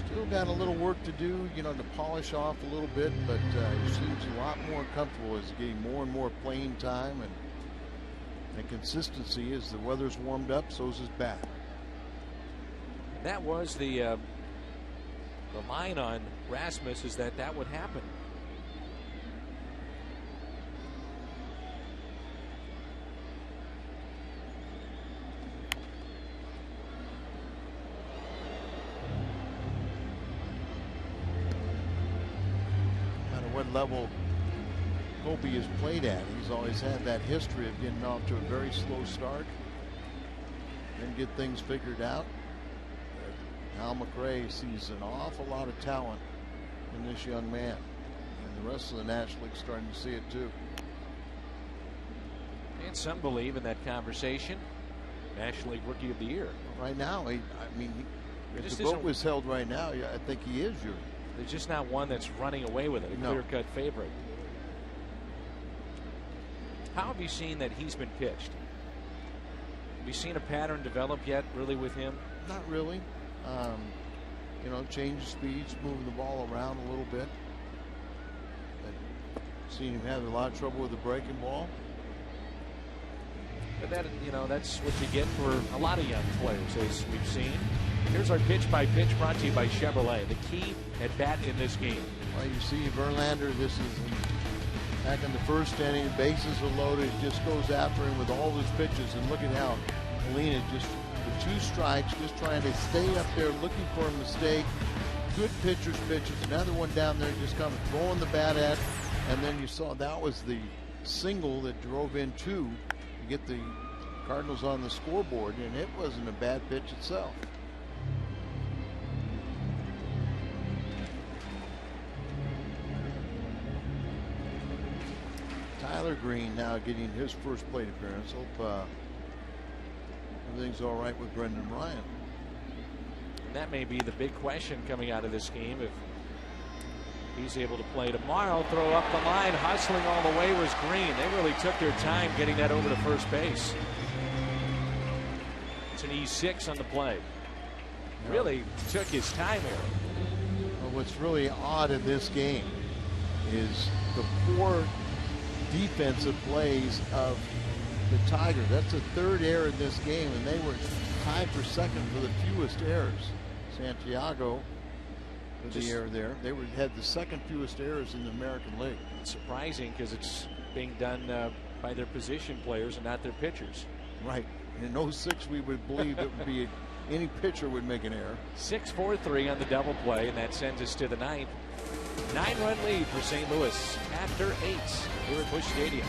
Still got a little work to do, to polish off a little bit, but he seems a lot more comfortable as getting more and more playing time and consistency as the weather's warmed up, so's his bat. That was the line on Rasmus, is that would happen. No matter what level Kobe has played at, he's always had that history of getting off to a very slow start and get things figured out. Al McRae sees an awful lot of talent in this young man, and the rest of the National League starting to see it too. And some believe in that conversation. National League Rookie of the Year. Right now, if the vote was held right now, I think he is yours. There's just not one that's running away with it, a clear-cut favorite. How have you seen that he's been pitched? Have you seen a pattern develop yet, really, with him? Not really. You know, change of speeds, moving the ball around a little bit. I've seen him have a lot of trouble with the breaking ball. But that, you know, that's what you get for a lot of young players, as we've seen. Here's our pitch-by-pitch brought to you by Chevrolet. The key at bat in this game. Well, you see Verlander, this is back in the first inning, bases are loaded, just goes after him with all his pitches, and look at how Molina just with 2 strikes, just trying to stay up there, looking for a mistake. Good pitcher's pitches, another one down there, just kind of throwing the bat at, and then you saw that was the single that drove in 2 to get the Cardinals on the scoreboard, and it wasn't a bad pitch itself. Tyler Green now getting his first plate appearance. Hope everything's all right with Brendan Ryan. And that may be the big question coming out of this game. If he's able to play tomorrow, throw up the line, hustling all the way was Green. They really took their time getting that over to first base. It's an E6 on the play. Really took his time here. Well, what's really odd in this game is the poor defensive plays of the Tigers. That's the 3rd error in this game, and they were tied for 2nd for the fewest errors. Santiago with the error there. They had the 2nd fewest errors in the American League. It's surprising because it's being done by their position players and not their pitchers. Right. In 06, we would believe it would be any pitcher would make an error. 6-4-3 on the double play, and that sends us to the 9th. 9-run lead for St. Louis after 8 here at Busch Stadium.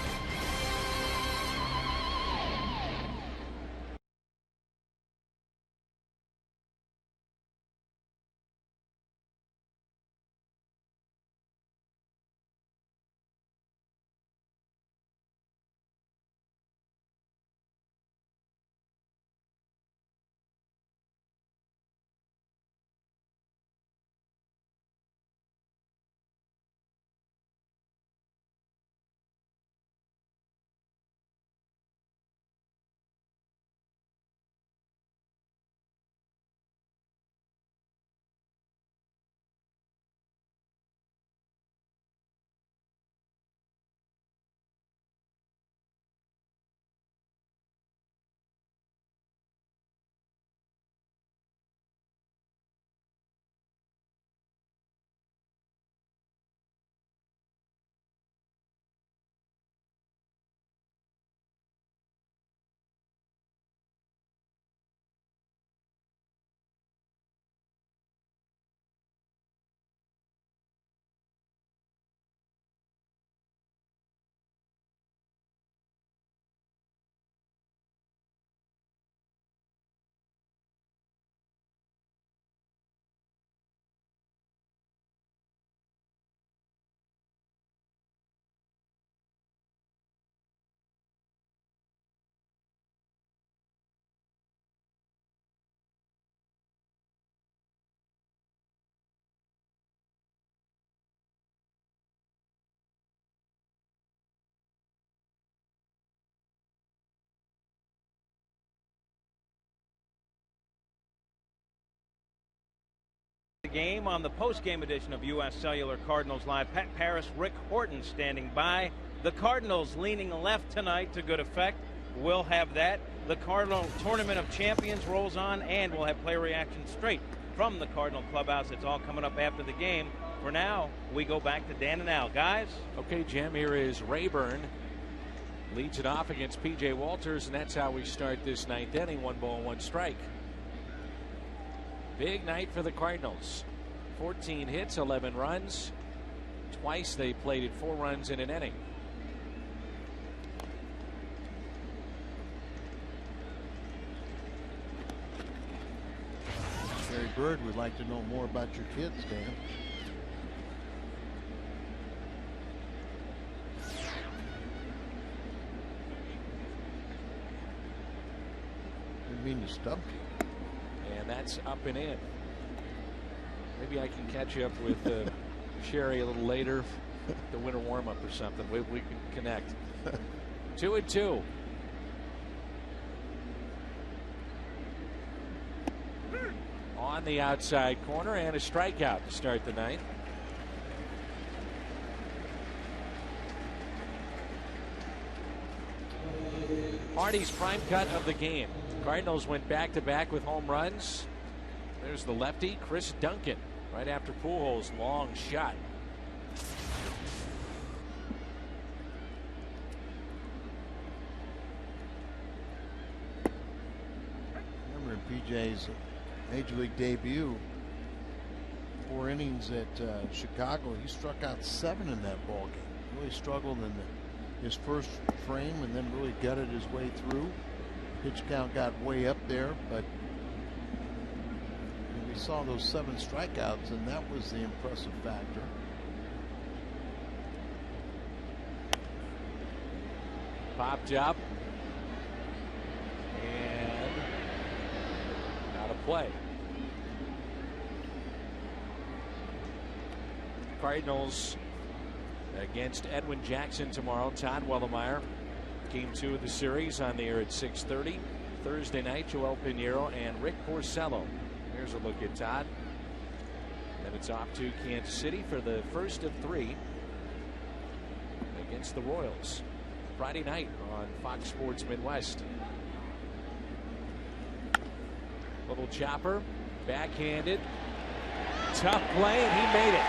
Game on the post-game edition of U.S. Cellular Cardinals Live. Pat Paris, Rick Horton standing by. The Cardinals leaning left tonight to good effect. we'll have that. The Cardinal Tournament of Champions rolls on, and we'll have player reaction straight from the Cardinal clubhouse. It's all coming up after the game. For now, we go back to Dan and Al. Guys? Okay, Jim, here is Rayburn. Leads it off against P.J. Walters, and that's how we start this ninth inning. 1 ball, 1 strike. Big night for the Cardinals. 14 hits, 11 runs. Twice they plated 4 runs in an inning. Barry Bird would like to know more about your kids, Dan. Didn't mean to stump you. And that's up and in. Maybe I can catch you up with Sherry a little later, the winter warm-up or something. We can connect. 2-2. On the outside corner, and a strikeout to start the ninth. Hardy's prime cut of the game. Cardinals went back-to-back with home runs. There's the lefty, Chris Duncan, right after Pujols' long shot. Remember in PJ's Major League debut, 4 innings at Chicago, he struck out 7 in that ball game. Really struggled in his first frame and then really gutted his way through. Pitch count got way up there, but we saw those 7 strikeouts, and that was the impressive factor. Popped up. And out of play. Cardinals against Edwin Jackson tomorrow. Todd Wellemeyer, game 2 of the series, on the air at 6:30. Thursday night, Joel Pinheiro and Rick Porcello. Here's a look at Todd. Then it's off to Kansas City for the first of 3 against the Royals. Friday night on Fox Sports Midwest. Little chopper, backhanded, tough play, and he made it.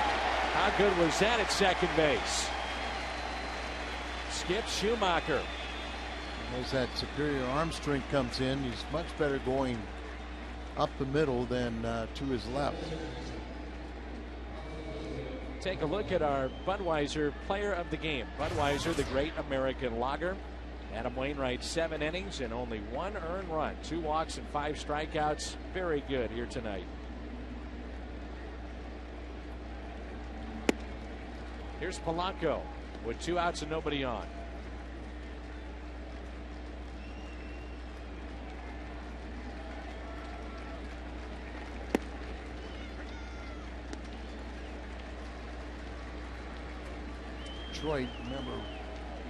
How good was that at second base? Skip Schumacher. As that superior arm strength comes in, he's much better going up the middle than to his left. Take a look at our Budweiser player of the game. Budweiser, the great American lager. Adam Wainwright, 7 innings and only 1 earned run, 2 walks and 5 strikeouts. Very good here tonight. Here's Polanco with 2 outs and nobody on. Detroit, remember,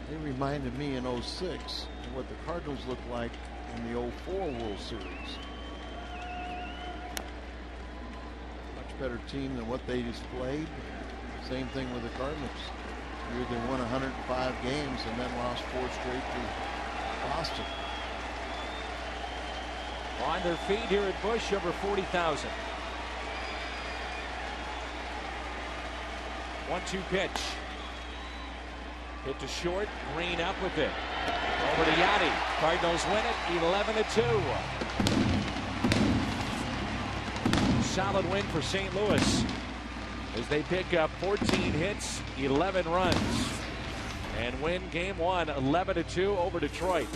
they reminded me in 06 of what the Cardinals looked like in the 04 World Series. Much better team than what they displayed. Same thing with the Cardinals. Here they won 105 games and then lost 4 straight to Boston. On their feet here at Busch, over 40,000. 1-2 pitch. Hit to short, Green up with it. Over to Yachty. Cardinals win it 11-2. Solid win for St. Louis as they pick up 14 hits, 11 runs, and win game 1 11-2 over Detroit.